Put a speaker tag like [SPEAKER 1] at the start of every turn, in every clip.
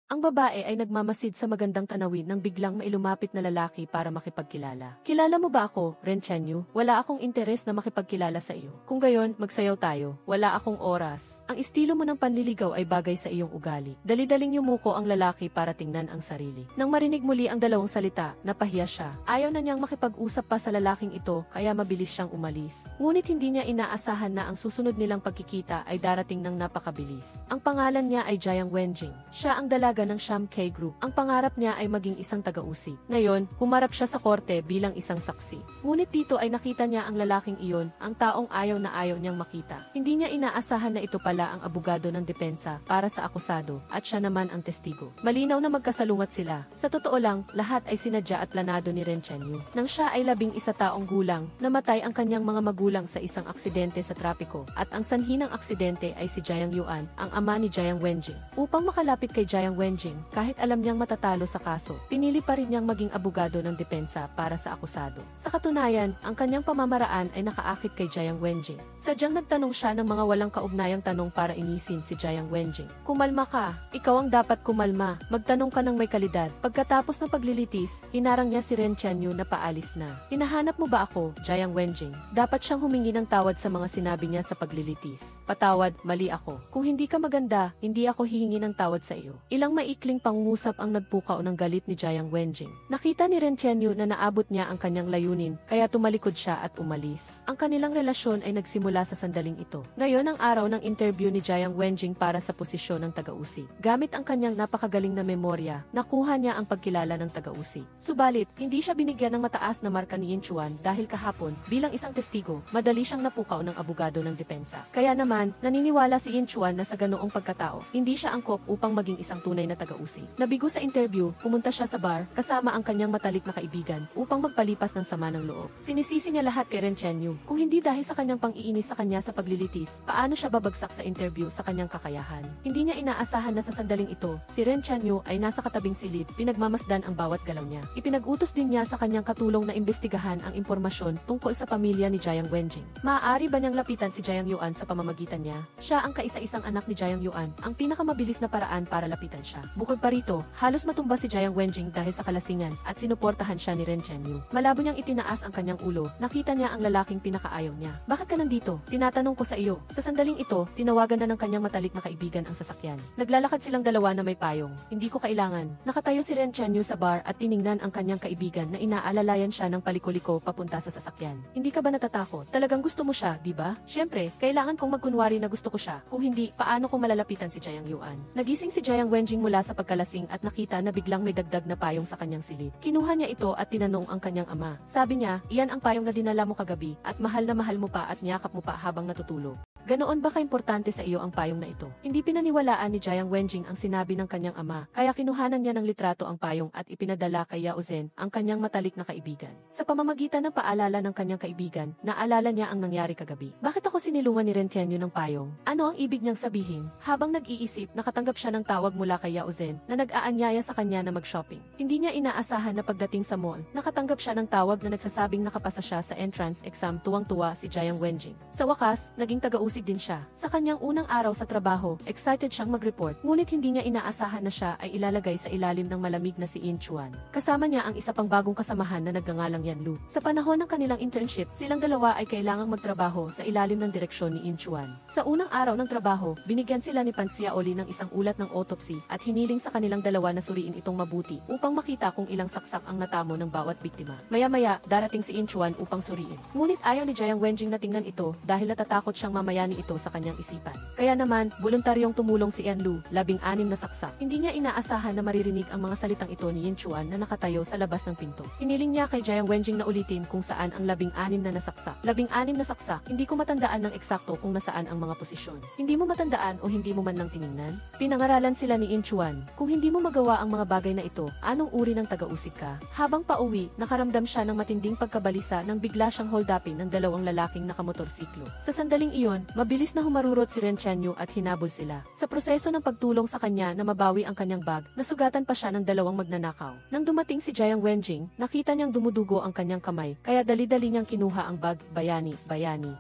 [SPEAKER 1] Ang babae ay nagmamasid sa magandang tanawin nang biglang may lumapit na lalaki para makipagkilala. Kilala mo ba ako, Renchenyo? Wala akong interes na makipagkilala sa iyo. Kung gayon, magsayaw tayo. Wala akong oras. Ang estilo mo ng panliligaw ay bagay sa iyong ugali. Dali-daling yumuko ang lalaki para tingnan ang sarili. Nang marinig muli ang dalawang salita, napahiya siya. Ayaw na niyang makipag-usap pa sa lalaking ito kaya mabilis siyang umalis. Ngunit hindi niya inaasahan na ang susunod nilang pagkikita ay darating ng napakabilis. Ang pangalan niya ay Jiang Wenjing. Siya ang dalaga ng Sham K Group. Ang pangarap niya ay maging isang taga-usig. Ngayon, humarap siya sa korte bilang isang saksi. Ngunit dito ay nakita niya ang lalaking iyon, ang taong ayaw na ayaw niyang makita. Hindi niya inaasahan na ito pala ang abogado ng depensa para sa akusado at siya naman ang testigo. Malinaw na magkasalungat sila. Sa totoo lang, lahat ay sinadya at planado ni Renchenyo. Nang siya ay 11 taong gulang, namatay ang kanyang mga magulang sa isang aksidente sa trapiko at ang sanhi ng aksidente ay si Jiang Yuan, ang ama ni Jiang Wenjing. Upang makalapit kay Jiang Wenjing, kahit alam niyang matatalo sa kaso, pinili pa rin niyang maging abogado ng depensa para sa akusado. Sa katunayan, ang kanyang pamamaraan ay nakaakit kay Jiang Wenjing. Sadyang nagtanong siya ng mga walang kaugnayang tanong para inisin si Jiang Wenjing. Kumalma ka, ikaw ang dapat kumalma, magtanong ka ng may kalidad. Pagkatapos ng paglilitis, hinarang niya si Renchenyo na paalis na. Hinahanap mo ba ako, Jiang Wenjing? Dapat siyang humingi ng tawad sa mga sinabi niya sa paglilitis. Patawad, mali ako. Kung hindi ka maganda, hindi ako hihingi ng tawad sa iyo. Ilang maikling pangungusap ang nagpukaw ng galit ni Jiang Wenjing. Nakita ni Renchenyo na naabot niya ang kanyang layunin, kaya tumalikod siya at umalis. Ang kanilang relasyon ay nagsimula sa sandaling ito. Ngayon ang araw ng interview ni Jiang Wenjing para sa posisyon ng taga-usig. Gamit ang kanyang napakagaling na memorya, nakuha niya ang pagkilala ng taga-usig. Subalit, hindi siya binigyan ng mataas na marka ni Inchuan dahil kahapon, bilang isang testigo, madali siyang napukaw ng abogado ng depensa. Kaya naman, naniniwala si Inchuan na sa ganoong pagkatao, hindi siya angkop upang maging isang tunay na taga-usig. Nabigo sa interview, pumunta siya sa bar kasama ang kanyang matalik na kaibigan upang magpalipas ng sama ng loob. Sinisisi niya lahat kay Renchenyo. Kung hindi dahil sa kanyang pang-iinis sa kanya sa paglilitis, paano siya babagsak sa interview sa kanyang kakayahan? Hindi niya inaasahan na sa sandaling ito, si Renchenyo ay nasa katabing silid, pinagmamasdan ang bawat galaw niya. Ipinag-utos din niya sa kanyang katulong na imbestigahan ang impormasyon tungkol sa pamilya ni Jiang Wenjing. Maaari ba niyang lapitan si Jiang Yuan sa pamamagitan niya? Siya ang kaisa-isang anak ni Jiang Yuan, ang pinakamabilis na paraan para lapitan siya. Bukod pa rito, halos matumba si Jiang Wenjing dahil sa kalasingan at sinuportahan siya ni Renchenyo. Malabo niyang itinaas ang kanyang ulo, nakita niya ang lalaking pinakaayaw niya. Bakit ka nandito? Tinatanong ko sa iyo. Sa sandaling ito, tinawagan na ng kanyang matalik na kaibigan ang sasakyan. Naglalakad silang dalawa na may payong. Hindi ko kailangan. Nakatayo si Renchenyo sa bar at tiningnan ang kanyang kaibigan na inaalalayan siya ng palikuliko papunta sa sasakyan. Hindi ka ba natatakot? Talagang gusto mo siya, di ba? Siyempre, kailangan kong magkunwari na gusto ko siya. Kung hindi, paano ko malalapitan si Jiang Yuan? Nagising si Jiang Wenjing mula sa pagkalasing at nakita na biglang may dagdag na payong sa kanyang silid. Kinuha niya ito at tinanong ang kanyang ama. Sabi niya, iyan ang payong na dinala mo kagabi at mahal na mahal mo pa at niyakap mo pa habang natutulog. Ganoon ba kaimportante sa iyo ang payong na ito? Hindi pinaniwalaan ni Jiang Wenjing ang sinabi ng kanyang ama, kaya kinuhanan niya ng litrato ang payong at ipinadala kay Yao Zhen, ang kanyang matalik na kaibigan. Sa pamamagitan ng paalala ng kanyang kaibigan, naalala niya ang nangyari kagabi. Bakit ako sinilungan ni Renchenyo ng payong? Ano ang ibig niyang sabihin? Habang nag-iisip, nakatanggap siya ng tawag mula kay Yao Zhen na nag-aanyaya sa kanya na mag-shopping. Hindi niya inaasahan na pagdating sa mall, nakatanggap siya ng tawag na nagsasabing nakapasa siya sa entrance exam. Tuwang-tuwa si Jiang Wenjing. Sa wakas, naging taga-usig din siya. Sa kanyang unang araw sa trabaho, excited siyang mag-report, ngunit hindi niya inaasahan na siya ay ilalagay sa ilalim ng malamig na si Inchuan. Kasama niya ang isa pang bagong kasamahan na nagngangalang Yanlu. Sa panahon ng kanilang internship, silang dalawa ay kailangang magtrabaho sa ilalim ng direksyon ni Inchuan. Sa unang araw ng trabaho, binigyan sila ni Pan Xiaoli ng isang ulat ng autopsy at hiniling sa kanilang dalawa na suriin itong mabuti upang makita kung ilang saksak ang natamo ng bawat biktima. Maya-maya, darating si Inchuan upang suriin. Ngunit ayaw ni Jiang Wenjing na tingnan ito dahil natatakot siyang mamayani ito sa kanyang isipan. Kaya naman, voluntaryong tumulong si Yanlu, 16 na saksak. Hindi niya inaasahan na maririnig ang mga salitang ito ni Inchuan na nakatayo sa labas ng pinto. Hiniling niya kay Jiang Wenjing na ulitin kung saan ang 16 na nasaksak. 16 na saksak, hindi ko matandaan ng eksakto kung nasaan ang mga posisyon. Hindi mo matandaan o hindi mo man lang tiningnan? Pinangaralan sila ni Inchuan. Kung hindi mo magawa ang mga bagay na ito, anong uri ng taga-usig ka? Habang pauwi, nakaramdam siya ng matinding pagkabalisa nang bigla siyang hold upin ng dalawang lalaking nakamotorsiklo. Sa sandaling iyon, Mabilis na humarurot si Ren Chenyu at hinabol sila. Sa proseso ng pagtulong sa kanya na mabawi ang kanyang bag, nasugatan pa siya ng dalawang magnanakaw. Nang dumating si Jiang Wenjing, nakita niyang dumudugo ang kanyang kamay, kaya dali-dali niyang kinuha ang bag. Bayani,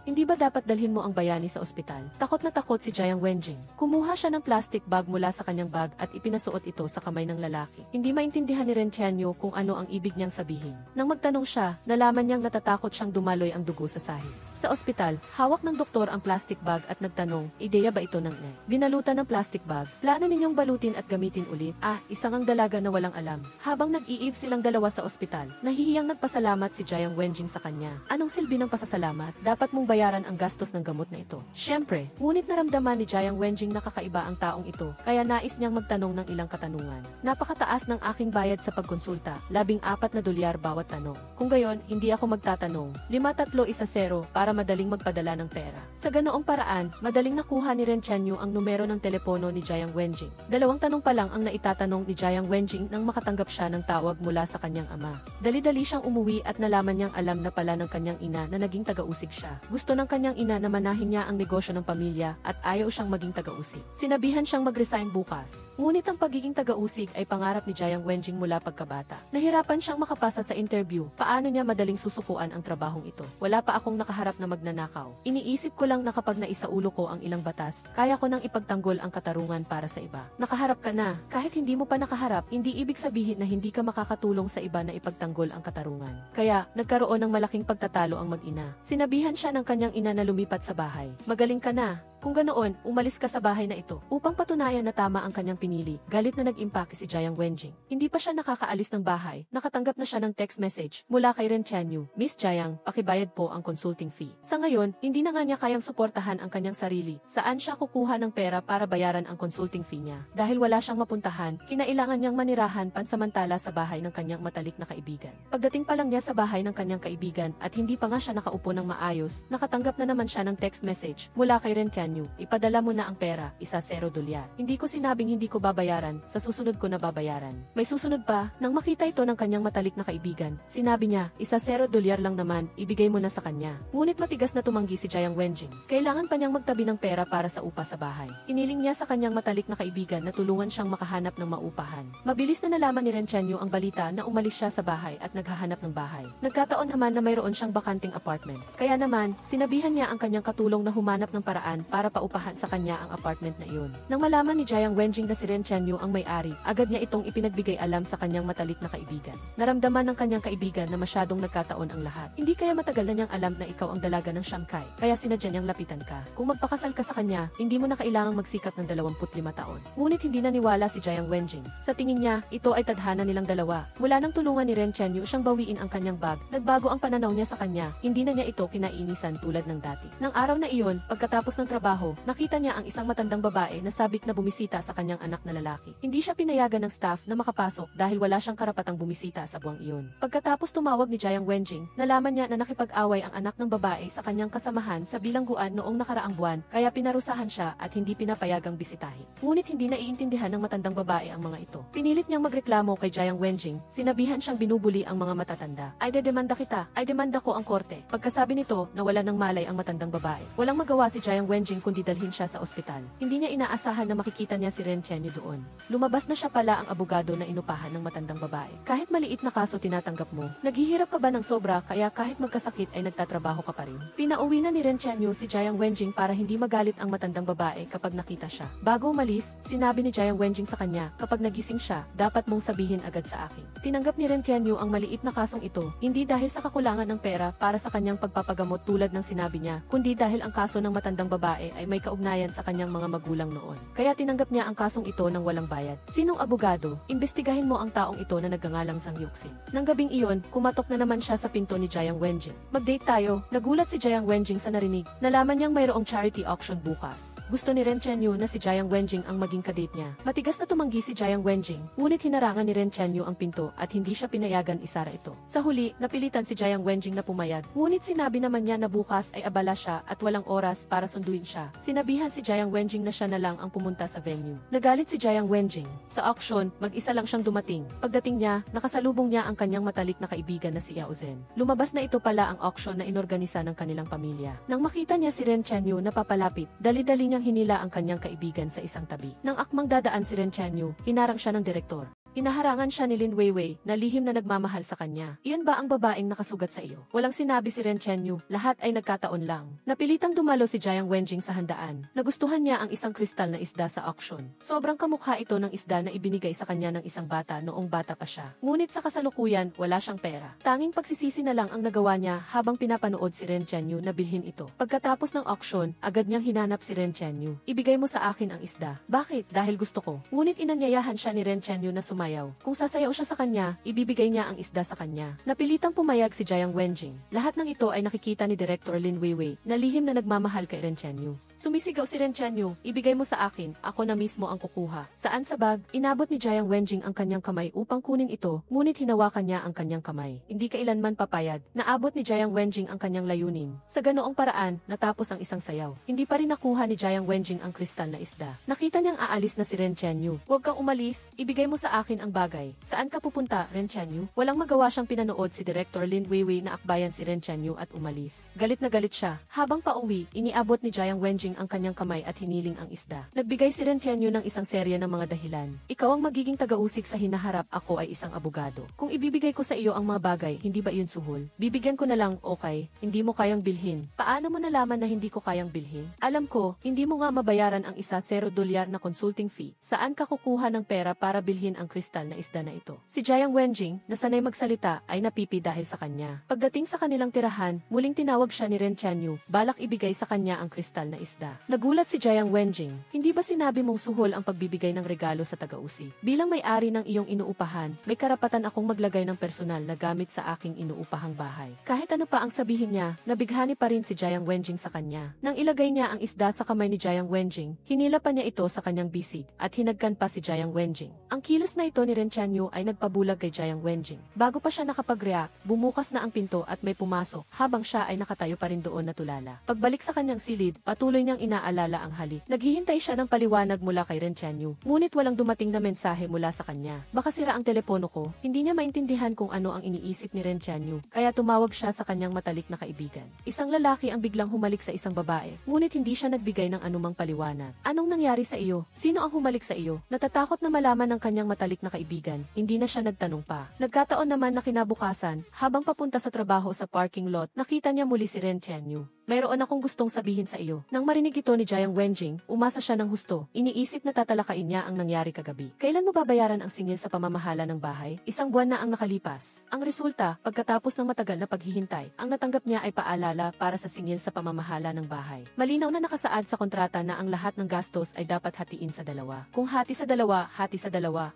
[SPEAKER 1] hindi ba dapat dalhin mo ang bayani sa ospital? Takot na takot si Jiang Wenjing. Kumuha siya ng plastic bag mula sa kanyang bag at ipinasuot ito sa kamay ng lalaki. Hindi maintindihan ni Ren Chenyu kung ano ang ibig niyang sabihin. Nang magtanong siya, nalaman niyang natatakot siyang dumaloy ang dugo sa sahig. Sa ospital, hawak ng doktor ang plastic bag at nagtanong, ideya ba ito ng ne? Binalutan ng plastic bag, plano ninyong balutin at gamitin ulit? Isang ang dalaga na walang alam. Habang nag-iiv silang dalawa sa ospital, nahihiyang nagpasalamat si Jiang Wenjing sa kanya. Anong silbi ng pasasalamat? Dapat mong bayaran ang gastos ng gamot na ito. Siyempre, ngunit naramdaman ni Jiang Wenjing na kakaiba ang taong ito, kaya nais niyang magtanong ng ilang katanungan. Napakataas ng aking bayad sa pagkonsulta, $14 bawat tanong. Kung gayon, hindi ako magtatanong. 5310 para madaling magpadala ng pera. Sa ganoong paraan, madaling nakuha ni Ren Chenyu ang numero ng telepono ni Jiang Wenjing. 2 tanong pa lang ang naitatanong ni Jiang Wenjing nang makatanggap siya ng tawag mula sa kanyang ama. Dali-dali siyang umuwi at nalaman niyang alam na pala ng kanyang ina na naging taga-usig siya. Gusto ng kanyang ina na manahin niya ang negosyo ng pamilya at ayaw siyang maging taga-usig. Sinabihan siyang mag-resign bukas. Ngunit ang pagiging taga-usig ay pangarap ni Jiang Wenjing mula pagkabata. Nahirapan siyang makapasa sa interview. Paano niya madaling susukuan ang trabahong ito? Wala pa akong nakaharap na magnanakaw. Iniisip ko lang na kapag naisaulo ko ang ilang batas, kaya ko nang ipagtanggol ang katarungan para sa iba. Nakaharap ka na. Kahit hindi mo pa nakaharap, hindi ibig sabihin na hindi ka makakatulong sa iba na ipagtanggol ang katarungan. Kaya, nagkaroon ng malaking pagtatalo ang mag-ina. Sinabihan siya ng kanyang ina na lumipat sa bahay. Magaling ka na. Kung ganoon, umalis ka sa bahay na ito. Upang patunayan na tama ang kanyang pinili, galit na nag-impake si Jiang Wenjing. Hindi pa siya nakakaalis ng bahay, nakatanggap na siya ng text message mula kay Ren Chenyu. Miss Jiang, pakibayad po ang consulting fee. Sa ngayon, hindi na nga niya kayang suportahan ang kanyang sarili. Saan siya kukuha ng pera para bayaran ang consulting fee niya? Dahil wala siyang mapuntahan, kinailangan niyang manirahan pansamantala sa bahay ng kanyang matalik na kaibigan. Pagdating pa lang niya sa bahay ng kanyang kaibigan at hindi pa nga siya nakaupo ng maayos, nakatanggap na naman siya ng text message mula kay Ren Chenyu. Ipadala mo na ang pera, $10. Hindi ko sinabing hindi ko babayaran, sa susunod ko na babayaran. May susunod pa, nang makita ito ng kanyang matalik na kaibigan, sinabi niya, $10 lang naman, ibigay mo na sa kanya. Ngunit matigas na tumanggi si Jiang Wenjing. Kailangan pa niyang magtabi ng pera para sa upa sa bahay. Iniling niya sa kanyang matalik na kaibigan na tulungan siyang makahanap ng maupahan. Mabilis na nalaman ni Ren Chenyu ang balita na umalis siya sa bahay at naghahanap ng bahay. Nagkataon naman na mayroon siyang bakanting apartment. Kaya naman, sinabihan niya ang kanyang katulong na humanap ng paraan para paupahan sa kanya ang apartment na iyon. Nang malaman ni Jiang Wenjing na si Ren Chenyu ang may-ari, agad niya itong ipinagbigay alam sa kanyang matalik na kaibigan. Naramdaman ng kanyang kaibigan na masyadong nagkataon ang lahat. Hindi kaya matagal na niyang alam na ikaw ang dalaga ng Shanghai, kaya sinadya niyang lapitan ka. Kung magpakasal ka sa kanya, hindi mo na kailangang magsikap ng 25 taon. Ngunit hindi naniwala si Jiang Wenjing. Sa tingin niya, ito ay tadhana nilang dalawa. Mula nang tulungan ni Ren Chenyu siyang bawiin ang kanyang bag, nagbago ang pananaw niya sa kanya, hindi na niya ito kinainisan tulad ng dati. Nang araw na iyon, pagkatapos ng trabaho, nakita niya ang isang matandang babae na sabik na bumisita sa kanyang anak na lalaki. Hindi siya pinayagan ng staff na makapasok dahil wala siyang karapatang bumisita sa buwang iyon. Pagkatapos tumawag ni Jiang Wenjing, nalaman niya na nakipag-away ang anak ng babae sa kanyang kasamahan sa bilangguan noong nakaraang buwan, kaya pinarusahan siya at hindi pinapayagang bisitahin. Ngunit hindi naiintindihan ng matandang babae ang mga ito. Pinilit niyang magreklamo kay Jiang Wenjing, sinabihan siyang binubuli ang mga matatanda. Ay dedemanda kita, ay demanda ko ang korte. Pagkasabi nito, nawala ng malay ang matandang babae. Walang magawa si Jiang Wenjing kundi dalhin siya sa ospital. Hindi niya inaasahan na makikita niya si Ren Chenyu doon. Lumabas na siya pala ang abogado na inupahan ng matandang babae. Kahit maliit na kaso tinatanggap mo, naghihirap ka ba ng sobra kaya kahit magkasakit ay nagtatrabaho ka pa rin? Pinauwi na ni Ren Chenyu si Jiang Wenjing para hindi magalit ang matandang babae kapag nakita siya. Bago umalis, sinabi ni Jiang Wenjing sa kanya, kapag nagising siya, dapat mong sabihin agad sa akin. Tinanggap ni Ren Chenyu ang maliit na kasong ito, hindi dahil sa kakulangan ng pera para sa kanyang pagpapagamot tulad ng sinabi niya, kundi dahil ang kaso ng matandang babae ay may kaugnayan sa kanyang mga magulang noon. Kaya tinanggap niya ang kasong ito ng walang bayad. Sinong abogado? Imbestigahin mo ang taong ito na nagngangalang Sang Yuxin. Nang gabing iyon, kumatok na naman siya sa pinto ni Jiang Wenjing. Mag-date tayo. Nagulat si Jiang Wenjing sa narinig. Nalaman niyang mayroong charity auction bukas. Gusto ni Ren Chenyu na si Jiang Wenjing ang maging kadate niya. Matigas na tumanggi si Jiang Wenjing, ngunit hinarangan ni Ren Chenyu ang pinto at hindi siya pinayagan isara ito. Sa huli, napilitan si Jiang Wenjing na pumayag, ngunit sinabi naman niya na bukas ay abala siya at walang oras para sunduin siya. siya. Sinabihan si Jiang Wenjing na siya na lang ang pumunta sa venue. Nagalit si Jiang Wenjing. Sa auction, mag-isa lang siyang dumating. Pagdating niya, nakasalubong niya ang kanyang matalik na kaibigan na si Yao Zhen. Lumabas na ito pala ang auction na inorganisa ng kanilang pamilya. Nang makita niya si Ren Chenyu na papalapit, dali-dali niyang hinila ang kanyang kaibigan sa isang tabi. Nang akmang dadaan si Ren Chenyu, hinarang siya ng direktor. Inaharangan siya ni Lin Weiwei na lihim na nagmamahal sa kanya. Iyon ba ang babaeng nakasugat sa iyo? Walang sinabi si Ren Chenyu, lahat ay nagkataon lang. Napilitang dumalo si Jiang Wenjing sa handaan. Nagustuhan niya ang isang kristal na isda sa auction. Sobrang kamukha ito ng isda na ibinigay sa kanya ng isang bata noong bata pa siya. Ngunit sa kasalukuyan, wala siyang pera. Tanging pagsisisi na lang ang nagawa niya habang pinapanood si Ren Chenyu na bilhin ito. Pagkatapos ng auction, agad niyang hinanap si Ren Chenyu. Ibigay mo sa akin ang isda. Bakit? Dahil gusto ko. Ngunit inanyayahan siya ni Ren Chenyu na sumayaw. Kung sasayaw siya sa kanya, ibibigay niya ang isda sa kanya. Napilitang pumayag si Jiang Wenjing. Lahat ng ito ay nakikita ni Director Lin Weiwei na lihim na nagmamahal kay Ren Chenyu. Sumisigaw si Ren Chenyu, ibigay mo sa akin, ako na mismo ang kukuha. Saan sa bag, inabot ni Jiang Wenjing ang kanyang kamay upang kunin ito, ngunit hinawakan niya ang kanyang kamay. Hindi kailanman papayag, naabot ni Jiang Wenjing ang kanyang layunin. Sa ganoong paraan, natapos ang isang sayaw. Hindi pa rin nakuha ni Jiang Wenjing ang kristal na isda. Nakita niyang aalis na si Ren Chenyu. Huwag kang umalis, ibigay mo sa akin ang bagay. Saan ka pupunta, Ren Chenyu? Walang magawa siyang pinanood si Director Lin Weiwei na akbayan si Ren Chenyu at umalis. Galit na galit siya. Habang pauwi, iniabot ni Jiang Wenjing ang kanyang kamay at hiniling ang isda. Nagbigay si Ren Chenyu ng isang serya ng mga dahilan. Ikaw ang magiging taga-usik sa hinaharap, ako ay isang abogado. Kung ibibigay ko sa iyo ang mga bagay, hindi ba iyon suhol? Bibigyan ko na lang, okay, hindi mo kayang bilhin. Paano mo nalaman na hindi ko kayang bilhin? Alam ko, hindi mo nga mabayaran ang isa $0 na consulting fee. Saan ka kukuha ng pera para bilhin ang kristal na isda na ito? Si Jiang Wenjing, na sanay magsalita, ay napipi dahil sa kanya. Pagdating sa kanilang tirahan, muling tinawag siya ni Ren Chenyu, balak ibigay sa kanya ang kristal na isda. Nagulat si Jiang Wenjing. Hindi ba sinabi mong suhol ang pagbibigay ng regalo sa taga-usi? Bilang may-ari ng iyong inuupahan, may karapatan akong maglagay ng personal na gamit sa aking inuupahang bahay. Kahit ano pa ang sabihin niya, nabighani pa rin si Jiang Wenjing sa kanya. Nang ilagay niya ang isda sa kamay ni Jiang Wenjing, hinila pa niya ito sa kanyang bisig at hinagkan pa si Jiang Wenjing. Ang kilos na ito ni Ren Chenyu ay nagpabulag kay Jiang Wenjing. Bago pa siya nakapag-react, bumukas na ang pinto at may pumasok habang siya ay nakatayo pa rin doon na tulala. Pagbalik sa kanyang silid, patuloy niyang inaalala ang halik. Naghihintay siya ng paliwanag mula kay Ren Chenyu, ngunit walang dumating na mensahe mula sa kanya. Baka sira ang telepono ko, hindi niya maintindihan kung ano ang iniisip ni Ren Chenyu, kaya tumawag siya sa kanyang matalik na kaibigan. Isang lalaki ang biglang humalik sa isang babae, ngunit hindi siya nagbigay ng anumang paliwanag. Anong nangyari sa iyo? Sino ang humalik sa iyo? Natatakot na malaman ng kanyang matalik na kaibigan, hindi na siya nagtanong pa. Nagkataon naman na kinabukasan, habang papunta sa trabaho sa parking lot, nakita niya muli si Ren Chenyu. Mayroon akong gustong sabihin sa iyo. Nang marinig ito ni Jiang Wenjing, umasa siya ng husto. Iniisip na tatalakayin niya ang nangyari kagabi. Kailan mo babayaran ang singil sa pamamahala ng bahay? Isang buwan na ang nakalipas. Ang resulta, pagkatapos ng matagal na paghihintay, ang natanggap niya ay paalala para sa singil sa pamamahala ng bahay. Malinaw na nakasaad sa kontrata na ang lahat ng gastos ay dapat hatiin sa dalawa. Kung hati sa dalawa,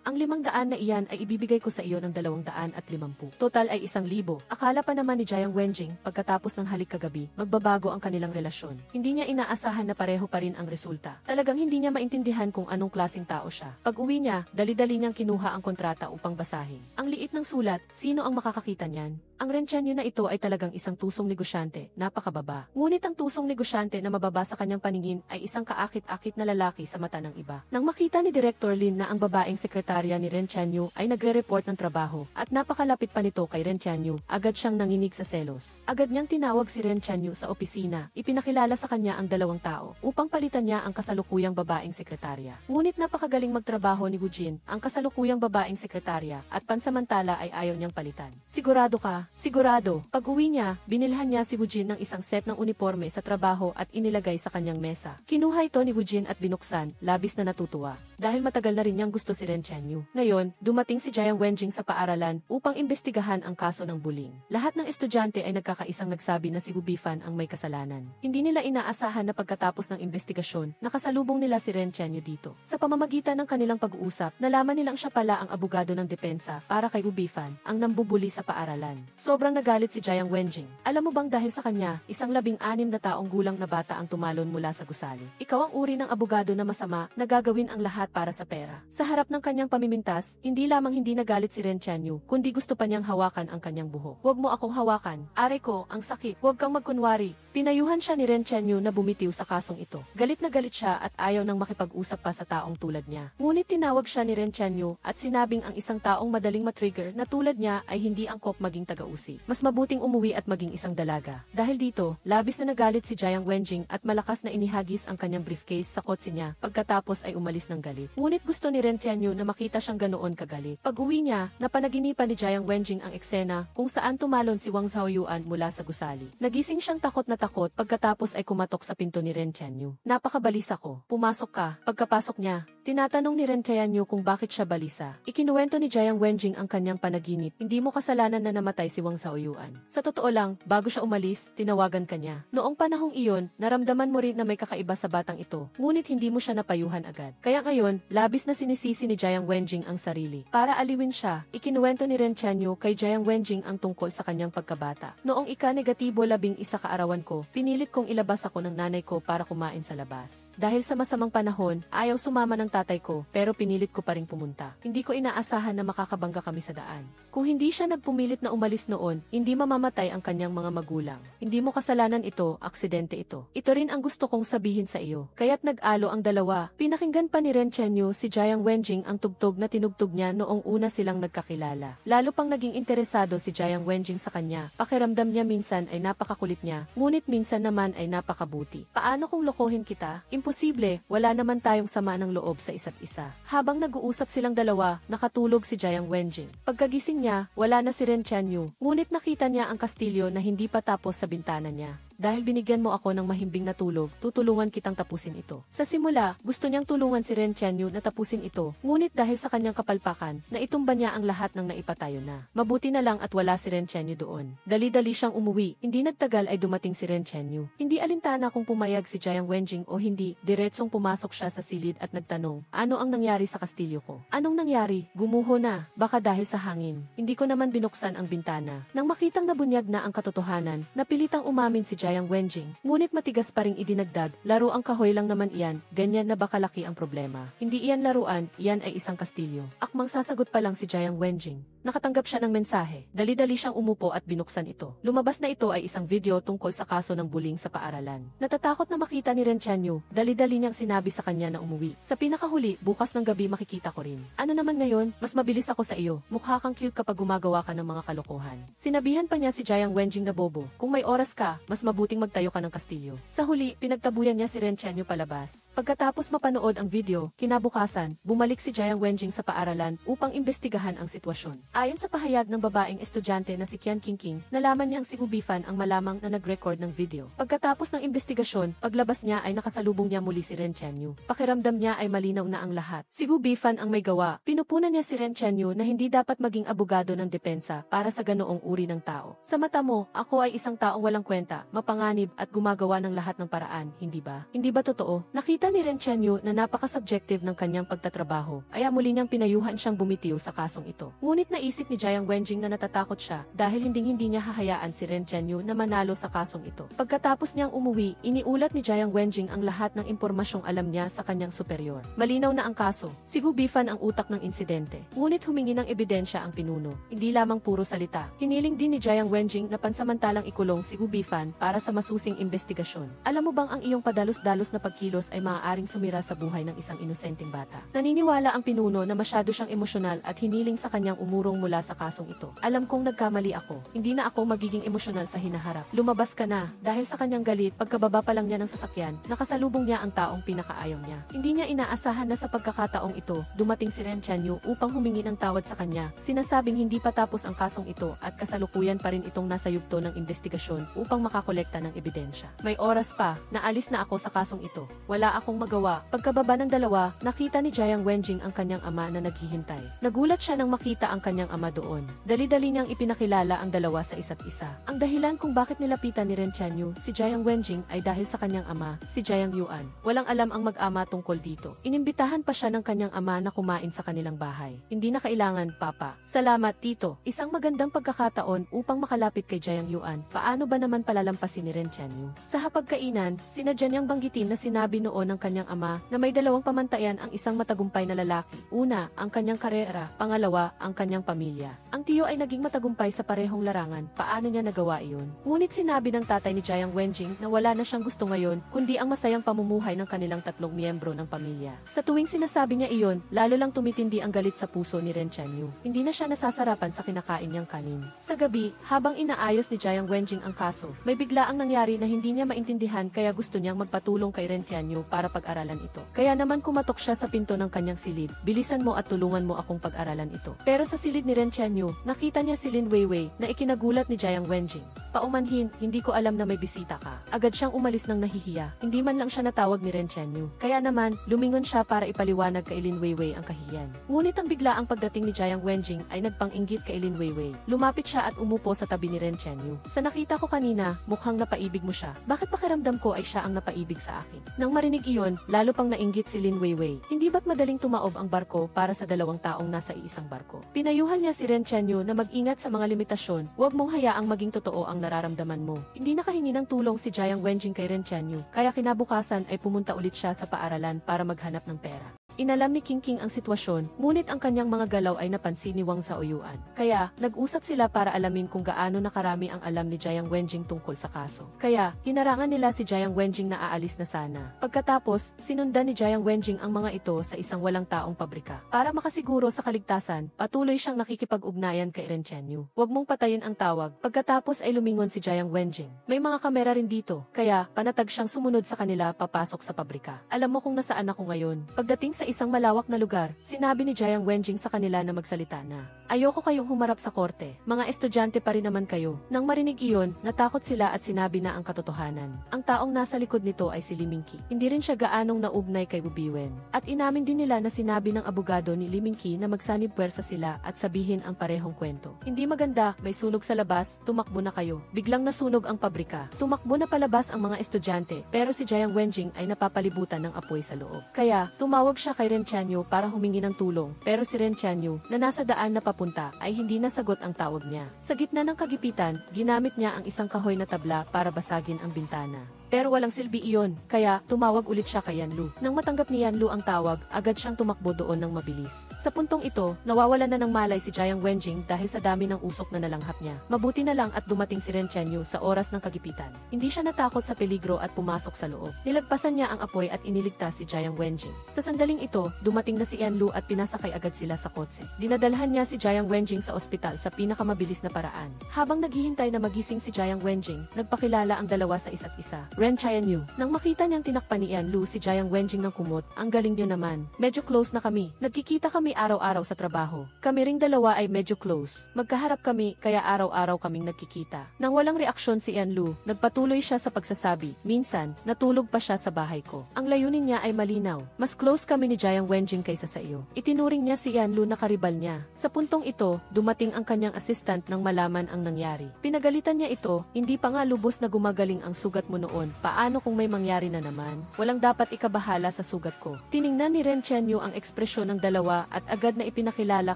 [SPEAKER 1] ang 500 na iyan ay ibibigay ko sa iyo ng 250. Total ay 1,000. Akala pa naman ni Jiang Wenjing, pagkatapos ng halik kagabi, magbabago ang kanilang relasyon. Hindi niya inaasahan na pareho pa rin ang resulta. Talagang hindi niya maintindihan kung anong klaseng tao siya. Pag-uwi niya, dali-dali niyang kinuha ang kontrata upang basahin. Ang liit ng sulat, sino ang makakakita niyan? Ang Ren Chenyu na ito ay talagang isang tusong negosyante, napakababa. Ngunit ang tusong negosyante na mababa sa kanyang paningin ay isang kaakit-akit na lalaki sa mata ng iba. Nang makita ni Director Lin na ang babaeng sekretarya ni Ren Chenyu ay nagre-report ng trabaho at napakalapit pa nito kay Ren Chenyu, agad siyang nanginig sa selos. Agad niyang tinawag si Ren Chenyu sa opisina, ipinakilala sa kanya ang dalawang tao upang palitan niya ang kasalukuyang babaeng sekretarya. Ngunit napakagaling magtrabaho ni Wu Jin, ang kasalukuyang babaeng sekretarya, at pansamantala ay ayaw niyang palitan. Sigurado ka? Sigurado. Pag-uwi niya, binilhan niya si Wu Jin ng isang set ng uniforme sa trabaho at inilagay sa kanyang mesa. Kinuha ito ni Wu Jin at binuksan, labis na natutuwa. Dahil matagal na rin niyang gusto si Ren Chenyu. Ngayon, dumating si Jiang Wenjing sa paaralan upang imbestigahan ang kaso ng bullying. Lahat ng estudyante ay nagkakaisang nagsabi na si Wu Bifan ang may kasalanan. Hindi nila inaasahan na pagkatapos ng investigasyon, nakasalubong nila si Ren Chenyu dito. Sa pamamagitan ng kanilang pag-uusap, nalaman nilang siya pala ang abogado ng depensa para kay Wu Bifan, ang nambubuli sa paaralan. Sobrang nagalit si Jiang Wenjing. Alam mo bang dahil sa kanya, isang 16 na taong gulang na bata ang tumalon mula sa gusali. Ikaw ang uri ng abogado na masama na gagawin ang lahat para sa pera. Sa harap ng kanyang pamimintas, hindi lamang hindi nagalit si Ren Tianyu, kundi gusto pa niyang hawakan ang kanyang buhok. Huwag mo akong hawakan. Aray ko, ang sakit. Huwag kang magkunwari. Pinayuhan siya ni Ren Tianyu na bumitiw sa kasong ito. Galit na galit siya at ayaw nang makipag-usap pa sa taong tulad niya. Ngunit tinawag siya ni Ren Tianyu at sinabing ang isang taong madaling matrigger na tulad niya ay hindi angkop maging taga-usi. Mas mabuting umuwi at maging isang dalaga. Dahil dito, labis na nagalit si Jiang Wenjing at malakas na inihagis ang kanyang briefcase sa kotse niya pagkatapos ay umalis ng galit. Ngunit gusto ni Ren Tianyu na makita siyang ganoon kagalit. Pag-uwi niya, napanaginipan ni Jiang Wenjing ang eksena kung saan tumalon si Wang Zhaoyuan mula sa gusali. Nagising siyang takot na takot pagkatapos ay kumatok sa pinto ni Ren Tianyu. Napakabalisa ko. Pumasok ka. Pagkapasok niya, tinatanong ni Ren Tianyu kung bakit siya balisa. Ikinuwento ni Jiang Wenjing ang kanyang panaginip. Hindi mo kasalanan na namatay si Wang Zhaoyuan. Sa totoo lang, bago siya umalis, tinawagan ka niya. Noong panahong iyon, naramdaman mo rin na may kakaiba sa batang ito. Ngunit hindi mo siya napayuhan agad. Kaya ngayon, labis na sinisisi ni Jiang Wenjing ang sarili. Para aliwin siya, ikinuwento ni Ren Tianyu kay Jiang Wenjing ang tungkol sa kanyang pagkabata. Noong ika-negatibo 11 kaarawan ko, pinilit kong ilabas ako ng nanay ko para kumain sa labas. Dahil sa masamang panahon, ayaw sumama ng tatay ko, pero pinilit ko pa rin pumunta. Hindi ko inaasahan na makakabangga kami sa daan. Kung hindi siya nagpumilit na umalis noon, hindi mamamatay ang kanyang mga magulang. Hindi mo kasalanan ito, aksidente ito. Ito rin ang gusto kong sabihin sa iyo. Kaya't nag-alo ang dalawa. Pinakinggan pa ni Ren Tianyu si Jiang Wenjing ang tugtog na tinugtog niya noong una silang nagkakilala. Lalo pang naging interesado si Jiang Wenjing sa kanya. Pakiramdam niya minsan ay napakakulit niya, ngunit minsan naman ay napakabuti. Paano kung lokohin kita? Imposible, wala naman tayong sama ng loob sa isa't isa. Habang nag-uusap silang dalawa, nakatulog si Jiang Wenjing. Pagkagising niya, wala na si Ren Tianyu, ngunit nakita niya ang kastilyo na hindi pa tapos sa bintana niya. Dahil binigyan mo ako ng mahimbing na tulog, tutulungan kitang tapusin ito. Sa simula, gusto niyang tulungan si Ren Tianyu na tapusin ito, ngunit dahil sa kanyang kapalpakan, naitumba niya ang lahat ng naipatayo na. Mabuti na lang at wala si Ren Tianyu doon. Dali-dali siyang umuwi, hindi nagtagal ay dumating si Ren Tianyu. Hindi alintana kung pumayag si Jiang Wenjing o hindi, diretsong pumasok siya sa silid at nagtanong, ano ang nangyari sa kastilyo ko? Anong nangyari? Gumuho na, baka dahil sa hangin. Hindi ko naman binuksan ang bintana. Nang makitang nabunyag na ang katotohanan, napilitang umamin si Jiang Wenjing. Ngunit matigas pa ring idinagdag, laro ang kahoy lang naman iyan, ganyan na baka laki ang problema. Hindi iyan laruan, iyan ay isang kastilyo. Akmang sasagot pa lang si Jiang Wenjing. Nakatanggap siya ng mensahe. Dali-dali siyang umupo at binuksan ito. Lumabas na ito ay isang video tungkol sa kaso ng bullying sa paaralan. Natatakot na makita ni Ren Tianyu, dali-dali niyang sinabi sa kanya na umuwi. Sa pinakahuli, bukas ng gabi makikita ko rin. Ano naman ngayon, mas mabilis ako sa iyo. Mukha kang cute kapag gumagawa ka ng mga kalokohan. Sinabihan pa niya si Jiang Wenjing na bobo. Kung may oras ka, mas mabuting magtayo ka ng kastilyo. Sa huli, pinagtabuyan niya si Ren Tianyu palabas. Pagkatapos mapanood ang video, kinabukasan, bumalik si Jiang Wenjing sa paaralan upang imbestigahan ang sitwasyon. Ayon sa pahayag ng babaeng estudyante na si Qian Qingqing, nalaman niyang si Hu Bifan ang malamang na nag-record ng video. Pagkatapos ng investigasyon, paglabas niya ay nakasalubong niya muli si Ren Tianyu. Pakiramdam niya ay malinaw na ang lahat. Si Hu Bifan ang may gawa. Pinupunan niya si Ren Tianyu na hindi dapat maging abogado ng depensa para sa ganoong uri ng tao. Sa mata mo, ako ay isang taong walang kwenta, mapanganib at gumagawa ng lahat ng paraan, hindi ba? Hindi ba totoo? Nakita ni Ren Tianyu na napaka-subjective ng kanyang pagtatrabaho, kaya muli niyang pinayuhan siyang bumitiw sa kasong ito. Ngunit naisip ni Jiang Wenjing na natatakot siya dahil hindi niya hahayaan si Ren Tianyu na manalo sa kasong ito. Pagkatapos niyang umuwi, iniulat ni Jiang Wenjing ang lahat ng impormasyong alam niya sa kanyang superior. Malinaw na ang kaso. Si Hu Bifan ang utak ng insidente. Ngunit humingi ng ebidensya ang pinuno. Hindi lamang puro salita. Hiniling din ni Jiang Wenjing na pansamantalang ikulong si Hu Bifan para sa masusing investigasyon. Alam mo bang ang iyong padalos-dalos na pagkilos ay maaaring sumira sa buhay ng isang inosenteng bata? Naniniwala ang pinuno na masyado siyang emosyonal at hiniling sa kanyang umurong mula sa kasong ito. Alam kong nagkamali ako. Hindi na ako magiging emosyonal sa hinaharap. Lumabas ka na. Dahil sa kanyang galit, pagkababa pa lang niya ng sasakyan, nakasalubong niya ang taong pinakaayaw niya. Hindi niya inaasahan na sa pagkakataong ito, dumating si Ren Tianyu upang humingi ng tawad sa kanya. Sinasabing hindi pa tapos ang kasong ito at kasalukuyan pa rin itong nasa yugto ng investigasyon upang makakolekta magkolekta ng ebidensya. May oras pa, naalis na ako sa kasong ito. Wala akong magawa. Pagkababa ng dalawa, nakita ni Jiang Wenjing ang kanyang ama na naghihintay. Nagulat siya nang makita ang kanyang ama doon. Dali-dali niyang ipinakilala ang dalawa sa isa't isa. Ang dahilan kung bakit nilapitan ni Ren Tianyu si Jiang Wenjing ay dahil sa kanyang ama, si Jiang Yuan. Walang alam ang mag-ama tungkol dito. Inimbitahan pa siya ng kanyang ama na kumain sa kanilang bahay. Hindi na kailangan, Papa. Salamat, Tito. Isang magandang pagkakataon upang makalapit kay Jiang Yuan. Paano ba naman palalampasin ni Ren Tianyu? Sa hapagkainan, sinadya niyang banggitin na sinabi noon ng kanyang ama na may dalawang pamantayan ang isang matagumpay na lalaki. Una, ang kanyang karera. Pangalawa, ang kanyang pamilya. Ang tiyo ay naging matagumpay sa parehong larangan. Paano niya nagawa iyon? Ngunit sinabi ng tatay ni Jiang Wenjing na wala na siyang gusto ngayon, kundi ang masayang pamumuhay ng kanilang tatlong miyembro ng pamilya. Sa tuwing sinasabi niya iyon, lalo lang tumitindi ang galit sa puso ni Ren Tianyu. Hindi na siya nasasarapan sa kinakain niyang kanin. Sa gabi, habang inaayos ni Jiang Wenjing ang kaso, may bigla ang nangyari na hindi niya maintindihan kaya gusto niyang magpatulong kay Ren Tianyu para pag-aralan ito. Kaya naman kumatok siya sa pinto ng kanyang silid. Bilisan mo at tulungan mo akong pag-aralan ito. Pero sa silid ni Ren Tianyu, nakita niya si Lin Weiwei na ikinagulat ni Jiang Wenjing. Paumanhin, hindi ko alam na may bisita ka. Agad siyang umalis ng nahihiya. Hindi man lang siya natawag ni Ren Tianyu. Kaya naman, lumingon siya para ipaliwanag kay Lin Weiwei ang kahiyan. Ngunit ang biglaang pagdating ni Jiang Wenjing ay nagpang-inggit kay Lin Weiwei. Lumapit siya at umupo sa tabi ni Ren Tianyu. Sa nakita ko kanina, mukhang napaibig mo siya. Bakit pakiramdam ko ay siya ang napaibig sa akin? Nang marinig iyon, lalo pang nainggit si Lin Weiwei. Hindi ba't madaling tumaob ang barko para sa dalawang taong nasa iisang barko? Pinayuhan niya si Ren Tianyu na mag-ingat sa mga limitasyon. Huwag mong hayaang maging totoo ang nararamdaman mo. Hindi nakahingi ng tulong si Jiang Wenjing kay Ren Tianyu, kaya kinabukasan ay pumunta ulit siya sa paaralan para maghanap ng pera. Inalam ni King ang sitwasyon, ngunit ang kanyang mga galaw ay napansin ni Wang Saoyuan. Kaya, nag-usap sila para alamin kung gaano nakarami ang alam ni Jiang Wenjing tungkol sa kaso. Kaya, hinarangan nila si Jiang Wenjing na aalis na sana. Pagkatapos, sinundan ni Jiang Wenjing ang mga ito sa isang walang taong pabrika. Para makasiguro sa kaligtasan, patuloy siyang nakikipag-ugnayan kay Ren Tianyu. Huwag mong patayin ang tawag. Pagkatapos ay lumingon si Jiang Wenjing. May mga kamera rin dito, kaya panatag siyang sumunod sa kanila papasok sa pabrika. Alam mo kung nasaan ako ngayon. Pagdating sa isang malawak na lugar, sinabi ni Jiang Wenjing sa kanila na magsalita na. Ayoko kayong humarap sa korte. Mga estudyante pa rin naman kayo. Nang marinig iyon, natakot sila at sinabi na ang katotohanan. Ang taong nasa likod nito ay si Li Mingqi. Hindi rin siya gaanong naugnay kay Bubiwen. At inamin din nila na sinabi ng abogado ni Li Mingqi na magsanib puwersa sila at sabihin ang parehong kwento. Hindi maganda, may sunog sa labas, tumakbo na kayo. Biglang nasunog ang pabrika. Tumakbo na palabas ang mga estudyante, pero si Jiang Wenjing ay napapalibutan ng apoy sa loob. Kaya, tumawag siya kay Ren Tianyu para humingi ng tulong, pero si Ren Tianyu, na nasa daan na papunta, ay hindi nasagot ang tawag niya. Sa gitna ng kagipitan, ginamit niya ang isang kahoy na tabla para basagin ang bintana. Pero walang silbi iyon, kaya tumawag ulit siya kay Yanlu. Nang matanggap ni Yanlu ang tawag, agad siyang tumakbo doon ng mabilis. Sa puntong ito, nawawala na ng malay si Jiang Wenjing dahil sa dami ng usok na nalanghap niya. Mabuti na lang at dumating si Ren Tianyu sa oras ng kagipitan. Hindi siya natakot sa peligro at pumasok sa loob. Nilagpasan niya ang apoy at iniligtas si Jiang Wenjing. Sa sandaling ito, dumating na si Yanlu at pinasakay agad sila sa kotse. Dinadalhan niya si Jiang Wenjing sa ospital sa pinakamabilis na paraan. Habang naghihintay na magising si Jiang Wenjing, nagpakilala ang dalawa sa isa't isa. Ren Tianyu. Nang makita niyang tinakpan ni Yanlu si Jiang Wenjing ng kumot, ang galing niyo naman. Medyo close na kami. Nagkikita kami araw-araw sa trabaho. Kami ring dalawa ay medyo close. Magkaharap kami, kaya araw-araw kaming nagkikita. Nang walang reaksyon si Yanlu, nagpatuloy siya sa pagsasabi, minsan, natulog pa siya sa bahay ko. Ang layunin niya ay malinaw. Mas close kami ni Jiang Wenjing kaysa sa iyo. Itinuring niya si Yanlu na karibal niya. Sa puntong ito, dumating ang kanyang assistant nang malaman ang nangyari. Pinagalitan niya ito, hindi pa nga lubos na gumagaling ang sugat mo noon. Paano kung may mangyari na naman? Walang dapat ikabahala sa sugat ko. Tiningnan ni Ren Tianyu ang ekspresyon ng dalawa at agad na ipinakilala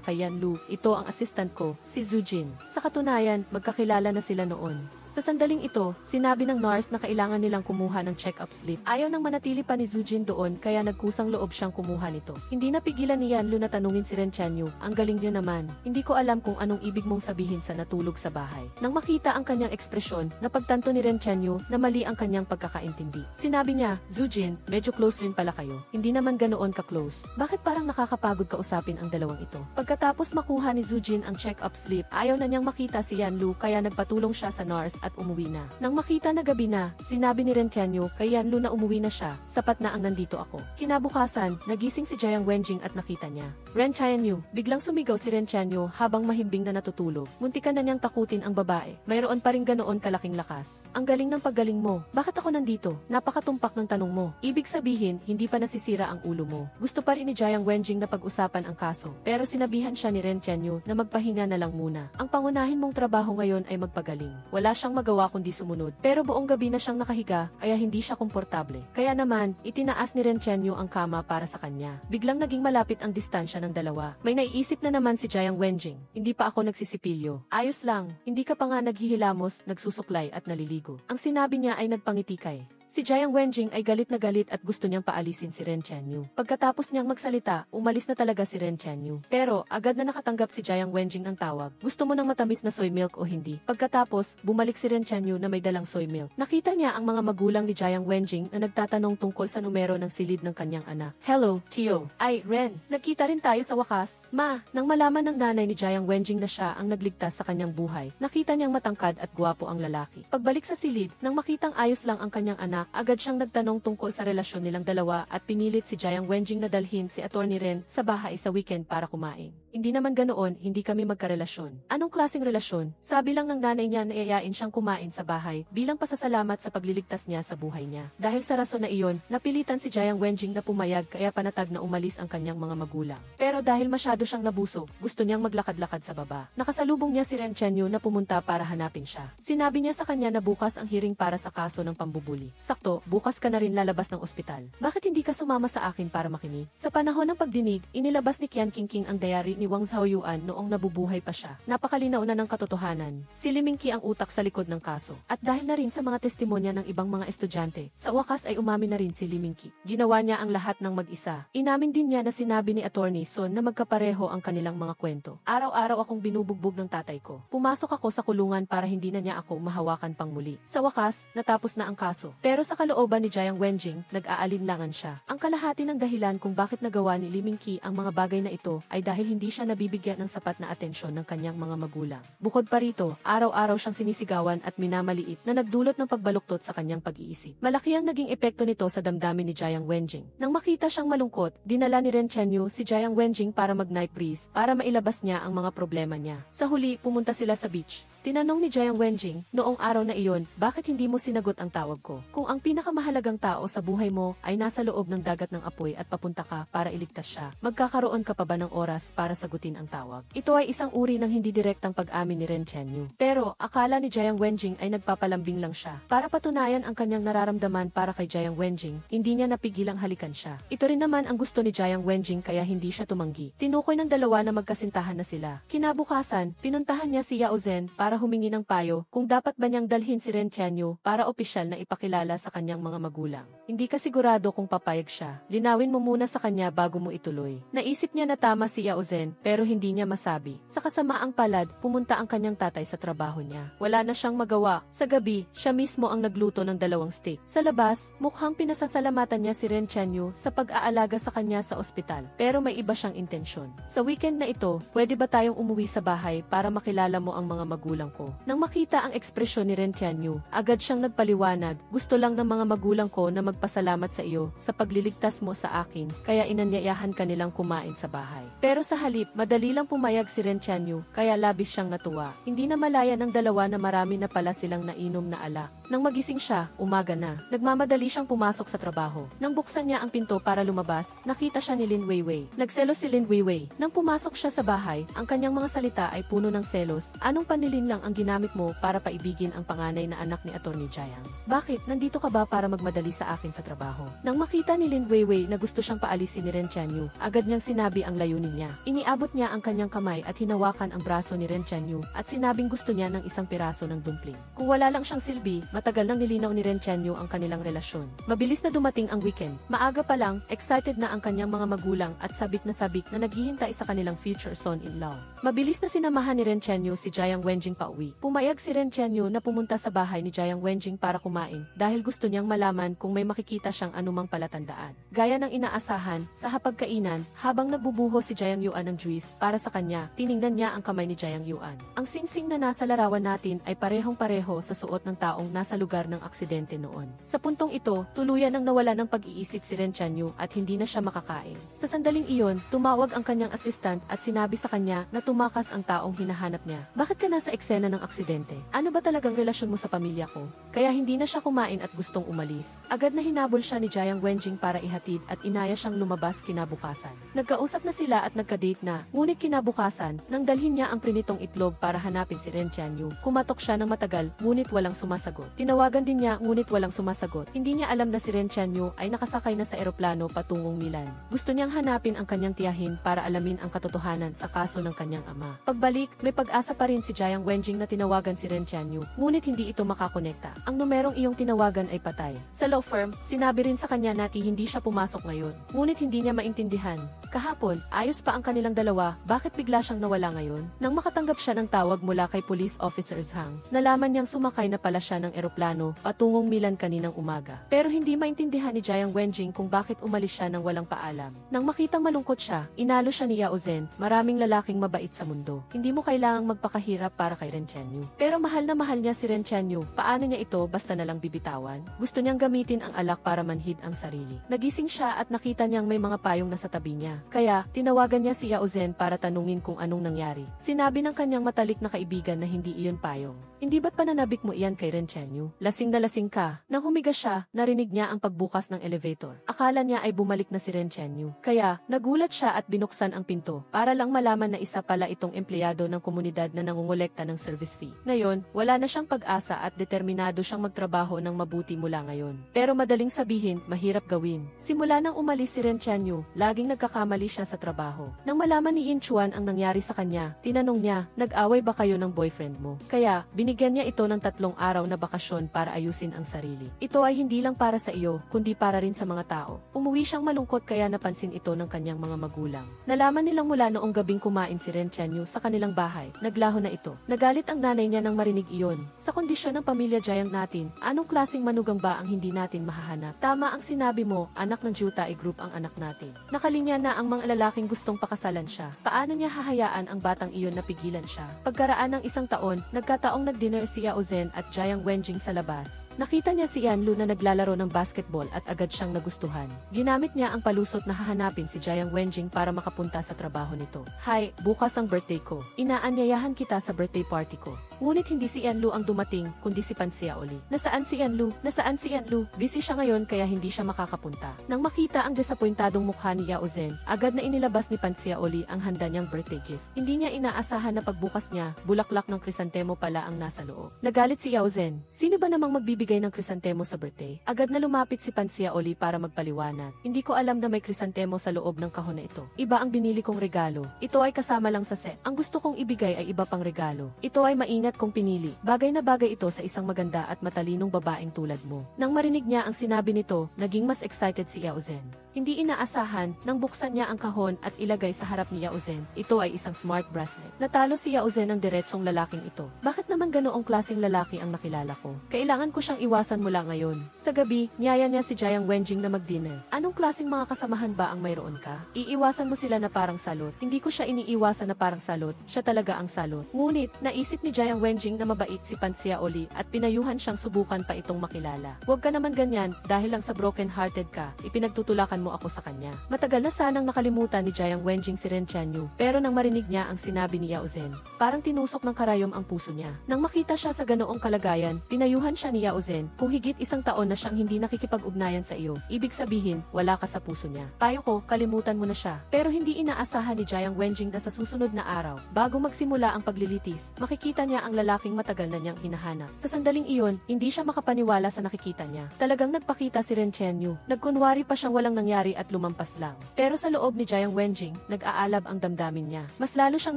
[SPEAKER 1] kay Yanlu, ito ang assistant ko, si Zhu Jin. Sa katunayan, magkakilala na sila noon. Sa sandaling ito, sinabi ng nurse na kailangan nilang kumuha ng check-up slip. Ayaw nang manatili pa ni Zhu Jin doon kaya nagkusang loob siyang kumuha nito. Hindi napigilan ni Yanlu na tanungin si Ren Tianyu, ang galing niyo naman. Hindi ko alam kung anong ibig mong sabihin sa natulog sa bahay. Nang makita ang kanyang ekspresyon, napagtanto ni Ren Tianyu na mali ang kanyang pagkakaintindi. Sinabi niya, Zhu Jin, medyo close rin pala kayo. Hindi naman ganoon ka-close. Bakit parang nakakapagod kausapin ang dalawang ito? Pagkatapos makuha ni Zhu Jin ang check-up slip, ayaw na niyang makita si Yanlu kaya nagpatulong siya sa nurse at umuwi na. Nang makita na gabi na, sinabi ni Ren Tianyu kay Yanlu na umuwi na siya, sapat na ang nandito ako. Kinabukasan, nagising si Jiang Wenjing at nakita niya. Ren Tianyu, biglang sumigaw si Ren Tianyu habang mahimbing na natutulog. Muntikan na niyang takutin ang babae. Mayroon pa rin ganoon kalaking lakas. Ang galing ng paggaling mo. Bakit ako nandito? Napakatumpak ng tanong mo. Ibig sabihin, hindi pa nasisira ang ulo mo. Gusto pa rin ni Jiang Wenjing na pag-usapan ang kaso. Pero sinabihan siya ni Ren Tianyu na magpahinga na lang muna. Ang pangunahin mong trabaho ngayon ay magpagaling. Wala siyang magawa kundi sumunod. Pero buong gabi na siyang nakahiga, kaya hindi siya komportable. Kaya naman, itinaas ni Ren Tianyu ang kama para sa kanya. Biglang naging malapit ang distansya ng dalawa. May naiisip na naman si Jiang Wenjing. Hindi pa ako nagsisipilyo. Ayos lang, hindi ka pa nga naghihilamos, nagsusuklay at naliligo. Ang sinabi niya ay nagpangitikay. Si Jiang Wenjing ay galit na galit at gusto niyang paalisin si Ren Tianyu. Pagkatapos niyang magsalita, umalis na talaga si Ren Tianyu. Pero, agad na nakatanggap si Jiang Wenjing ng tawag. Gusto mo ng matamis na soy milk o hindi? Pagkatapos, bumalik si Ren Tianyu na may dalang soy milk. Nakita niya ang mga magulang ni Jiang Wenjing na nagtatanong tungkol sa numero ng silid ng kanyang anak. Hello, Tio. Ay, Ren. Nagkita rin tayo sa wakas. Ma, nang malaman ng nanay ni Jiang Wenjing na siya ang nagligtas sa kanyang buhay, nakita niyang matangkad at gwapo ang lalaki. Pagbalik sa silid, nang makitang ayos lang ang kanyang anak, agad siyang nagtanong tungkol sa relasyon nilang dalawa at pinilit si Jiang Wenjing na dalhin si Attorney Ren sa bahay sa weekend para kumain. Hindi naman ganoon, hindi kami magkarelasyon. Anong klaseng relasyon? Sabi lang ng nanay niya na iayain siyang kumain sa bahay bilang pasasalamat sa pagliligtas niya sa buhay niya. Dahil sa rason na iyon, napilitan si Jiang Wenjing na pumayag kaya panatag na umalis ang kanyang mga magulang. Pero dahil masyado siyang nabusog, gusto niyang maglakad-lakad sa baba. Nakasalubong niya si Ren Tianyu na pumunta para hanapin siya. Sinabi niya sa kanya na bukas ang hearing para sa kaso ng pambubuli. Sakto, bukas ka na rin lalabas ng ospital. Bakit hindi ka sumama sa akin para makinig? Sa panahon ng pagdinig, inilabas ni Qian Qingqing ang diary ni Wang Zhaoyuan noong nabubuhay pa siya. Napakalinaw na ng katotohanan. Si Li Mingqi ang utak sa likod ng kaso. At dahil na rin sa mga testimonya ng ibang mga estudyante, sa wakas ay umamin na rin si Li Mingqi. Ginawa niya ang lahat ng mag-isa. Inamin din niya na sinabi ni Attorney Son na magkapareho ang kanilang mga kwento. Araw-araw akong binubugbog ng tatay ko. Pumasok ako sa kulungan para hindi na niya ako mahawakan pang muli. Sa wakas, natapos na ang kaso. Pero sa kalooban ni Jiang Wenjing, nag-aalinlangan siya. Ang kalahati ng dahilan kung bakit nagawa ni Li Mingqi ang mga bagay na ito ay dahil hindi siya nabibigyan ng sapat na atensyon ng kanyang mga magulang. Bukod pa rito, araw-araw siyang sinisigawan at minamaliit na nagdulot ng pagbaluktot sa kanyang pag-iisip. Malaki ang naging epekto nito sa damdamin ni Jiang Wenjing. Nang makita siyang malungkot, dinala ni Ren Tianyu si Jiang Wenjing para mag-night breeze para mailabas niya ang mga problema niya. Sa huli, pumunta sila sa beach. Tinanong ni Jiang Wenjing, noong araw na iyon, bakit hindi mo sinagot ang tawag ko? Kung ang pinakamahalagang tao sa buhay mo ay nasa loob ng dagat ng apoy at papunta ka para iligtas siya, magkakaroon ka pa ba ng oras para sagutin ang tawag? Ito ay isang uri ng hindi direktang pag-amin ni Ren Tianyu. Pero, akala ni Jiang Wenjing ay nagpapalambing lang siya. Para patunayan ang kanyang nararamdaman para kay Jiang Wenjing, hindi niya napigilang halikan siya. Ito rin naman ang gusto ni Jiang Wenjing kaya hindi siya tumanggi. Tinukoy ng dalawa na magkasintahan na sila. Kinabukasan, pinuntahan niya si Yao Zhen para humingi ng payo kung dapat ba niyang dalhin si Ren Tianyu para opisyal na ipakilala sa kanyang mga magulang. Hindi ka sigurado kung papayag siya. Linawin mo muna sa kanya bago mo ituloy. Naisip niya na tama si Yao Zhen pero hindi niya masabi. Sa kasamaang palad, pumunta ang kanyang tatay sa trabaho niya. Wala na siyang magawa. Sa gabi, siya mismo ang nagluto ng 2 steak. Sa labas, mukhang pinasasalamatan niya si Ren Tianyu sa pag-aalaga sa kanya sa ospital. Pero may iba siyang intensyon. Sa weekend na ito, pwede ba tayong umuwi sa bahay para makilala mo ang mga magulang ko? Nang makita ang ekspresyon ni Ren Tianyu, agad siyang nagpaliwanag, gusto lang ng mga magulang ko na magpasalamat sa iyo sa pagliligtas mo sa akin, kaya inanyayahan ka nilang kumain sa bahay. Pero sa halip, madali lang pumayag si Ren Tianyu, kaya labis siyang natuwa. Hindi na malaya ng dalawa na marami na pala silang nainom na alak. Nang magising siya, umaga na. Nagmamadali siyang pumasok sa trabaho. Nang buksan niya ang pinto para lumabas, nakita siya ni Lin Weiwei. Nagselos si Lin Weiwei. Nang pumasok siya sa bahay, ang kanyang mga salita ay puno ng selos. Anong panlilin lang ang ginamit mo para paibigin ang panganay na anak ni Attorney Jiang? Bakit? Nandito ka ba para magmadali sa akin sa trabaho? Nang makita ni Lin Weiwei na gusto siyang paalisin ni Ren Tianyu, agad niyang sinabi ang layunin niya. Iniabot niya ang kanyang kamay at hinawakan ang braso ni Ren Tianyu at sinabing gusto niya ng isang piraso ng dumpling. Kung wala lang siyang silbi, matagal nang nilinaw ni Ren Chenyu ang kanilang relasyon. Mabilis na dumating ang weekend. Maaga pa lang, excited na ang kanyang mga magulang at sabik na naghihintay sa kanilang future son-in-law. Mabilis na sinamahan ni Ren Chenyu si Jiang Wenjing pauwi. Pumayag si Ren Chenyu na pumunta sa bahay ni Jiang Wenjing para kumain dahil gusto niyang malaman kung may makikita siyang anumang palatandaan. Gaya ng inaasahan, sa hapagkainan, habang nagbubuho si Jiang Yuan ng juice para sa kanya, tiningnan niya ang kamay ni Jiang Yuan. Ang singsing na nasa larawan natin ay parehong-pareho sa suot ng taong nasa lugar ng aksidente noon. Sa puntong ito, tuluyan nang nawala ng pag-iisip si Ren Chenyu at hindi na siya makakain. Sa sandaling iyon, tumawag ang kanyang assistant at sinabi sa kanya na tumakas ang taong hinahanap niya. Bakit ka nasa eksena ng aksidente? Ano ba talagang relasyon mo sa pamilya ko? Kaya hindi na siya kumain at gustong umalis. Agad na hinabol siya ni Jiang Wenjing para ihatid at inaya siyang lumabas kinabukasan. Nagkausap na sila at nagka-date na, ngunit kinabukasan, nang dalhin niya ang prinitong itlog para hanapin si Ren Chenyu. Kumatok siya ng matagal, ngunit walang sumasagot. Tinawagan din niya, ngunit walang sumasagot. Hindi niya alam na si Ren Chenyu ay nakasakay na sa eroplano patungong Milan. Gusto niyang hanapin ang kanyang tiyahin para alamin ang katotohanan sa kaso ng kanyang ama. Pagbalik, may pag-asa pa rin si Jiang Wenjing na tinawagan si Ren Chenyu, ngunit hindi ito makakonekta. Ang numerong iyong tinawagan ay patay. Sa law firm, sinabi rin sa kanya na hindi siya pumasok ngayon, ngunit hindi niya maintindihan. Kahapon, ayos pa ang kanilang dalawa, bakit bigla siyang nawala ngayon? Nang makatanggap siya ng tawag mula kay Police Officers Hang, nalaman niyang sumakay na pala siya ng eroplano patungong Milan kaninang umaga. Pero hindi maintindihan ni Jiang Wenjing kung bakit umalis siya nang walang paalam. Nang makitang malungkot siya, inalo siya ni Yao Zhen, maraming lalaking mabait sa mundo. Hindi mo kailangang magpakahirap para kay Ren Chenyu. Pero mahal na mahal niya si Ren Chenyu, paano niya ito basta nalang bibitawan? Gusto niyang gamitin ang alak para manhid ang sarili. Nagising siya at nakita niyang may mga payong nasa tabi niya. Kaya, tinawagan niya si Yao Zhen para tanungin kung anong nangyari. Sinabi ng kanyang matalik na kaibigan na hindi iyon payong. Hindi ba't pananabik mo iyan kay Ren Chenyu? Lasing na lasing ka. Nang humiga siya, narinig niya ang pagbukas ng elevator. Akala niya ay bumalik na si Ren Chenyu. Kaya, nagulat siya at binuksan ang pinto para lang malaman na isa pala itong empleyado ng komunidad na nangungolekta ng service fee. Ngayon, wala na siyang pag-asa at determinado siyang magtrabaho ng mabuti mula ngayon. Pero madaling sabihin, mahirap gawin. Simula nang umalis si Ren Chenyu, laging nagkakamali siya sa trabaho. Nang malaman ni In Chuan ang nangyari sa kanya, tinanong niya, nag-away ba kayo ng boyfriend mo? Kaya, binigyan niya ito ng 3 araw na bakasyon para ayusin ang sarili. Ito ay hindi lang para sa iyo, kundi para rin sa mga tao. Umuwi siyang malungkot kaya napansin ito ng kanyang mga magulang. Nalaman nilang mula noong gabing kumain si Ren Chenyu sa kanilang bahay, naglaho na ito. Nagalit ang nanay niya nang marinig iyon. Sa kondisyon ng pamilya Jiang natin, anong klaseng manugang ba ang hindi natin mahahanap? Tama ang sinabi mo, anak ng Jutai Group ang anak natin. Nakalinya na ang mga lalaking gustong pakasalan siya. Paano niya hahayaan ang batang iyon na pigilan siya? Pagkaraan ng 1 taon, nagkataong nag-dinner si Yao Zhen at Jiang Wenjing sa labas. Nakita niya si Yanlu na naglalaro ng basketball at agad siyang nagustuhan. Ginamit niya ang palusot na hahanapin si Jiang Wenjing para makapunta sa trabaho nito. Hi, bukas ang birthday ko. Inaanyayahan kita sa birthday party ko. Ngunit hindi si Yanlu ang dumating, kundi si Pan Xiaoli. Nasaan si Yanlu? Nasaan si Yanlu? Busy siya ngayon kaya hindi siya makakapunta. Nang makita ang desapointadong mukha ni Yao Zhen, agad na inilabas ni Pan Xiaoli ang handa niyang birthday gift. Hindi niya inaasahan na pagbukas niya, bulaklak ng krisantemo pala ang nasa loob. Nagalit si Yao Zhen. Sino ba namang magbibigay ng krisantemo sa birthday? Agad na lumapit si Pan Xiaoli para magpaliwanag. Hindi ko alam na may krisantemo sa loob ng kahon na ito. Iba ang binili kong regalo. Ito ay kasama lang sa set. Ang gusto kong ibigay ay iba pang regalo. Ito ay maingat kong pinili. Bagay na bagay ito sa isang maganda at matalinong babaeng tulad mo. Nang marinig niya ang sinabi nito, naging mas excited si Yao Zhen. Hindi inaasahan, nang buksan niya ang kahon at ilagay sa harap ni Yao Zhen, ito ay isang smart bracelet. Natalo si Yao Zhen ng diretsong lalaking ito. Bakit naman ganoong klaseng lalaki ang nakilala ko? Kailangan ko siyang iwasan mula ngayon. Sa gabi, niyaya niya si Jiang Wenjing na mag-dinner. Anong klaseng mga kasamahan ba ang mayroon ka? Iiwasan mo sila na parang salot. Hindi ko siya iniiwasan na parang salot, siya talaga ang salot. Ngunit, naisip ni Jiang Wenjing na mabait si Pan Xiaoli at pinayuhan siyang subukan pa itong makilala. Huwag ka naman ganyan, dahil lang sa broken-hearted ka, ipinagtutulakan mo ako sa kanya. Matagal na sanang nakalimutan ni Jiang Wenjing si Ren Chenyu, pero nang marinig niya ang sinabi ni Yao Zhen, parang tinusok ng karayom ang puso niya. Nang makita siya sa ganoong kalagayan, pinayuhan siya ni Yao Zhen, kung higit 1 taon na siyang hindi nakikipag-ugnayan sa iyo, ibig sabihin, wala ka sa puso niya. Payo ko, kalimutan mo na siya. Pero hindi inaasahan ni Jiang Wenjing na sa susunod na araw, bago magsimula ang paglilitis, makikita niya ang lalaking matagal na niyang hinahanap. Sa sandaling iyon, hindi siya makapaniwala sa nakikita niya. Talagang nagpakita si Ren Chenyu, nagkunwari pa siyang walang nangyari at lumampas lang. Pero sa loob ni Jiang Wenjing, nag-aalab ang damdamin niya. Mas lalo siyang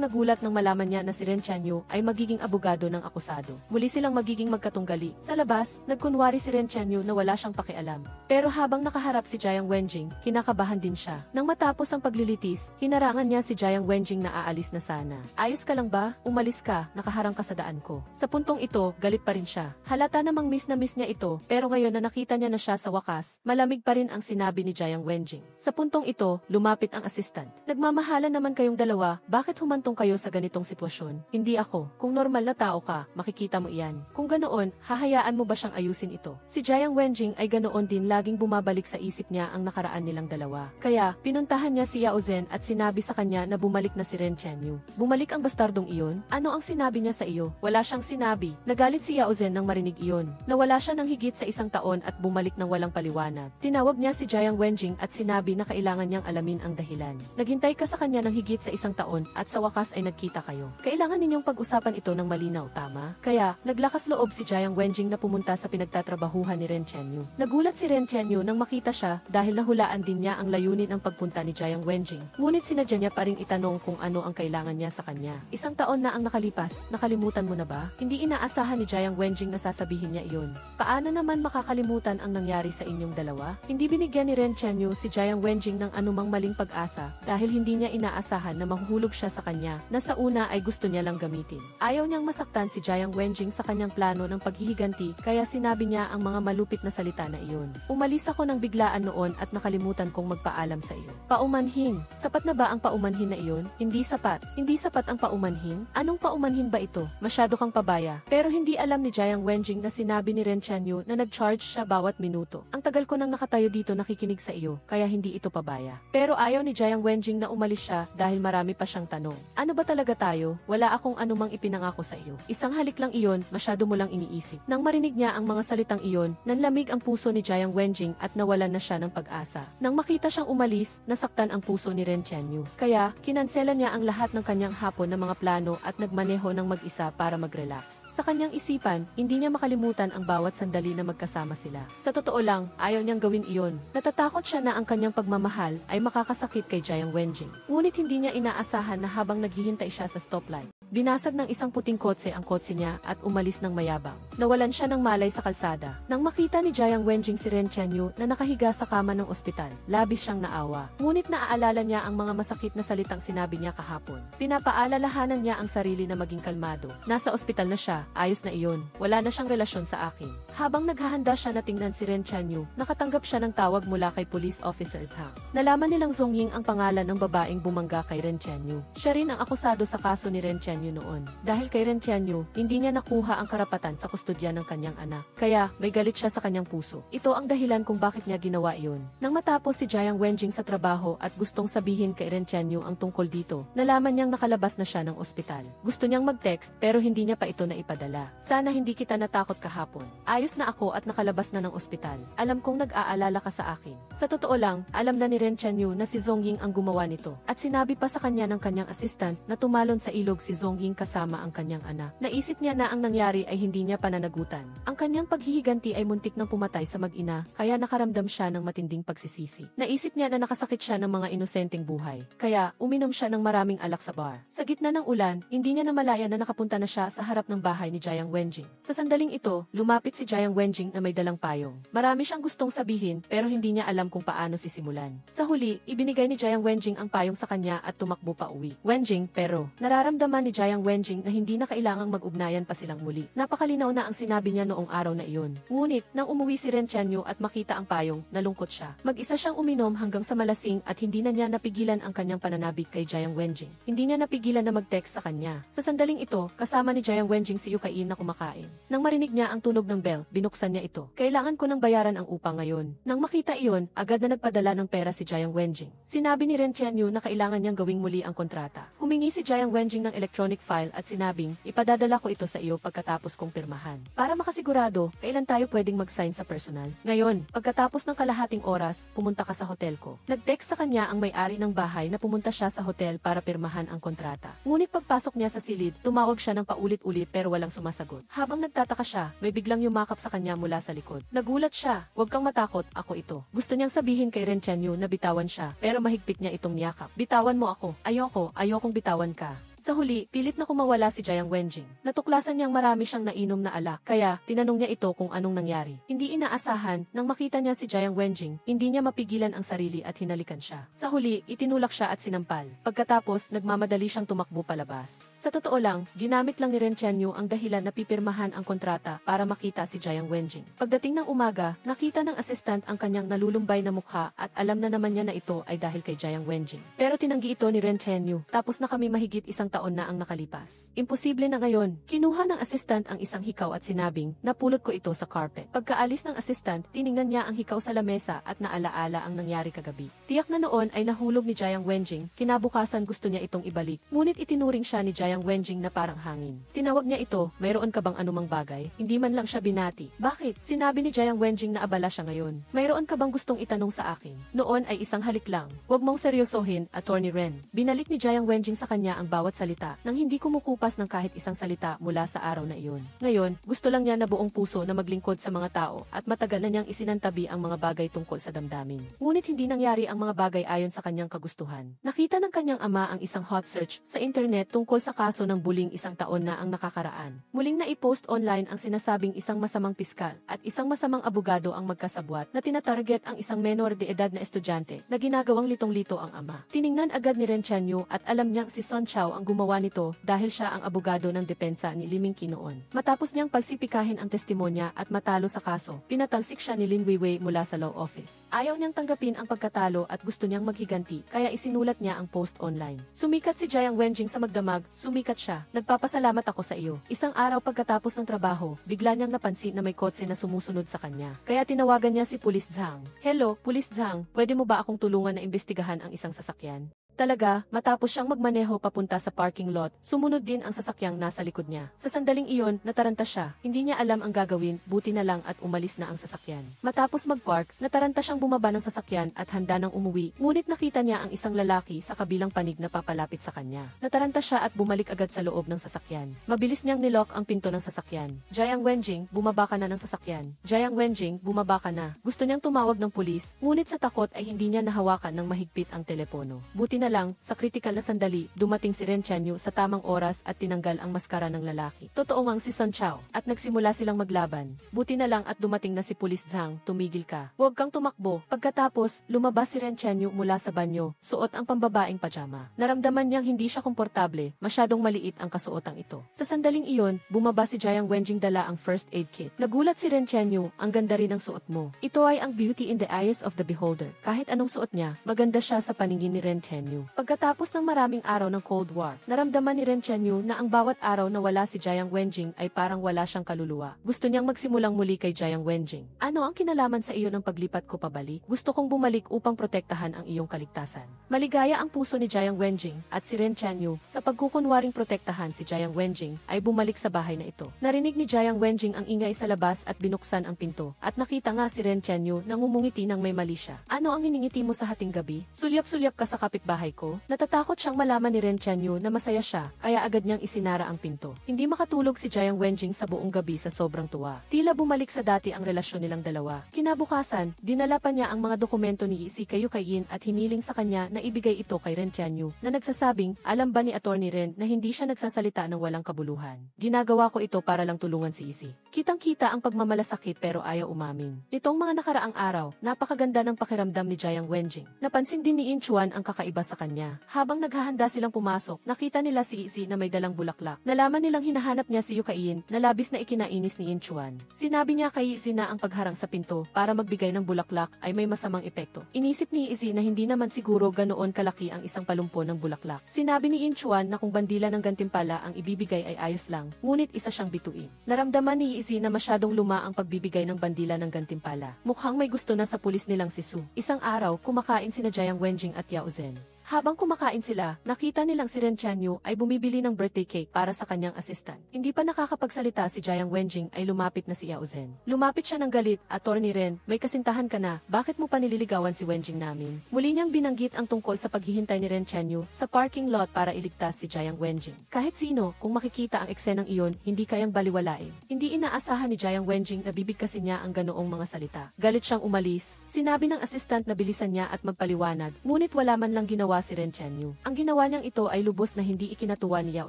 [SPEAKER 1] nagulat nang malaman niya na si Ren Chenyu ay magiging abogado ng akusado. Muli silang magiging magkatunggali gali. Sa labas, nagkunwari si Ren Chenyu na wala siyang pakialam. Pero habang nakaharap si Jiang Wenjing, kinakabahan din siya. Nang matapos ang paglilitis, hinarangan niya si Jiang Wenjing na aalis na sana. Ayos ka lang ba? Umalis ka, nakaharang ka sa daan ko. Sa puntong ito, galit pa rin siya. Halata namang miss na miss niya ito, pero ngayon na nakita niya na siya sa wakas, malamig pa rin ang sinabi ni Jiang Wenjing. Sa puntong ito, lumapit ang assistant. Nagmamahalan naman kayong dalawa, bakit humantong kayo sa ganitong sitwasyon? Hindi ako. Kung normal na tao ka, makikita mo iyan. Kung ganoon, hahayaan mo ba siyang ayusin ito? Si Jiang Wenjing ay ganoon din, laging bumabalik sa isip niya ang nakaraan nilang dalawa. Kaya, pinuntahan niya si Yao Zhen at sinabi sa kanya na bumalik na si Ren Chenyu. Bumalik ang bastardong iyon? Ano ang sinabi niya sa iyo? Wala siyang sinabi. Nagalit si Yao Zhen nang marinig iyon. Nawala siya ng higit sa 1 taon at bumalik ng walang paliwanag. Tinawag niya si Jiang Wenjing at sinabi na kailangan niyang alamin ang dahilan. Naghintay ka sa kanya ng higit sa 1 taon at sa wakas ay nagkita kayo. Kailangan ninyong pag-usapan ito ng malinaw, tama? Kaya, naglakas loob si Jiang Wenjing na pumunta sa pinagtatrabahuhan ni Ren Chenyu. Nagulat si Ren Chenyu nang makita siya dahil nahulaan din niya ang layunin ng pagpunta ni Jiang Wenjing. Ngunit sinadya niya pa ring itanong kung ano ang kailangan niya sa kanya. 1 taon na ang nakalipas, nakalimutan mo na ba? Hindi inaasahan ni Jiang Wenjing na sasabihin niya iyon. Paano naman makakalimutan ang nangyari sa inyong dalawa? Hindi binigyan ni Ren Chenyu si Jiang Wenjing ng anumang maling pag-asa dahil hindi niya inaasahan na mahuhulog siya sa kanya na sa una ay gusto niya lang gamitin. Ayaw niyang masaktan si Jiang Wenjing sa kanyang plano ng paghihiganti kaya sinabi niya ang mga malupit na salita na iyon. Umalis ako ng biglaan noon at nakalimutan kong magpaalam sa iyo. Paumanhin. Sapat na ba ang paumanhin na iyon? Hindi sapat. Hindi sapat ang paumanhin? Anong paumanhin ba ito? Masyado kang pabaya. Pero hindi alam ni Jiang Wenjing na sinabi ni Ren Chenyu na nag-charge siya bawat minuto. Ang tagal ko nang nakatayo dito nakikinig sa iyo, kaya hindi ito pabaya. Pero ayaw ni Jiang Wenjing na umalis siya dahil marami pa siyang tanong. Ano ba talaga tayo? Wala akong anumang ipinangako sa iyo. Isang halik lang iyon, masyado mo lang iniisip. Nang marinig niya ang mga salitang iyon, nanlamig ang puso ni Jiang Wenjing at nawalan na siya ng pag-asa. Nang makita siyang umalis, nasaktan ang puso ni Ren Chenyu. Kaya, kinansela niya ang lahat ng kanyang hapon na mga plano at nagmaneho ng mag-isa para mag-relax. Sa kanyang isipan, hindi niya makalimutan ang bawat sandali na magkasama sila. Sa totoo lang, ayaw niyang gawin iyon. Natatakot siya na ang kanyang pagmamahal ay makakasakit kay Jiang Wenjing. Ngunit hindi niya inaasahan na habang naghihintay siya sa stoplight, binasag ng isang puting kotse ang kotse niya at umalis ng mayabang. Nawalan siya ng malay sa kalsada. Nang makita ni Jiang Wenjing si Ren Chenyu na nakahiga sa kama ng ospital, labis siyang naawa. Ngunit naaalala niya ang mga masakit na salitang sinabi niya kahapon. Pinapaalalahanan niya ang sarili na maging kalmado. Nasa ospital na siya, ayos na iyon. Wala na siyang relasyon sa akin. Habang naghahanda siya na tingnan si Ren Chenyu, nakatanggap siya ng tawag mula kay police officers Hang. Nalaman nilang Zongying ang pangalan ng babaeng bumangga kay Ren Chenyu. Siya rin ang akusado sa kaso ni Ren Chenyu noon. Dahil kay Ren Chenyu, hindi niya nakuha ang karapatan sa kustodya ng kanyang anak. Kaya, may galit siya sa kanyang puso. Ito ang dahilan kung bakit niya ginawa iyon. Nang matapos si Jiang Wenjing sa trabaho at gustong sabihin kay Ren Chenyu ang tungkol dito, nalaman niyang nakalabas na siya ng ospital. Gusto niyang mag-text pero hindi niya pa ito naipadala. Sana hindi kita natakot kahapon. Ayos na ako at nakalabas na ng ospital. Alam kong nag-aalala ka sa akin. Sa totoo lang, alam na ni Ren Chenyu na si Zongying ang gumawa nito. At sinabi pa sa kanya ng kanyang assistant na tumalon sa ilog si Zongying kasama ang kanyang anak. Naisip niya na ang nangyari ay hindi niya pananagutan. Ang kanyang paghihiganti ay muntik nang pumatay sa mag-ina, kaya nakaramdam siya ng matinding pagsisisi. Naisip niya na nakasakit siya ng mga inosenteng buhay. Kaya, uminom siya ng maraming alak sa bar. Sa gitna ng ulan, hindi niya namalaya na nakapunta na siya sa harap ng bahay ni Jiang Wenjing. Sa sandaling ito, lumapit si Jiang Wenjing na may dalang payong. Marami siyang gustong sabihin pero hindi niya alam kung paano sisimulan. Sa huli, ibinigay ni Jiang Wenjing ang payong sa kanya at tumakbo pa uwi. Wenjing, pero, nararamdaman ni Jiang Wenjing na hindi na kailangang mag-ugnayan pa silang muli. Napakalinaw na ang sinabi niya noong araw na iyon. Ngunit, nang umuwi si Ren Chenyu at makita ang payong, nalungkot siya. Mag-isa siyang uminom hanggang sa malasing at hindi na niya napigilan ang kanyang pananabik kay Jiang Wenjing. Hindi niya napigilan na mag-text sa kanya. Sa sandaling ito, kasama ni Jiang Wenjing si Yukain na kumakain. Nang marinig niya ang tunog ng bell, binuksan niya ito. Kailangan ko nang bayaran ang upa ngayon. Nang makita iyon, agad na nagpadala ng pera si Jiang Wenjing. Sinabi ni Ren Chenyu na kailangan niyang gawing muli ang kontrata. Humingi si Jiang Wenjing ng electronic file at sinabing, ipadadala ko ito sa iyo pagkatapos kong pirmahan. Para makasigurado, kailan tayo pwedeng mag-sign sa personal. Ngayon, pagkatapos ng kalahating oras, pumunta ka sa hotel ko. Nag-text sa kanya ang may-ari ng bahay na pumunta siya sa hotel para pirmahan ang kontrata. Ngunit pagpasok niya sa silid, tumawag siya ng paulit-ulit pero walang sumasagot. Habang nagtataka siya, may biglang yumakap sa kanya mula sa likod. Nagulat siya, huwag kang matakot, ako ito. Gusto niyang sabihin kay Ren Chenyu na bitawan siya, pero mahigpit niya itong niyakap. Bitawan mo ako. Ayokong bitawan ka. Sa huli, pilit na kumawala si Jiang Wenjing. Natuklasan niyang marami siyang nainom na alak, kaya tinanong niya ito kung anong nangyari. Hindi inaasahan, nang makita niya si Jiang Wenjing, hindi niya mapigilan ang sarili at hinalikan siya. Sa huli, itinulak siya at sinampal. Pagkatapos, nagmamadali siyang tumakbo palabas. Sa totoo lang, ginamit lang ni Ren Tianyu ang dahilan na pipirmahan ang kontrata para makita si Jiang Wenjing. Pagdating ng umaga, nakita ng assistant ang kanyang nalulumbay na mukha at alam na naman niya na ito ay dahil kay Jiang Wenjing. Pero tinanggi ito ni Ren Tianyu, tapos na kami mahigit 1 taon na ang nakalipas. Imposible na ngayon. Kinuha ng assistant ang isang hikaw at sinabing, napulot ko ito sa carpet. Pagkaalis ng assistant, tiningnan niya ang hikaw sa lamesa at naalaala ang nangyari kagabi. Tiyak na noon ay nahulog ni Jiang Wenjing, kinabukasan gusto niya itong ibalik, ngunit itinuring siya ni Jiang Wenjing na parang hangin. Tinawag niya ito, mayroon ka bang anumang bagay? Hindi man lang siya binati. Bakit? Sinabi ni Jiang Wenjing na abala siya ngayon. Mayroon ka bang gustong itanong sa akin? Noon ay isang halik lang. Huwag mong seryosohin, Attorney Ren. Binalik ni Jiang Wenjing sa kanya ang bawat salita, nang hindi kumukupas ng kahit isang salita mula sa araw na iyon. Ngayon, gusto lang niya na buong puso na maglingkod sa mga tao at matagal na niyang isinantabi ang mga bagay tungkol sa damdamin. Ngunit hindi nangyari ang mga bagay ayon sa kanyang kagustuhan. Nakita ng kanyang ama ang isang hot search sa internet tungkol sa kaso ng bullying 1 taon na ang nakakaraan. Muling na i-post online ang sinasabing isang masamang piskal at isang masamang abogado ang magkasabwat na tinatarget ang isang menor de edad na estudyante na ginagawang litong-lito ang ama. Tiningnan agad ni Ren Tianyu at alam niyang si Son Chao ang gumawa nito dahil siya ang abogado ng depensa ni Liming Qi noon. Matapos niyang pagsipikahin ang testimonya at matalo sa kaso, pinatalsik siya ni Lin Weiwei mula sa law office. Ayaw niyang tanggapin ang pagkatalo at gusto niyang maghiganti, kaya isinulat niya ang post online. Sumikat si Jiang Wenjing sa magdamag, sumikat siya. Nagpapasalamat ako sa iyo. Isang araw pagkatapos ng trabaho, bigla niyang napansin na may kotse na sumusunod sa kanya. Kaya tinawagan niya si Police Zhang. Hello, Police Zhang, pwede mo ba akong tulungan na imbestigahan ang isang sasakyan? Talaga, matapos siyang magmaneho papunta sa parking lot, sumunod din ang sasakyang nasa likod niya. Sa sandaling iyon, nataranta siya. Hindi niya alam ang gagawin, buti na lang at umalis na ang sasakyan. Matapos mag-park, nataranta siyang bumaba ng sasakyan at handa nang umuwi. Ngunit nakita niya ang isang lalaki sa kabilang panig na papalapit sa kanya. Nataranta siya at bumalik agad sa loob ng sasakyan. Mabilis niyang nilock ang pinto ng sasakyan. Jiang Wenjing, bumaba ka na ng sasakyan. Jiang Wenjing, bumaba ka na. Gusto niyang tumawag ng pulis, ngunit sa takot ay hindi niya nahawakan ng mahigpit ang telepono. Buti na lang, sa kritikal na sandali, dumating si Ren Tianyu sa tamang oras at tinanggal ang maskara ng lalaki. Totoo ngang si Son Chao, at nagsimula silang maglaban. Buti na lang at dumating na si Police Zhang, tumigil ka. Huwag kang tumakbo. Pagkatapos, lumabas si Ren Tianyu mula sa banyo, suot ang pambabaeng pajama. Naramdaman niyang hindi siya komportable, masyadong maliit ang kasuotang ito. Sa sandaling iyon, bumaba si Jiang Wenjing dala ang first aid kit. Nagulat si Ren Tianyu, ang ganda rin ng suot mo. Ito ay ang beauty in the eyes of the beholder. Kahit anong suot niya, maganda siya sa paningin ni Ren Tianyu. Pagkatapos ng maraming araw ng Cold War, naramdaman ni Ren Tianyu na ang bawat araw na wala si Jiang Wenjing ay parang wala siyang kaluluwa. Gusto niyang magsimulang muli kay Jiang Wenjing. Ano ang kinalaman sa iyo ng paglipat ko pabalik? Gusto kong bumalik upang protektahan ang iyong kaligtasan. Maligaya ang puso ni Jiang Wenjing at si Ren Tianyu sa pagkukunwaring protektahan si Jiang Wenjing ay bumalik sa bahay na ito. Narinig ni Jiang Wenjing ang ingay sa labas at binuksan ang pinto at nakita nga si Ren Tianyu na ngumungiti ng may mali siya. Ano ang hiningiti mo sa hating gabi? Sulyap-sulyap ka sa kapitbahay ko? Natatakot siyang malaman ni Ren Tianyu na masaya siya, kaya agad niyang isinara ang pinto. Hindi makatulog si Jiang Wenjing sa buong gabi sa sobrang tuwa. Tila bumalik sa dati ang relasyon nilang dalawa. Kinabukasan, dinala pa niya ang mga dokumento ni Yi kay Yin at hiniling sa kanya na ibigay ito kay Ren Tianyu, na nagsasabing, alam ba ni Attorney Ren na hindi siya nagsasalita ng walang kabuluhan. Ginagawa ko ito para lang tulungan si Yi. Kitang-kita ang pagmamalasakit pero ayaw umamin. Nitong mga nakaraang araw, napakaganda ng pakiramdam ni Jiang Wenjing. Napansin din ni Inchuan ang kakaiba sa kanya. Habang naghahanda silang pumasok, nakita nila si Yi na may dalang bulaklak. Nalaman nilang hinahanap niya si Yin na labis na ikinainis ni Inchuan. Sinabi niya kay Yi na ang pagharang sa pinto para magbigay ng bulaklak ay may masamang epekto. Inisip ni Yi na hindi naman siguro ganoon kalaki ang isang palumpo ng bulaklak. Sinabi ni Inchuan na kung bandila ng gantimpala ang ibibigay ay ayos lang, ngunit isa siyang bituin. Naramdaman ni Yi na masyadong luma ang pagbibigay ng bandila ng gantimpala. Mukhang may gusto na sa pulis nilang si Su. Isang araw, kumakain sina Jiang Wenjing at Yao Zhen. Habang kumakain sila, nakita nilang si Ren Tianyu ay bumibili ng birthday cake para sa kanyang assistant. Hindi pa nakakapagsalita si Jiang Wenjing ay lumapit na si Yao Zhen. Lumapit siya ng galit, Attorney Ren, may kasintahan ka na, bakit mo pa nililigawan si Wenjing namin? Muli niyang binanggit ang tungkol sa paghihintay ni Ren Tianyu sa parking lot para iligtas si Jiang Wenjing. Kahit sino, kung makikita ang eksenang iyon, hindi kayang baliwalain. Hindi inaasahan ni Jiang Wenjing na bibigkasin niya ang ganoong mga salita. Galit siyang umalis. Sinabi ng assistant na bilisan niya at magpaliwanag, ngunit wala man lang ginawa tumawa si Ren Chenyu. Ang ginawa niyang ito ay lubos na hindi ikinatuwa ni Yao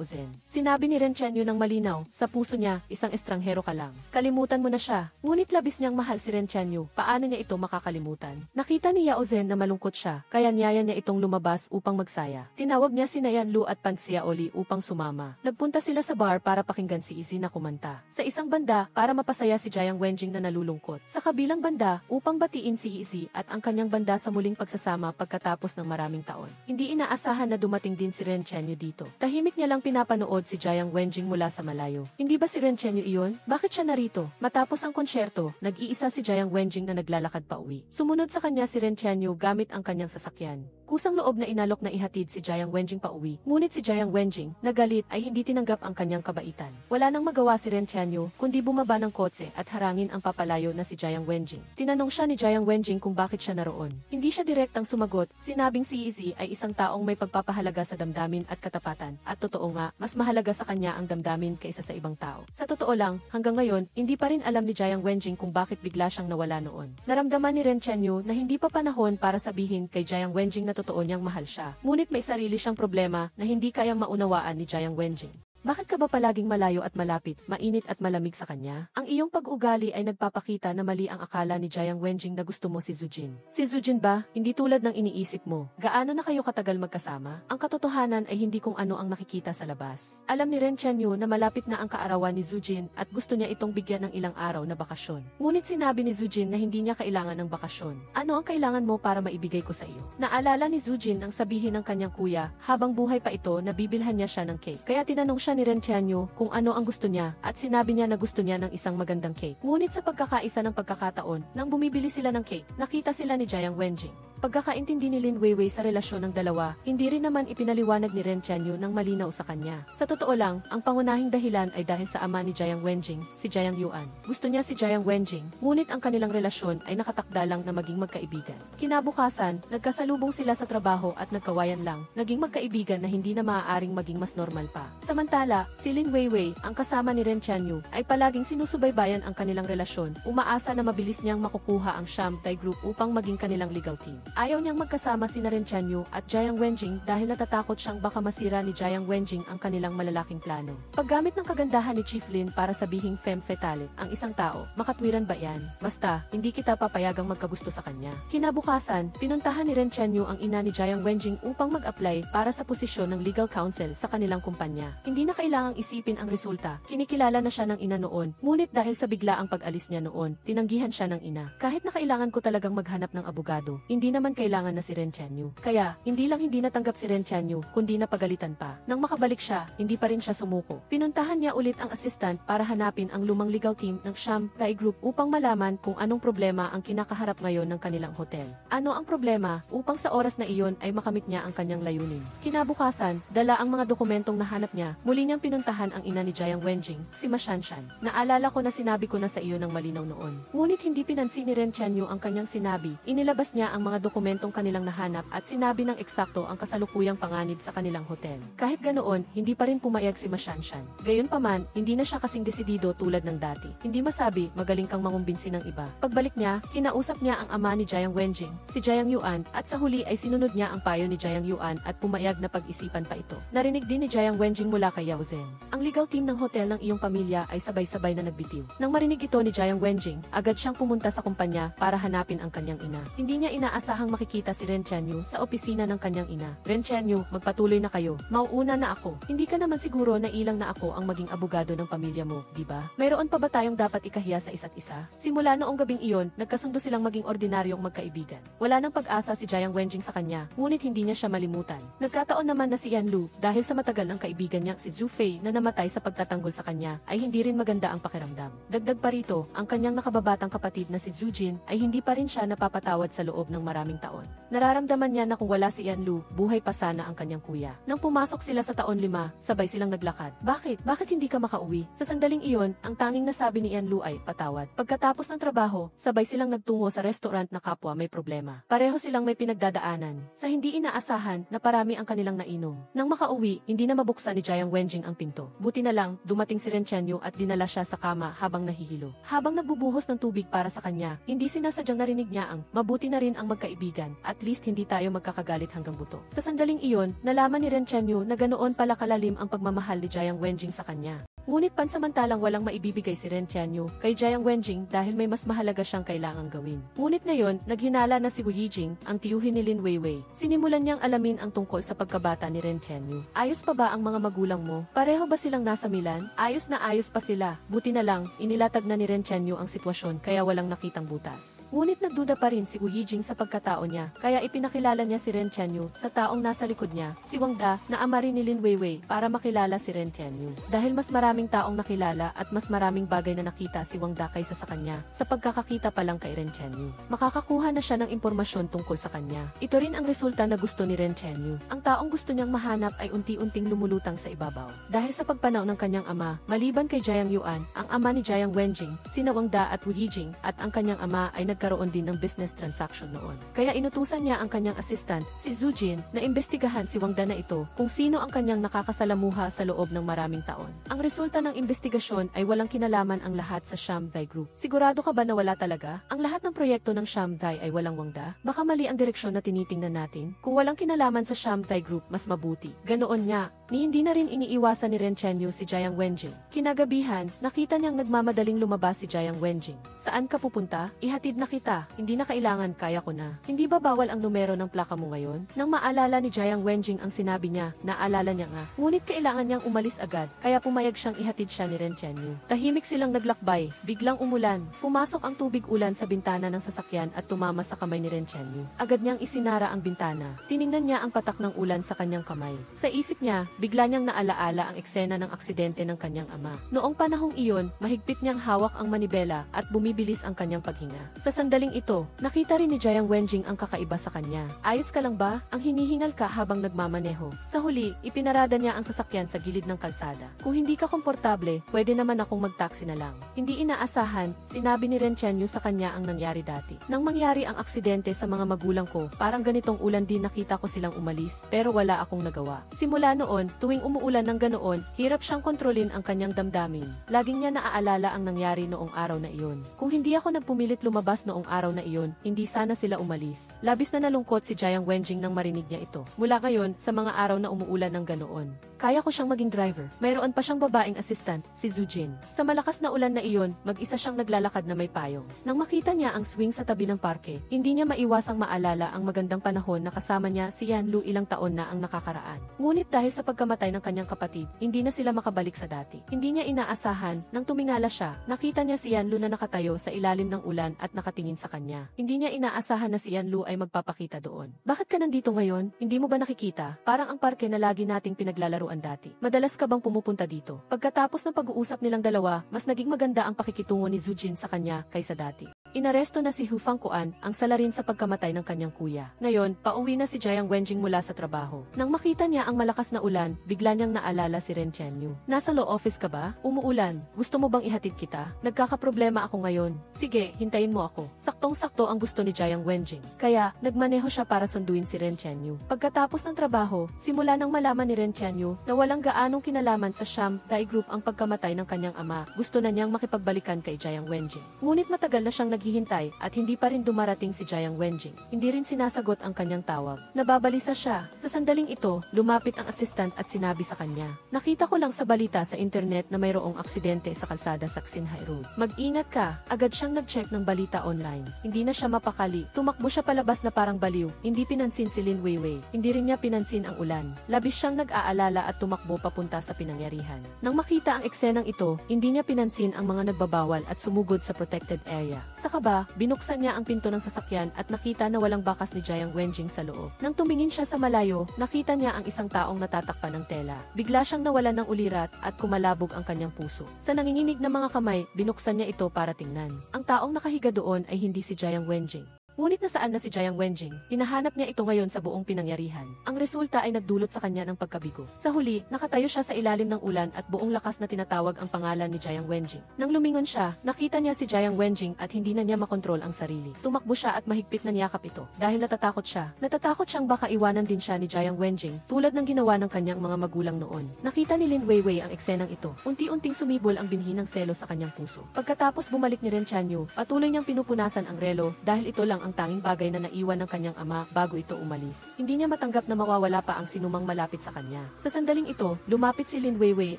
[SPEAKER 1] Zhen. Sinabi ni Ren Chenyu ng malinaw, sa puso niya, isang estranghero ka lang. Kalimutan mo na siya. Ngunit labis niyang mahal si Ren Chenyu, paano niya ito makakalimutan? Nakita ni Yao Zhen na malungkot siya, kaya niyaya niya itong lumabas upang magsaya. Tinawag niya si Yanlu at Pan Xiaoli upang sumama. Nagpunta sila sa bar para pakinggan si Izzy na kumanta. Sa isang banda, para mapasaya si Jiang Wenjing na nalulungkot. Sa kabilang banda, upang batiin si Izzy at ang kanyang banda sa muling pagsasama pagkatapos ng maraming taon. Hindi inaasahan na dumating din si Ren Chenyu dito. Tahimik niya lang pinapanood si Jiang Wenjing mula sa malayo. Hindi ba si Ren Chenyu iyon? Bakit siya narito? Matapos ang konsyerto, nag-iisa si Jiang Wenjing na naglalakad pa uwi. Sumunod sa kanya si Ren Chenyu gamit ang kanyang sasakyan. Kusang loob na inalok na ihatid si Jiang Wenjing pa uwi. Ngunit si Jiang Wenjing, nagalit ay hindi tinanggap ang kanyang kabaitan. Wala nang magawa si Ren Chenyu kundi bumaba ng kotse at harangin ang papalayo na si Jiang Wenjing. Tinanong siya ni Jiang Wenjing kung bakit siya naroon. Hindi siya direktang sumagot, sinabing si Izzy ay isang taong may pagpapahalaga sa damdamin at katapatan. At totoo nga, mas mahalaga sa kanya ang damdamin kaysa sa ibang tao. Sa totoo lang, hanggang ngayon, hindi pa rin alam ni Jiang Wenjing kung bakit bigla siyang nawala noon. Naramdaman ni Ren Chenyu na hindi pa panahon para sabihin kay Jiang Wenjing na totoo niyang mahal siya. Ngunit may sarili siyang problema na hindi kayang maunawaan ni Jiang Wenjing. Bakit ka ba palaging malayo at malapit, mainit at malamig sa kanya? Ang iyong pag-ugali ay nagpapakita na mali ang akala ni Jiang Wenjing na gusto mo si Zujin. Si Zujin ba? Hindi tulad ng iniisip mo. Gaano na kayo katagal magkasama? Ang katotohanan ay hindi kung ano ang nakikita sa labas. Alam ni Ren Chenyu na malapit na ang kaarawan ni Zujin at gusto niya itong bigyan ng ilang araw na bakasyon. Ngunit sinabi ni Zujin na hindi niya kailangan ng bakasyon. Ano ang kailangan mo para maibigay ko sa iyo? Naalala ni Zujin ang sabihin ng kanyang kuya habang buhay pa ito na bibilhan niya siya ng cake. Kaya tinanong siya ni Ren Chenyu kung ano ang gusto niya at sinabi niya na gusto niya ng isang magandang cake. Ngunit sa pagkakaisa ng pagkakataon, nang bumibili sila ng cake, nakita sila ni Jiang Wenjing. Pagkakaintindi ni Lin Weiwei sa relasyon ng dalawa, hindi rin naman ipinaliwanag ni Ren Chenyu ng malinaw sa kanya. Sa totoo lang, ang pangunahing dahilan ay dahil sa ama ni Jiang Wenjing, si Jiang Yuan. Gusto niya si Jiang Wenjing, ngunit ang kanilang relasyon ay nakatakda lang na maging magkaibigan. Kinabukasan, nagkasalubong sila sa trabaho at nagkawayan lang, naging magkaibigan na hindi na maaaring maging mas normal pa. Samantala, si Lin Weiwei, ang kasama ni Ren Chenyu, ay palaging sinusubaybayan ang kanilang relasyon, umaasa na mabilis niyang makukuha ang Shanghai Group upang maging kanilang legal team. Ayaw niyang magkasama sina Ren Chenyu at Jiang Wenjing dahil natatakot siyang baka masira ni Jiang Wenjing ang kanilang malalaking plano. Paggamit ng kagandahan ni Chief Lin para sabihing femme fatale, ang isang tao, makatwiran ba yan? Basta, hindi kita papayagang magkagusto sa kanya. Kinabukasan, pinuntahan ni Ren Chenyu ang ina ni Jiang Wenjing upang mag-apply para sa posisyon ng legal counsel sa kanilang kumpanya. Hindi na kailangang isipin ang resulta, kinikilala na siya ng ina noon, ngunit dahil sa biglaang pag-alis niya noon, tinanggihan siya ng ina. Kahit na kailangan ko talagang maghanap ng abogado, hindi naman kailangan na si Ren Chenyu. Kaya, hindi lang hindi natanggap si Ren Chenyu, kundi napagalitan pa. Nang makabalik siya, hindi pa rin siya sumuko. Pinuntahan niya ulit ang assistant para hanapin ang lumang legal team ng Shanghai Group upang malaman kung anong problema ang kinakaharap ngayon ng kanilang hotel. Ano ang problema upang sa oras na iyon ay makamit niya ang kanyang layunin. Kinabukasan, dala ang mga dokumentong nahanap niya, muli niyang pinuntahan ang ina ni Jiang Wenjing, si Ma Shanshan. Naalala ko na sinabi ko na sa iyo ng malinaw noon. Ngunit hindi pinansin ni Ren Chenyu ang kanyang sinabi. Inilabas niya ang mga dokumentong kanilang nahanap at sinabi ng eksakto ang kasalukuyang panganib sa kanilang hotel. Kahit ganoon, hindi pa rin pumayag si Ma Shanshan. Gayunpaman, hindi na siya kasing desidido tulad ng dati. Hindi masabi, magaling kang mangumbinsi ng iba. Pagbalik niya, kinausap niya ang ama ni Jiang Wenjing, si Jiang Yuan, at sa huli ay sinunod niya ang payo ni Jiang Yuan at pumayag na pag-isipan pa ito. Narinig din ni Jiang Wenjing mula kay Yao Zhen. Ang legal team ng hotel ng iyong pamilya ay sabay-sabay na nagbitiw. Nang marinig ito ni Jiang Wenjing, agad siyang pumunta sa kumpanya para hanapin ang kanyang ina. Hindi niya inaasahang makikita si Ren Chenyu sa opisina ng kanyang ina. Ren Chenyu, magpatuloy na kayo. Mauuna na ako. Hindi ka naman siguro na ilang na ako ang maging abogado ng pamilya mo, di ba? Mayroon pa ba tayong dapat ikahiya sa isa't isa? Simula noong gabing iyon, nagkasundo silang maging ordinaryong magkaibigan. Wala nang pag-asa si Jiang Wenjing sa kanya, ngunit hindi niya siya malimutan. Nagkataon naman na si Yanlu, dahil sa matagal ng kaibigan niya si Zhu Fei na namatay sa pagtatanggol sa kanya, ay hindi rin maganda ang pakiramdam. Dagdag pa rito, ang kanyang nakababatang kapatid na si Zhu Jin ay hindi pa rin siya napapatawad sa loob ng maraming taon. Nararamdaman niya na kung wala si Yanlu, buhay pa sana ang kanyang kuya. Nang pumasok sila sa taon 5, sabay silang naglakad. Bakit? Bakit hindi ka makauwi? Sa sandaling iyon, ang tanging nasabi ni Yanlu ay patawad. Pagkatapos ng trabaho, sabay silang nagtungo sa restaurant na kapwa may problema. Pareho silang may pinagdadaanan. Sa hindi inaasahan, na parami ang kanilang nainom. Nang makauwi, hindi na mabuksan ni Jiang Wenjing ang pinto. Buti na lang, dumating si Ren Chenyu at dinala siya sa kama habang nahihilo. Habang nagbubuhos ng tubig para sa kanya, hindi sinasadyang narinig niya ang mabuti na rin ang magkaibigan at at least hindi tayo magkakagalit hanggang buto. Sa sandaling iyon, nalaman ni Ren Chenyu na ganoon pala kalalim ang pagmamahal ni Jiang Wenjing sa kanya. Ngunit pansamantalang walang maibibigay si Ren Chenyu kay Jiang Wenjing dahil may mas mahalaga siyang kailangang gawin. Ngunit ngayon, naghinala na si Wu Yijing, ang tiyuhin ni Lin Weiwei. Sinimulan niyang alamin ang tungkol sa pagkabata ni Ren Chenyu. Ayos pa ba ang mga magulang mo? Pareho ba silang nasa Milan? Ayos na ayos pa sila. Buti na lang, inilatag na ni Ren Chenyu ang sitwasyon kaya walang nakitang butas. Ngunit nagduda pa rin si Wu Yijing sa pagkatao niya, kaya ipinakilala niya si Ren Chenyu sa taong nasa likod niya, si Wang Da, na ama rin ni Lin Weiwei, para makilala si Ren Chenyu. Dahil mas maraming taong nakilala at mas maraming bagay na nakita si Wang Da kaysa sa kanya, sa pagkakakita pa lang kay Ren Chenyu. Makakakuha na siya ng impormasyon tungkol sa kanya. Ito rin ang resulta na gusto ni Ren Chenyu. Ang taong gusto niyang mahanap ay unti-unting lumulutang sa ibabaw. Dahil sa pagpanaw ng kanyang ama, maliban kay Jiang Yuan, ang ama ni Jiang Wenjing, sina Wang Da at Wu Yijing, at ang kanyang ama ay nagkaroon din ng business transaction noon. Kaya inutusan niya ang kanyang assistant, si Zhu Jin, na imbestigahan si Wang Da na ito kung sino ang kanyang nakakasalamuha sa loob ng maraming taon. Ang resulta ng investigasyon ay walang kinalaman ang lahat sa Shamdai Group. Sigurado ka ba na wala talaga? Ang lahat ng proyekto ng Shamdai ay walang Wang Da? Baka mali ang direksyon na tinitingnan natin? Kung walang kinalaman sa Shamdai Group, mas mabuti. Ganoon nga, ni hindi na rin iniiwasan ni Ren Chenyu si Jiang Wenjing. Kinagabihan, nakita niyang nagmamadaling lumabas si Jiang Wenjing. Saan ka pupunta? Ihatid na kita. Hindi na kailangan, kaya ko na. Hindi ba bawal ang numero ng plaka mo ngayon? Nang maalala ni Jiang Wenjing ang sinabi niya, naalala niya nga. Ngunit kailangan niyang umalis agad, kaya pumayag siyang ihatid siya ni Ren Chenyu. Tahimik silang naglakbay, biglang umulan. Pumasok ang tubig ulan sa bintana ng sasakyan at tumama sa kamay ni Ren Chenyu. Agad niyang isinara ang bintana. Tiningnan niya ang patak ng ulan sa kanyang kamay. Sa isip niya, bigla niyang naalaala ang eksena ng aksidente ng kanyang ama. Noong panahong iyon, mahigpit niyang hawak ang manibela at bumibilis ang kanyang paghinga. Sa sandaling ito, nakita rin ni Jiang Wenjing ang kakaiba sa kanya. Ayos ka lang ba? Ang hinihingal ka habang nagmamaneho. Sa huli, ipinarada niya ang sasakyan sa gilid ng kalsada. Kung hindi ka komportable, pwede naman akong mag-taxi na lang. Hindi inaasahan, sinabi ni Ren Chenyu sa kanya ang nangyari dati. Nang mangyari ang aksidente sa mga magulang ko, parang ganitong ulan din nakita ko silang umalis, pero wala akong nagawa. Simula noon, tuwing umuulan ng ganoon, hirap siyang kontrolin ang kanyang damdamin. Laging niya naaalala ang nangyari noong araw na iyon. Kung hindi ako nagpumilit lumabas noong araw na iyon, hindi sana sila umalis. Labis na nalungkot si Jiang Wenjing nang marinig niya ito. Mula ngayon, sa mga araw na umuulan ng ganoon, kaya ko siyang maging driver. Mayroon pa siyang babaeng assistant, si Zhu Jin. Sa malakas na ulan na iyon, mag-isa siyang naglalakad na may payong. Nang makita niya ang swing sa tabi ng parke, hindi niya maiwasang maalala ang magandang panahon na kasama niya si Yan Lu ilang taon na ang nakakaraan. Ngunit dahil sa pagkamatay ng kanyang kapatid, hindi na sila makabalik sa dati. Hindi niya inaasahan, nang tumingala siya, nakita niya si Yan Lu na nakatayo sa ilalim ng ulan at nakatingin sa kanya. Hindi niya inaasahan na si Yan Lu ay magpapakita doon. Bakit ka nandito ngayon? Hindi mo ba nakikita? Parang ang parke na lagi nating pinaglalaroan dati. Madalas ka bang pumupunta dito? Pagkatapos ng pag-uusap nilang dalawa, mas naging maganda ang pakikitungo ni Zhu Jin sa kanya kaysa dati. Inaresto na si Hu Fangquan, ang salarin sa pagkamatay ng kanyang kuya. Ngayon, pauwi na si Jiang Wenjing mula sa trabaho. Nang makita niya ang malakas na ulan, bigla niyang naalala si Ren Chenyu. Nasa law office ka ba? Umuulan. Gusto mo bang ihatid kita? Nagkakaproblema ako ngayon. Sige, hintayin mo ako. Saktong-sakto ang gusto ni Jiang Wenjing. Kaya, nagmaneho siya para sunduin si Ren Chenyu. Pagkatapos ng trabaho, simula nang malaman ni Ren Chenyu na walang gaanong kinalaman sa Shamdai Group ang pagkamatay ng kanyang ama, gusto na niyang makipagbalikan kay Jiang Wenjing. Ngunit matagal na siyang naghihintay at hindi pa rin dumarating si Jiang Wenjing. Hindi rin sinasagot ang kanyang tawag. Nababalisa siya. Sa sandaling ito, lumapit ang assistant at sinabi sa kanya, "Nakita ko lang sa balita sa internet na mayroong aksidente sa kalsada sa Xinhai Road. Mag-ingat ka." Agad siyang nag-check ng balita online. Hindi na siya mapakali. Tumakbo siya palabas na parang baliw. Hindi pinansin si Lin Weiwei. Hindi rin niya pinansin ang ulan. Labis siyang nag-aalala at tumakbo papunta sa pinangyarihan. Nang makita ang eksenang ito, hindi niya pinansin ang mga nagbabawal at sumugod sa protected area. Sa kaba, binuksan niya ang pinto ng sasakyan at nakita na walang bakas ni Jiang Wenjing sa loob. Nang tumingin siya sa malayo, nakita niya ang isang taong natatakpan ng tela. Bigla siyang nawalan ng ulirat at kumalabog ang kanyang puso. Sa nanginginig na mga kamay, binuksan niya ito para tingnan. Ang taong nakahiga doon ay hindi si Jiang Wenjing. Ngunit nasaan na si Jiang Wenjing? Hinahanap niya ito ngayon sa buong pinangyarihan. Ang resulta ay nagdulot sa kanya ng pagkabigo. Sa huli, nakatayo siya sa ilalim ng ulan at buong lakas na tinatawag ang pangalan ni Jiang Wenjing. Nang lumingon siya, nakita niya si Jiang Wenjing at hindi na niya makontrol ang sarili. Tumakbo siya at mahigpit na niyakap ito. Dahil natatakot siya. Natatakot siyang baka iwanan din siya ni Jiang Wenjing, tulad ng ginawa ng kanyang mga magulang noon. Nakita ni Lin Weiwei ang eksenang ito. Unti-unting sumibol ang binhi ng selo sa kanyang puso. Pagkatapos bumalik ni Ren Chenyu, patuloy niyang pinupunasan ang relo dahil ito lang lang ang tanging bagay na naiwan ng kanyang ama bago ito umalis. Hindi niya matanggap na mawawala pa ang sinumang malapit sa kanya. Sa sandaling ito, lumapit si Lin Weiwei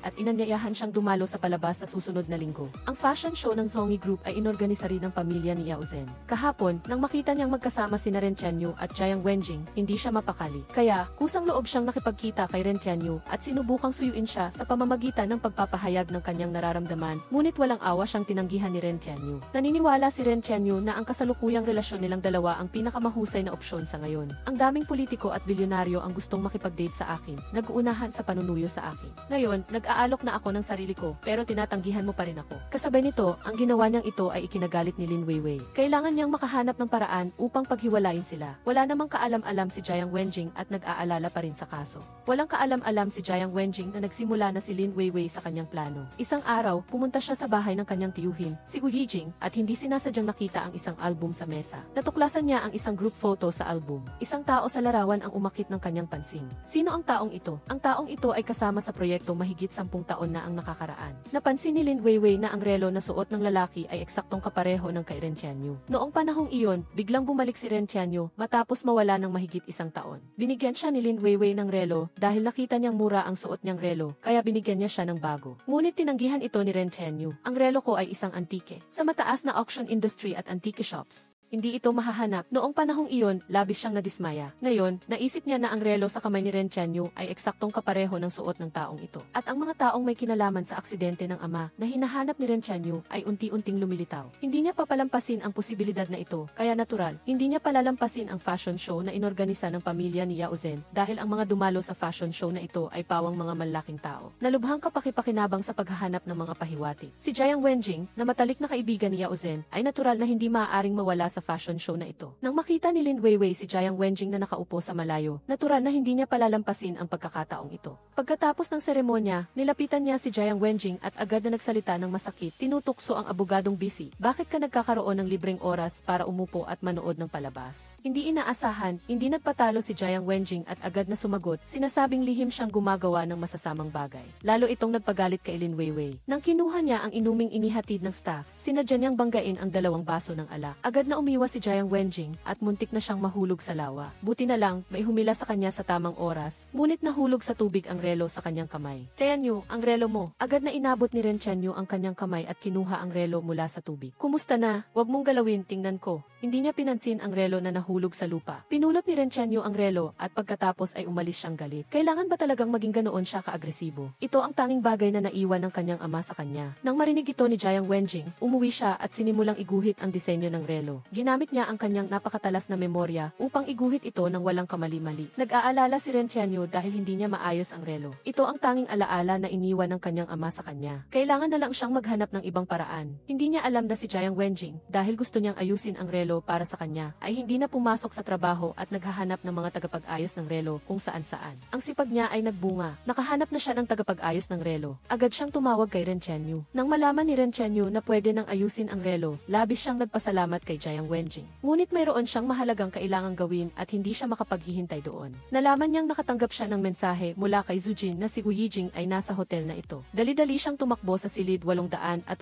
[SPEAKER 1] at inanyayahan siyang dumalo sa palabas sa susunod na linggo. Ang fashion show ng Zongi Group ay inorganisa rin ng pamilya ni Yao Zhen. Kahapon, nang makita niyang magkasama sina Ren Tianyu at Jiang Wenjing, hindi siya mapakali. Kaya, kusang loob siyang nakipagkita kay Ren Tianyu at sinubukang suyuin siya sa pamamagitan ng pagpapahayag ng kanyang nararamdaman, ngunit walang awa siyang tinanggihan ni Ren Tianyu. Naniniwala si Ren Tianyu na ang kasalukuyang relasyon nilang dalawa ang pinakamahusay na opsyon sa ngayon. Ang daming politiko at bilyonaryo ang gustong makipag-date sa akin, nag-uunahan sa panunuyo sa akin. Ngayon, nag-aalok na ako ng sarili ko, pero tinatanggihan mo pa rin ako. Kasabay nito, ang ginawa niyang ito ay ikinagalit ni Lin Weiwei. Kailangan niyang makahanap ng paraan upang paghiwalayin sila. Wala namang kaalam-alam si Jiang Wenjing at nag-aalala pa rin sa kaso. Walang kaalam-alam si Jiang Wenjing na nagsimula na si Lin Weiwei sa kanyang plano. Isang araw, pumunta siya sa bahay ng kanyang tiyuhin, si Wu Yijing, at hindi sinasadyang nakita ang isang album sa mesa. Natuklasan niya ang isang group photo sa album. Isang tao sa larawan ang umakit ng kanyang pansin. Sino ang taong ito? Ang taong ito ay kasama sa proyekto mahigit 10 taon na ang nakakaraan. Napansin ni Lin Weiwei na ang relo na suot ng lalaki ay eksaktong kapareho ng kay Ren Tianyu. Noong panahong iyon, biglang bumalik si Ren Tianyu matapos mawala ng mahigit 1 taon. Binigyan siya ni Lin Weiwei ng relo dahil nakita niyang mura ang suot niyang relo, kaya binigyan niya siya ng bago. Ngunit tinanggihan ito ni Ren Tianyu. Ang relo ko ay isang antike. Sa mataas na auction industry at antique shops, hindi ito mahahanap. Noong panahong iyon, labis siyang nadismaya. Ngayon, naisip niya na ang relo sa kamay ni Ren Tianyu ay eksaktong kapareho ng suot ng taong ito. At ang mga taong may kinalaman sa aksidente ng ama na hinahanap ni Ren Tianyu ay unti-unting lumilitaw. Hindi niya papalampasin ang posibilidad na ito, kaya natural, hindi niya palalampasin ang fashion show na inorganisa ng pamilya ni Yao Zhen dahil ang mga dumalo sa fashion show na ito ay pawang mga malalaking tao. Nalubhang kapakipakinabang sa paghahanap ng mga pahiwati. Si Jiang Wenjing, na matalik na kaibigan ni Yao Zhen, ay natural na hindi maaaring mawala sa fashion show na ito. Nang makita ni Lin Weiwei si Jiang Wenjing na nakaupo sa malayo, natural na hindi niya palalampasin ang pagkakataong ito. Pagkatapos ng seremonya, nilapitan niya si Jiang Wenjing at agad na nagsalita ng masakit. Tinutukso ang abogadong busy. Bakit ka nagkakaroon ng libreng oras para umupo at manood ng palabas? Hindi inaasahan, hindi nagpatalo si Jiang Wenjing at agad na sumagot. Sinasabing lihim siyang gumagawa ng masasamang bagay. Lalo itong nagpagalit kay Lin Weiwei. Nang kinuha niya ang inuming inihatid ng staff, sinadya niyang banggain ang 2 baso ng alak. Agad na umiwas si Jiang Wenjing at muntik na siyang mahulog sa lawa. Buti na lang, may humila sa kanya sa tamang oras, ngunit nahulog sa tubig ang relo sa kanyang kamay. Tianyu, ang relo mo. Agad na inabot ni Ren Tianyu ang kanyang kamay at kinuha ang relo mula sa tubig. Kumusta na? Huwag mong galawin, tingnan ko. Hindi niya pinansin ang relo na nahulog sa lupa. Pinulot ni Ren Tianyu ang relo at pagkatapos ay umalis siyang galit. Kailangan ba talagang maging ganoon siya kaagresibo? Ito ang tanging bagay na naiwan ng kanyang ama sa kanya. Nang marinig ito ni Jiang Wenjing, umuwi siya at sinimulang iguhit ang disenyo ng relo. Ginamit niya ang kanyang napakatalas na memorya upang iguhit ito ng walang kamali-mali. Nag-aalala si Ren Tianyu dahil hindi niya maayos ang relo. Ito ang tanging alaala na iniwan ng kanyang ama sa kanya. Kailangan na lang siyang maghanap ng ibang paraan. Hindi niya alam na si Jiang Wenjing, dahil gusto niyang ayusin ang relo para sa kanya, ay hindi na pumasok sa trabaho at naghahanap ng mga tagapag-ayos ng relo kung saan-saan. Ang sipag niya ay nagbunga. Nakahanap na siya ng tagapag-ayos ng relo. Agad siyang tumawag kay Ren Tianyu. Nang malaman ni Ren Tianyu na pwede nang ayusin ang relo, labis siyang nagpasalamat kay Jiang Wenjing. Ngunit mayroon siyang mahalagang kailangang gawin at hindi siya makapaghihintay doon. Nalaman niyang nakatanggap siya ng mensahe mula kay Zujin na si Wu Yijing ay nasa hotel na ito. Dali-dali siyang tumakbo sa silid 888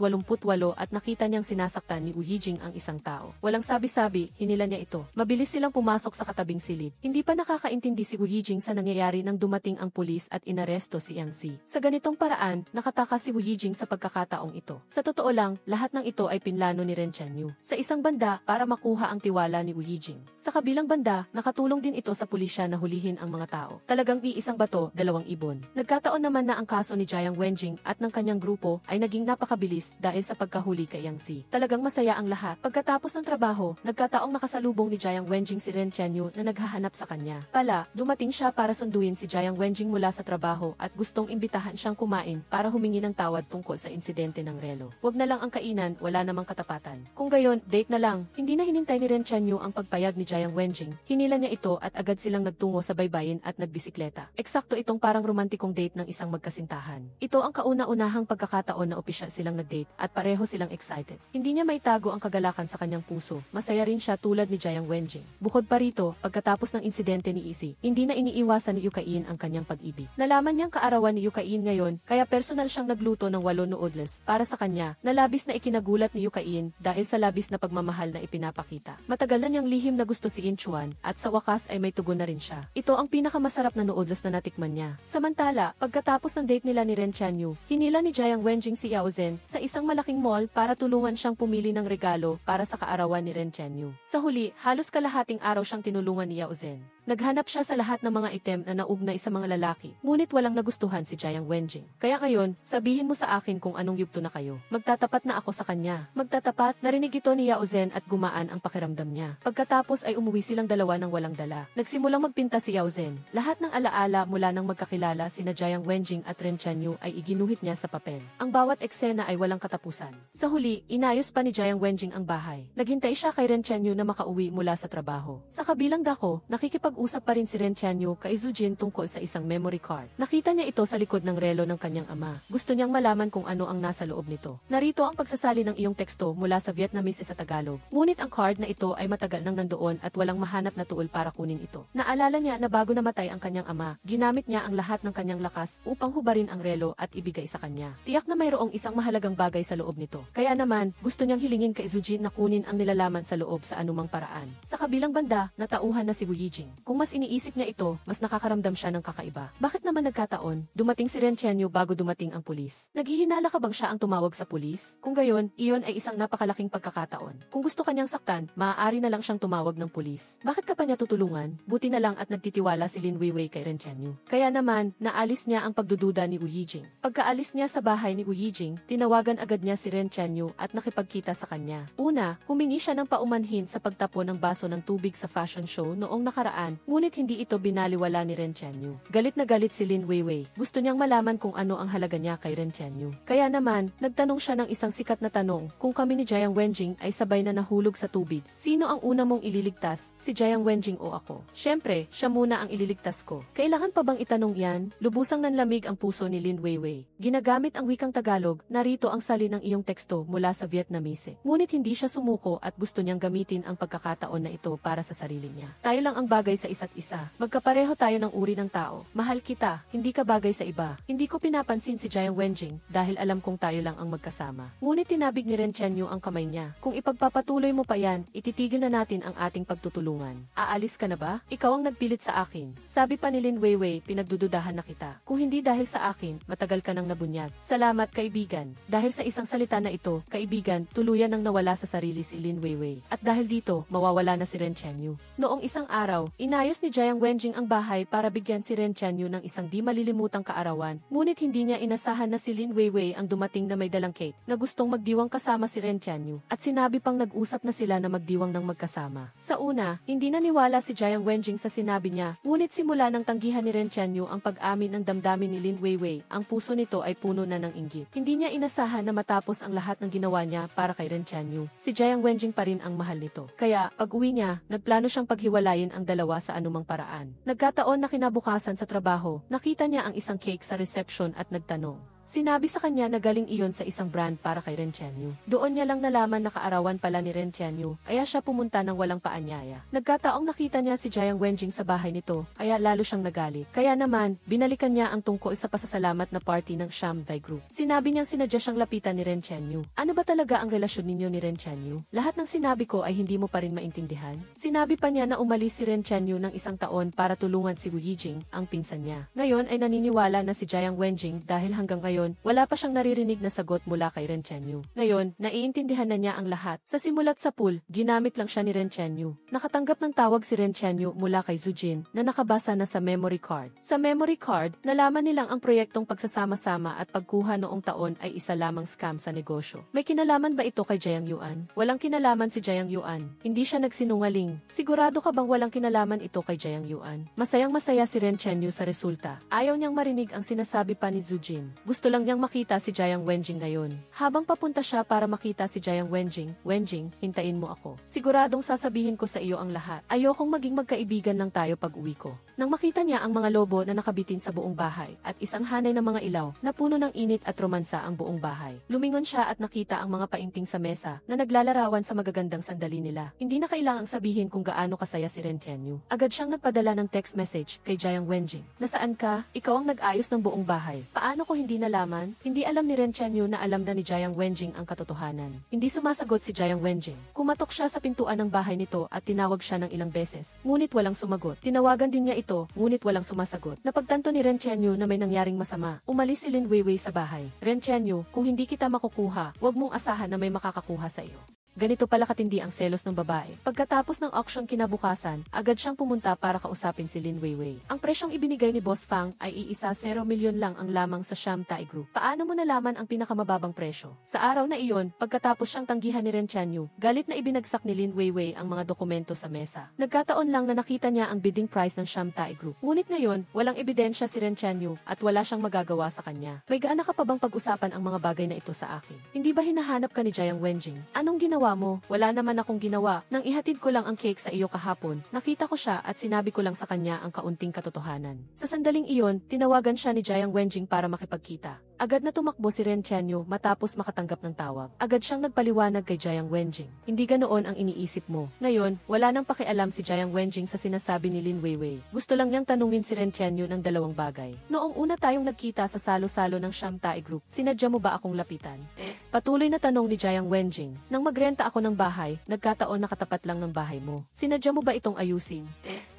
[SPEAKER 1] at nakita niyang sinasaktan ni Wu Yijing ang isang tao. Walang sabi-sabi, hinila niya ito. Mabilis silang pumasok sa katabing silid. Hindi pa nakakaintindi si Wu Yijing sa nangyayari nang dumating ang pulis at inaresto si Yang Si. Sa ganitong paraan, nakataka si Wu Yijing sa pagkakataong ito. Sa totoo lang, lahat ng ito ay pinlano ni Ren Tianyu. Sa isang banda, para makuha ang tiwala ni Wu Yijing. Sa kabilang banda, nakatulong din ito sa pulisya na hulihin ang mga tao. Talagang iisang bato, 2 ibon. Nagkataon naman na ang kaso ni Jiang Wenjing at ng kanyang grupo ay naging napakabilis dahil sa pagkahuli kay Yang Si. Talagang masaya ang lahat. Pagkatapos ng trabaho, nagkataong nakasalubong ni Jiang Wenjing si Ren Tianyu na naghahanap sa kanya. Dumating siya para sunduin si Jiang Wenjing mula sa trabaho at gustong imbitahan siyang kumain para humingi ng tawad tungkol sa insidente ng relo. Wag na lang ang kainan, wala namang katapatan. Kung gayon, date na lang. Hindi na hinintay ni Ren Tianyu ang pagpayag ni Jiang Wenjing. Hinila niya ito at agad silang nagtungo sa baybayin at nagbisikleta. Eksakto itong parang romantikong date ng isang magkasintahan. Ito ang kauna-unahang pagkakataon na opisyal silang nag-date at pareho silang excited. Hindi niya maitago ang kagalakan sa kanyang puso. Masaya rin siya tulad ni Jiang Wenjing. Bukod pa rito, pagkatapos ng insidente ni Isi, hindi na iniiwasan ni Yukain ang kanyang pag-ibig. Nalaman niyang kaarawan ni Yukain ngayon, kaya personal siyang nagluto ng 8 noodles para sa kanya, na labis na ikinagulat ni Yukain dahil sa labis na pagmamahal na pinapakita. Matagal na niyang lihim na gusto si Inchuan, at sa wakas ay may tugon na rin siya. Ito ang pinakamasarap na noodles na natikman niya. Samantala, pagkatapos ng date nila ni Ren Chanyu, hinila ni Jiang Wenjing si Yao Zhen sa isang malaking mall para tulungan siyang pumili ng regalo para sa kaarawan ni Ren Chanyu. Sa huli, halos kalahating araw siyang tinulungan ni Yao Zhen. Naghanap siya sa lahat ng mga item na naugnay sa mga lalaki, ngunit walang nagustuhan si Jiang Wenjing. Kaya ngayon, sabihin mo sa akin kung anong yugto na kayo. Magtatapat na ako sa kanya. Magtatapat, narinig ito ni Yao Zhen at gumaan ang pakiramdam niya. Pagkatapos ay umuwi silang dalawa ng walang dala. Nagsimulang magpinta si Yao Zhen. Lahat ng alaala mula nang magkakilala sina Jiang Wenjing at Ren Chanyu ay iginuhit niya sa papel. Ang bawat eksena ay walang katapusan. Sa huli, inayos pa ni Jiang Wenjing ang bahay. Naghintay siya kay Ren Chanyu na makauwi mula sa trabaho. Sa kabilang dako, nakikipag-usap pa rin si Ren Chanyu kay Zujin tungkol sa isang memory card. Nakita niya ito sa likod ng relo ng kanyang ama. Gusto niyang malaman kung ano ang nasa loob nito. Narito ang pagsasali ng iyong teksto mula sa Vietnamese sa Tagalog. Ngunit ang card na ito ay matagal nang nandoon at walang mahanap na tuol para kunin ito. Naalala niya na bago namatay ang kanyang ama, ginamit niya ang lahat ng kanyang lakas upang hubarin ang relo at ibigay sa kanya. Tiyak na mayroong isang mahalagang bagay sa loob nito. Kaya naman, gusto niyang hilingin kay Zujin na kunin ang nilalaman sa loob sa anumang paraan. Sa kabilang banda, natauhan na si Wu Yijing. Kung mas iniisip niya ito, mas nakakaramdam siya ng kakaiba. Bakit naman nagkataon, dumating si Ren Chanyu bago dumating ang pulis? Naghihinala ka bang siya ang tumawag sa pulis? Kung gayon, iyon ay isang napakalaking pagkakataon. Kung gusto kanyang saktan, maaari na lang siyang tumawag ng pulis. Bakit ka pa niya tutulungan? Buti na lang at nagtitiwala si Lin Weiwei kay Ren Chanyu. Kaya naman, naalis niya ang pagdududa ni Wu Yijing. Pagkaalis niya sa bahay ni Wu Yijing, tinawagan agad niya si Ren Chanyu at nakipagkita sa kanya. Una, humingi siya ng paumanhin sa pagtapon ng baso ng tubig sa fashion show noong nakaraan, ngunit hindi ito binaliwala ni Ren Chanyu. Galit na galit si Lin Weiwei. Gusto niyang malaman kung ano ang halaga niya kay Ren Chanyu. Kaya naman, nagtanong siya ng isang sikat na tanong, kung kami ni Jiang Wenjing ay sabay na nahulog sa tubig, sino ang una mong ililigtas, si Jiang Wenjing o ako? Siyempre, siya muna ang ililigtas ko. Kailangan pa bang itanong yan? Lubusang nanlamig ang puso ni Lin Weiwei. Ginagamit ang wikang Tagalog, narito ang salin ng iyong teksto mula sa Vietnamese. Ngunit hindi siya sumuko at gusto niyang gamitin ang pagkakataon na ito para sa sarili niya. Tayo lang ang bagay sa isa't isa. Magkapareho tayo ng uri ng tao. Mahal kita, hindi ka bagay sa iba. Hindi ko pinapansin si Jiang Wenjing dahil alam kong tayo lang ang magkasama. Ngunit tinabig ni Ren Chanyu ang kamay niya. Kung ipagpapatuloy mo pa yan, ititigil na natin ang ating pagtutulungan. Aalis ka na ba? Ikaw ang nagpilit sa akin. Sabi pa ni Lin Weiwei, pinagdududahan na kita. Kung hindi dahil sa akin, matagal ka nang nabunyag. Salamat kaibigan. Dahil sa isang salita na ito, kaibigan, tuluyan nang nawala sa sarili si Lin Weiwei. At dahil dito, mawawala na si Ren Chanyu. Noong isang araw, inayos ni Jiang Wenjing ang bahay para bigyan si Ren Chanyu ng isang di malilimutang kaarawan. Ngunit hindi niya inasahan na si Lin Weiwei ang dumating na may dalang cake na gustong magdiwang kasama si Ren Chanyu. At sinabi pang nag-usap na sila na magdiwang ng magkasama. Sa una, hindi naniwala si Jiang Wenjing sa sinabi niya, ngunit simula ng tanggihan ni Ren Chanyu ang pag-amin ng damdamin ni Lin Weiwei, ang puso nito ay puno na ng inggit. Hindi niya inasahan na matapos ang lahat ng ginawa niya para kay Ren Chanyu, si Jiang Wenjing pa rin ang mahal nito. Kaya, pag-uwi niya, nagplano siyang paghiwalayin ang dalawa sa anumang paraan. Nagkataon na kinabukasan sa trabaho, nakita niya ang isang cake sa reception at nagtanong. Sinabi sa kanya na galing iyon sa isang brand para kay Ren Chanyu. Doon niya lang nalaman na kaarawan pala ni Ren Chanyu, kaya siya pumunta ng walang paanyaya. Nagkataong nakita niya si Jiang Wenjing sa bahay nito, kaya lalo siyang nagalit. Kaya naman, binalikan niya ang tungkol sa pasasalamat na party ng Shamdai Group. Sinabi niyang sinadya siyang lapitan ni Ren Chanyu. Ano ba talaga ang relasyon ninyo ni Ren Chanyu? Lahat ng sinabi ko ay hindi mo pa rin maintindihan. Sinabi pa niya na umalis si Ren Chanyu ng isang taon para tulungan si Wu Yijing, ang pinsan niya. Ngayon ay naniniwala na si Jiang Wenjing dahil hanggang ngayon, wala pa siyang naririnig na sagot mula kay Ren Chanyu. Ngayon, naiintindihan na niya ang lahat. Sa simulat sa pool, ginamit lang siya ni Ren Chanyu. Nakatanggap ng tawag si Ren Chanyu mula kay Zujin na nakabasa na sa memory card. Sa memory card, nalaman nilang ang proyektong pagsasama-sama at pagkuha noong taon ay isa lamang scam sa negosyo. May kinalaman ba ito kay Jiang Yuan? Walang kinalaman si Jiang Yuan. Hindi siya nagsinungaling. Sigurado ka bang walang kinalaman ito kay Jiang Yuan? Masayang-masaya si Ren Chanyu sa resulta. Ayaw niyang marinig ang sinasabi pa ni Zujin. Gusto lang niyang makita si Jiang Wenjing ngayon. Habang papunta siya para makita si Jiang Wenjing, Wenjing, hintayin mo ako. Siguradong sasabihin ko sa iyo ang lahat. Ayokong maging magkaibigan lang tayo pag uwi ko. Nang makita niya ang mga lobo na nakabitin sa buong bahay at isang hanay ng mga ilaw na puno ng init at romansa ang buong bahay. Lumingon siya at nakita ang mga painting sa mesa na naglalarawan sa magagandang sandali nila. Hindi na kailangang sabihin kung gaano kasaya si Ren Tianyu. Agad siyang nagpadala ng text message kay Jiang Wenjing. Nasaan ka? Ikaw ang nag-ayos ng buong bahay. Paano ko hindi nalaman? Hindi alam ni Ren Tianyu na alam na ni Jiang Wenjing ang katotohanan. Hindi sumasagot si Jiang Wenjing. Kumatok siya sa pintuan ng bahay nito at tinawag siya ng ilang beses. Ngunit walang sumagot. Tinawagan din niya ito, ngunit walang sumasagot. Napagtanto ni Ren Tianyu na may nangyaring masama. Umalis si Lin Weiwei sa bahay. Ren Tianyu, kung hindi kita makukuha, huwag mong asahan na may makakakuha sa iyo. Ganito pala katindi ang selos ng babae. Pagkatapos ng auction kinabukasan, agad siyang pumunta para kausapin si Lin Weiwei. Ang presyong ibinigay ni Boss Fang ay iisa 0 milyon lang ang lamang sa Sham Tai Group. Paano mo nalaman ang pinakamababang presyo? Sa araw na iyon, pagkatapos siyang tanggihan ni Ren Tianyu, galit na ibinagsak ni Lin Weiwei ang mga dokumento sa mesa. Nagkataon lang na nakita niya ang bidding price ng Sham Tai Group. Ngunit ngayon, walang ebidensya si Ren Tianyu at wala siyang magagawa sa kanya. May gaana ka pa bang pag-usapan ang mga bagay na ito sa akin? Hindi ba hinahanap ka ni Jiang Wenjing? Anong ginawa mo? Wala naman akong ginawa. Nang ihatid ko lang ang cake sa iyo kahapon, nakita ko siya at sinabi ko lang sa kanya ang kaunting katotohanan. Sa sandaling iyon, tinawagan siya ni Jiang Wenjing para makipagkita. Agad na tumakbo si Ren Tianyu matapos makatanggap ng tawag. Agad siyang nagpaliwanag kay Jiang Wenjing. Hindi ganoon ang iniisip mo. Ngayon, wala nang pakialam si Jiang Wenjing sa sinasabi ni Lin Weiwei. Gusto lang niyang tanungin si Ren Tianyu ng dalawang bagay. Noong una tayong nagkita sa salo-salo ng Sham Tai Group, sinadya mo ba akong lapitan? Patuloy na tanong ni Jiang Wenjing. Nang magrenta ako ng bahay, nagkataon na katapat lang ng bahay mo. Sinadya mo ba itong ayusin?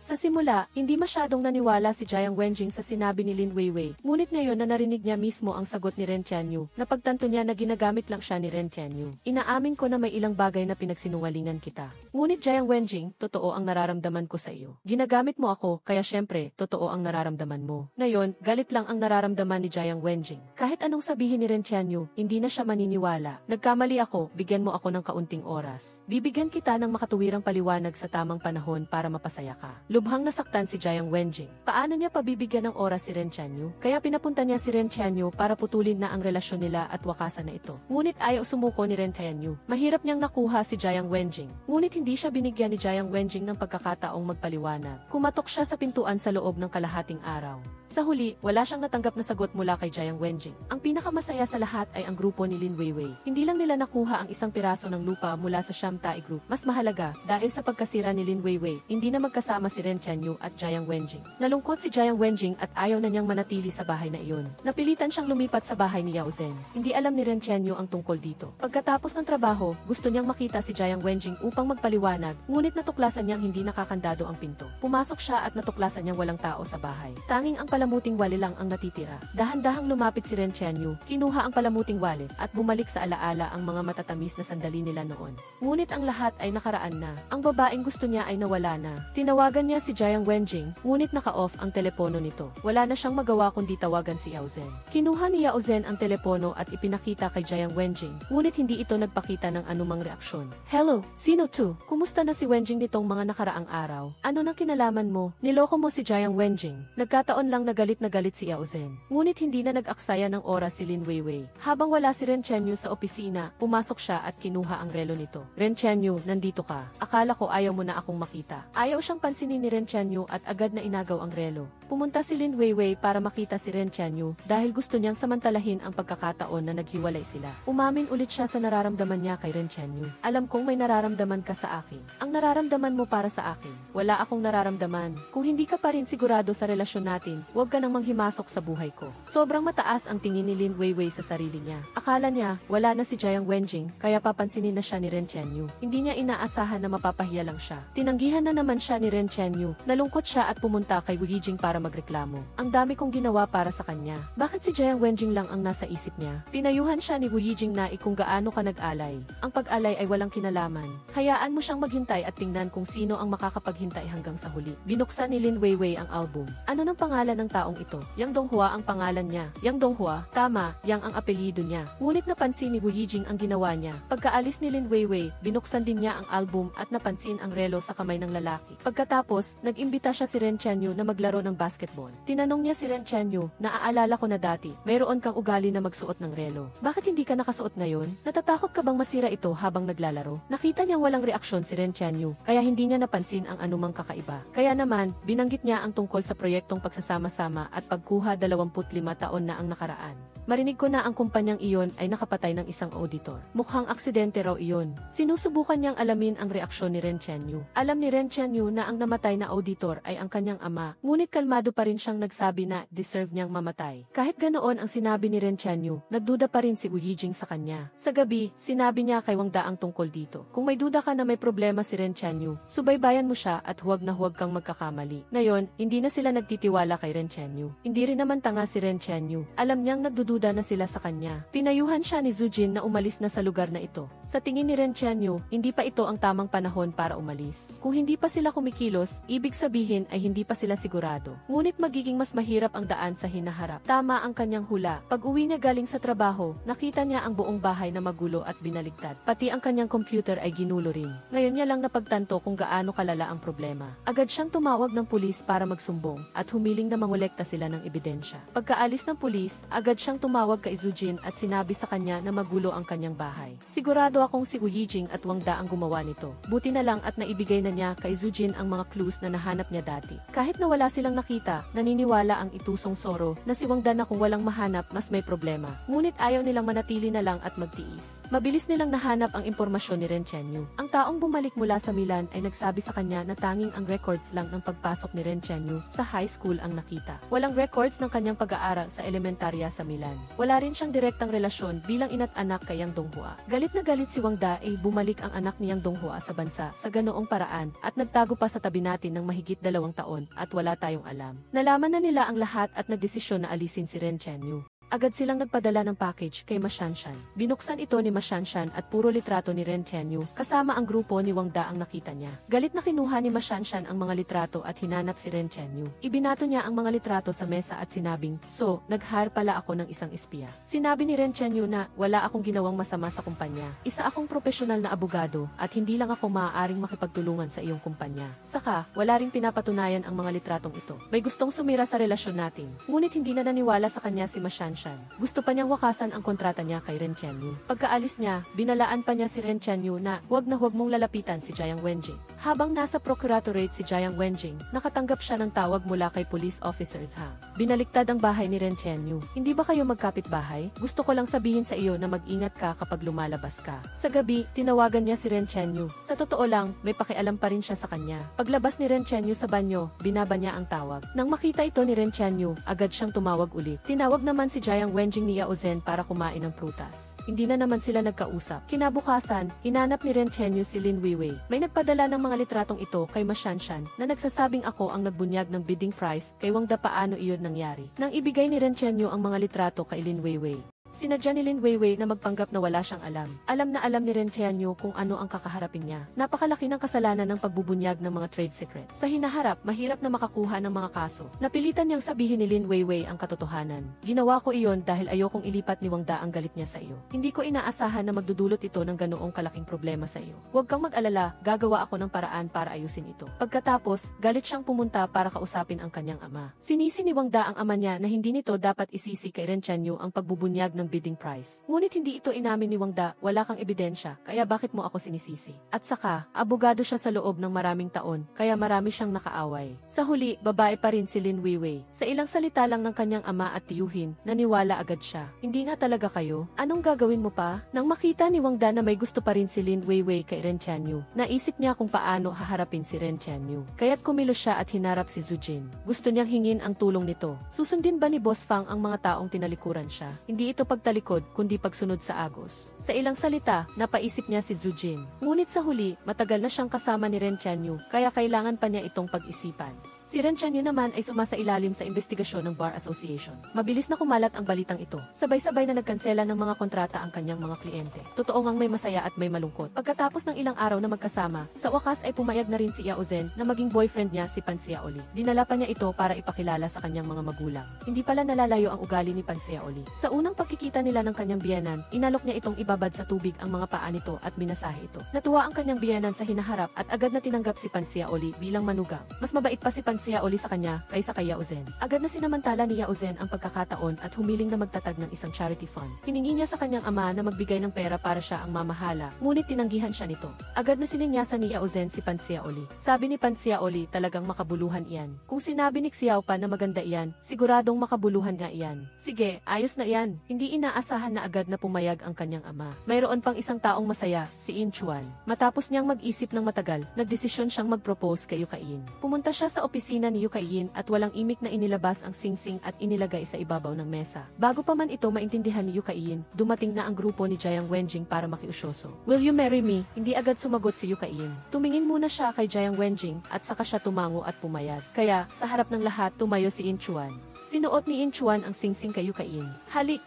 [SPEAKER 1] Sa simula, hindi masyadong naniwala si Jiang Wenjing sa sinabi ni Lin Weiwei. Ngunit ngayon na narinig niya mismo ang sagot ni Ren Tianyu, napagtanto niya na ginagamit lang siya ni Ren Tianyu. Inaamin ko na may ilang bagay na pinagsinungalingan kita. Ngunit Jiang Wenjing, totoo ang nararamdaman ko sa iyo. Ginagamit mo ako, kaya syempre, totoo ang nararamdaman mo. Ngayon, galit lang ang nararamdaman ni Jiang Wenjing. Kahit anong sabihin ni Ren Tianyu, hindi na siya maniniwala. Nagkamali ako, bigyan mo ako ng kaunting oras. Bibigyan kita ng makatuwirang paliwanag sa tamang panahon para mapasaya ka. Lubhang nasaktan si Jiang Wenjing. Paano niya pabibigyan ng oras si Ren Tianyu? Kaya pinapunta niya si Ren Tianyu para putulin na ang relasyon nila at wakasan na ito. Ngunit ayaw sumuko ni Ren Tianyu. Mahirap niyang nakuha si Jiang Wenjing. Ngunit hindi siya binigyan ni Jiang Wenjing ng pagkakataong magpaliwanag. Kumatok siya sa pintuan sa loob ng kalahating araw. Sa huli, wala siyang natanggap na sagot mula kay Jiang Wenjing. Ang pinakamasaya sa lahat ay ang grupo ni Lin Weiwei. Hindi lang nila nakuha ang isang piraso ng lupa mula sa Sham Tai Group. Mas mahalaga, dahil sa pagkasira ni Lin Weiwei, hindi na magkasama si Ren Tianyu at Jiang Wenjing. Nalungkot si Jiang Wenjing at ayaw na niyang manatili sa bahay na iyon. Napilitan siyang lumipat sa bahay ni Yao Zhen. Hindi alam ni Ren Tianyu ang tungkol dito. Pagkatapos ng trabaho, gusto niyang makita si Jiang Wenjing upang magpaliwanag, ngunit natuklasan niyang hindi nakakandado ang pinto. Pumasok siya at natuklasan niyang walang tao sa bahay. Tanging ang palamuting wali lang ang natitira. Dahan-dahang lumapit si Ren Tianyu, kinuha ang palamuting wali at bumalik sa alaala ang mga matatamis na sandali nila noon. Ngunit ang lahat ay nakaraan na. Ang babaeng gusto niya ay nawala na. Tinawagan niya si Jiang Wenjing, ngunit naka-off ang telepono nito. Wala na siyang magawa kundi tawagan si Yao Zhen. Kinuha ni Yao Zhen ang telepono at ipinakita kay Jiang Wenjing, ngunit hindi ito nagpakita ng anumang reaksyon. Hello, sino to? Kumusta na si Wenjing nitong mga nakaraang araw? Ano nang kinalaman mo? Niloko mo si Jiang Wenjing. Nagkataon lang na galit si Yao Zhen. Ngunit hindi na nag-aksaya ng oras si Lin Weiwei. Habang wala si Ren Tianyu sa opisina, pumasok siya at kinuha ang relo nito. Ren Tianyu, nandito ka. Akala ko ayaw mo na akong makita. Ayaw siyang pansinin ni Ren Tianyu at agad na inagaw ang relo. Pumunta si Lin Weiwei para makita si Ren Tianyu dahil gusto niyang samantalahin ang pagkakataon na naghiwalay sila. Umamin ulit siya sa nararamdaman niya kay Ren Tianyu. Alam kong may nararamdaman ka sa akin. Ang nararamdaman mo para sa akin. Wala akong nararamdaman. Kung hindi ka pa rin sigurado sa relasyon natin, huwag ka nang manghimasok sa buhay ko. Sobrang mataas ang tingin ni Lin Weiwei sa sarili niya. Akala niya, wala na si Jiang Wenjing, kaya papansinin na siya ni Ren Tianyu. Hindi niya inaasahan na mapapahiya lang siya. Tinanggihan na naman siya ni Ren Tianyu. Nalungkot siya at pumunta kay Wu Yijing para magreklamo. Ang dami kong ginawa para sa kanya. Bakit si Jiang Wenjing lang ang nasa isip niya? Pinayuhan siya ni Wu Yijing na kung gaano ka nag-alay. Ang pag-alay ay walang kinalaman. Hayaan mo siyang maghintay at tingnan kung sino ang makakapaghintay hanggang sa huli. Binuksan ni Lin Weiwei ang album. Ano nang pangalan ng taong ito? Yang Donghua ang pangalan niya. Yang Donghua, tama, yang ang apelyido niya. Ngunit napansin ni Wu Yijing ang ginawa niya. Pagkaalis ni Lin Weiwei, binuksan din niya ang album at napansin ang relo sa kamay ng lalaki. Pagkatapos, nag-imbita siya si Ren Tianyu na maglaro ng basketball basketball. Tinanong niya si Ren Chenyu, naaalala ko na dati, mayroon kang ugali na magsuot ng relo. Bakit hindi ka nakasuot ngayon? Natatakot ka bang masira ito habang naglalaro? Nakita niyang walang reaksyon si Ren Chenyu, kaya hindi niya napansin ang anumang kakaiba. Kaya naman, binanggit niya ang tungkol sa proyektong pagsasama-sama at pagkuha 25 taon na ang nakaraan. Marinig ko na ang kumpanyang iyon ay nakapatay ng isang auditor. Mukhang aksidente raw iyon. Sinusubukan niyang alamin ang reaksyon ni Ren Chenyu. Alam ni Ren Chenyu na ang namatay na auditor ay ang kanyang ama, ngunit kalmado pa rin siyang nagsabi na deserve niyang mamatay. Kahit ganoon ang sinabi ni Ren Chenyu, nagduda pa rin si Wu Yijing sa kanya. Sa gabi, sinabi niya kay Wang Da ang tungkol dito. Kung may duda ka na may problema si Ren Chenyu, subaybayan mo siya at huwag na huwag kang magkakamali. Ngayon, hindi na sila nagtitiwala kay Ren Chenyu. Hindi rin naman tanga si Ren Chenyu. Alam niyang nagdududa na sila sa kanya. Pinayuhan siya ni Zhu Jin na umalis na sa lugar na ito. Sa tingin ni Ren Chenyu, hindi pa ito ang tamang panahon para umalis. Kung hindi pa sila kumikilos, ibig sabihin ay hindi pa sila sigurado. Ngunit magiging mas mahirap ang daan sa hinaharap. Tama ang kanyang hula. Pag-uwi niya galing sa trabaho, nakita niya ang buong bahay na magulo at binaligtad. Pati ang kanyang computer ay ginulo rin. Ngayon niya lang napagtanto kung gaano kalala ang problema. Agad siyang tumawag ng pulis para magsumbong at humiling na mangolekta sila ng ebidensya. Pagkaalis ng pulis, agad siyang tumawag kay Zhu Jin at sinabi sa kanya na magulo ang kanyang bahay. Sigurado akong si Wu Yijing at Wang Da ang gumawa nito. Buti na lang at naibigay na niya kay Zhu Jin ang mga clues na nahanap niya dati. Kahit na wala silang nakita, naniniwala ang itusong Soro na si Wang Da na kung walang mahanap mas may problema. Ngunit ayaw nilang manatili na lang at magtiis. Mabilis nilang nahanap ang impormasyon ni Ren Chenyu. Ang taong bumalik mula sa Milan ay nagsabi sa kanya na tanging ang records lang ng pagpasok ni Ren Chenyu sa high school ang nakita. Walang records ng kanyang pag-aaral sa elementarya sa Milan. Wala rin siyang direktang relasyon bilang ina't anak kay Yang Donghua. Galit na galit si Wang Da ay bumalik ang anak ni Yang Donghua sa bansa sa ganoong paraan at nagtago pa sa tabi natin ng mahigit 2 taon at wala tayong alam. Nalaman na nila ang lahat at nagdesisyon na alisin si Ren Chenyu. Agad silang nagpadala ng package kay Ma Shanshan. Binuksan ito ni Ma Shanshan at puro litrato ni Ren Chenyu, kasama ang grupo ni Wang Da ang nakita niya. Galit na kinuha ni Ma Shanshan ang mga litrato at hinanap si Ren Chenyu. Ibinato niya ang mga litrato sa mesa at sinabing, "So, nag-hire pala ako ng isang espiya." Sinabi ni Ren Chenyu na wala akong ginawang masama sa kumpanya. Isa akong profesional na abogado at hindi lang ako maaaring makipagtulungan sa iyong kumpanya. Saka, wala ring pinapatunayan ang mga litratong ito. May gustong sumira sa relasyon natin. Ngunit hindi na naniwala sa kanya si Ma Shanshan. Gusto pa niyang wakasan ang kontrata niya kay Ren Chenyu. Pagkaalis niya, binalaan pa niya si Ren Chenyu na huwag mong lalapitan si Jiang Wenjing. Habang nasa procuratorate si Jiang Wenjing, nakatanggap siya ng tawag mula kay police officers Hang. Binaliktad ang bahay ni Ren Chenyu. Hindi ba kayo magkapit-bahay? Gusto ko lang sabihin sa iyo na mag-ingat ka kapag lumalabas ka. Sa gabi, tinawagan niya si Ren Chenyu. Sa totoo lang, may pakialam pa rin siya sa kanya. Paglabas ni Ren Chenyu sa banyo, binaba niya ang tawag. Nang makita ito ni Ren Chenyu, agad siyang tumawag ulit. Tinawag naman si Jiang Wenjing ni Yao Zhen para kumain ng prutas. Hindi na naman sila nagkausap. Kinabukasan, hinanap ni Ren Chenyu si Lin Weiwei. May nagpadala ng mga litratong ito kay Ma Shanshan na nagsasabing ako ang nagbunyag ng bidding price kay Wang Da. Paano iyon nangyari? Nang ibigay ni Ren Chenyu ang mga litrato kay Lin Weiwei, sinadya ni Lin Weiwei na magpanggap na wala siyang alam. Alam na alam ni Ren Chenyu kung ano ang kakaharapin niya. Napakalaki ng kasalanan ng pagbubunyag ng mga trade secret. Sa hinaharap, mahirap na makakuha ng mga kaso. Napilitan niyang sabihin ni Lin Weiwei ang katotohanan. Ginawa ko iyon dahil ayokong ilipat ni Wang Da ang galit niya sa iyo. Hindi ko inaasahan na magdudulot ito ng ganoong kalaking problema sa iyo. Huwag kang mag-alala, gagawa ako ng paraan para ayusin ito. Pagkatapos, galit siyang pumunta para kausapin ang kanyang ama. Sinisi ni Wang Da ang ama niya na hindi nito dapat isisi kay Ren Chenyu ang pagbubunyag ng bidding price. Ngunit hindi ito inamin ni Wang Da, wala kang ebidensya, kaya bakit mo ako sinisisi? At saka, abogado siya sa loob ng maraming taon, kaya marami siyang nakaaway. Sa huli, babae pa rin si Lin Weiwei. Sa ilang salita lang ng kanyang ama at tiyuhin, naniwala agad siya. Hindi nga talaga kayo? Anong gagawin mo pa? Nang makita ni Wang Da na may gusto pa rin si Lin Weiwei kay Ren Chenyu, naisip niya kung paano haharapin si Ren Chenyu. Kaya't kumilos siya at hinarap si Zhu Jin. Gusto niyang hingin ang tulong nito. Susundin ba ni Boss Fang ang mga taong tinalikuran siya? Hindi ito pagtalikod kundi pagsunod sa agos. Sa ilang salita, napaisip niya si Zhu Jin. Ngunit sa huli, matagal na siyang kasama ni Ren Chenyu, kaya kailangan pa niya itong pag-isipan. Si Ren Chenyu naman ay sumasailalim sa investigasyon ng Bar Association. Mabilis na kumalat ang balitang ito. Sabay-sabay na nagkansela ng mga kontrata ang kanyang mga kliyente. Totoo ngang may masaya at may malungkot. Pagkatapos ng ilang araw na magkasama, sa wakas ay pumayag na rin si Yao Zhen na maging boyfriend niya si Pan Xiaoli. Dinala pa niya ito para ipakilala sa kanyang mga magulang. Hindi pala nalalayo ang ugali ni Pan Xiaoli. Sa unang pagkikita nila ng kanyang biyenan, inalok niya itong ibabad sa tubig ang mga paa nito at minasahe ito. Natuwa ang kanyang biyenan sa hinaharap at agad na tinanggap si Pan Xiaoli bilang manugang. Mas mabait pa si Pan Xiaoli sa kanya kaysa kay Yao Zhen. Agad na sinamantala ni Yao Zhen ang pagkakataon at humiling na magtatag ng isang charity fund. Hiningi niya sa kanyang ama na magbigay ng pera para siya ang mamahala, ngunit tinanggihan siya nito. Agad na sininyasan ni Yao Zhen si Pan Xiaoli. Sabi ni Pan Xiaoli, talagang makabuluhan iyan. Kung sinabi ni Xiao Pan na maganda iyan, siguradong makabuluhan nga iyan. Sige, ayos na iyan. Hindi inaasahan na agad na pumayag ang kanyang ama. Mayroon pang isang taong masaya, si In Chuan. Matapos niyang mag-isip ng matagal, nagdesisyon siyang mag-propose kay Yukain. Pumunta siya sa opisina ni Yukain at walang imik na inilabas ang singsing at inilagay sa ibabaw ng mesa. Bago pa man ito maintindihan ni Yukain, dumating na ang grupo ni Jiang Wenjing para makiusyoso. Will you marry me? Hindi agad sumagot si Yukain. Tumingin muna siya kay Jiang Wenjing at saka siya tumango at pumayag. Kaya, sa harap ng lahat tumayo si In Chuan. Sinuot ni In Chuan ang singsing kay Yukain. Halik,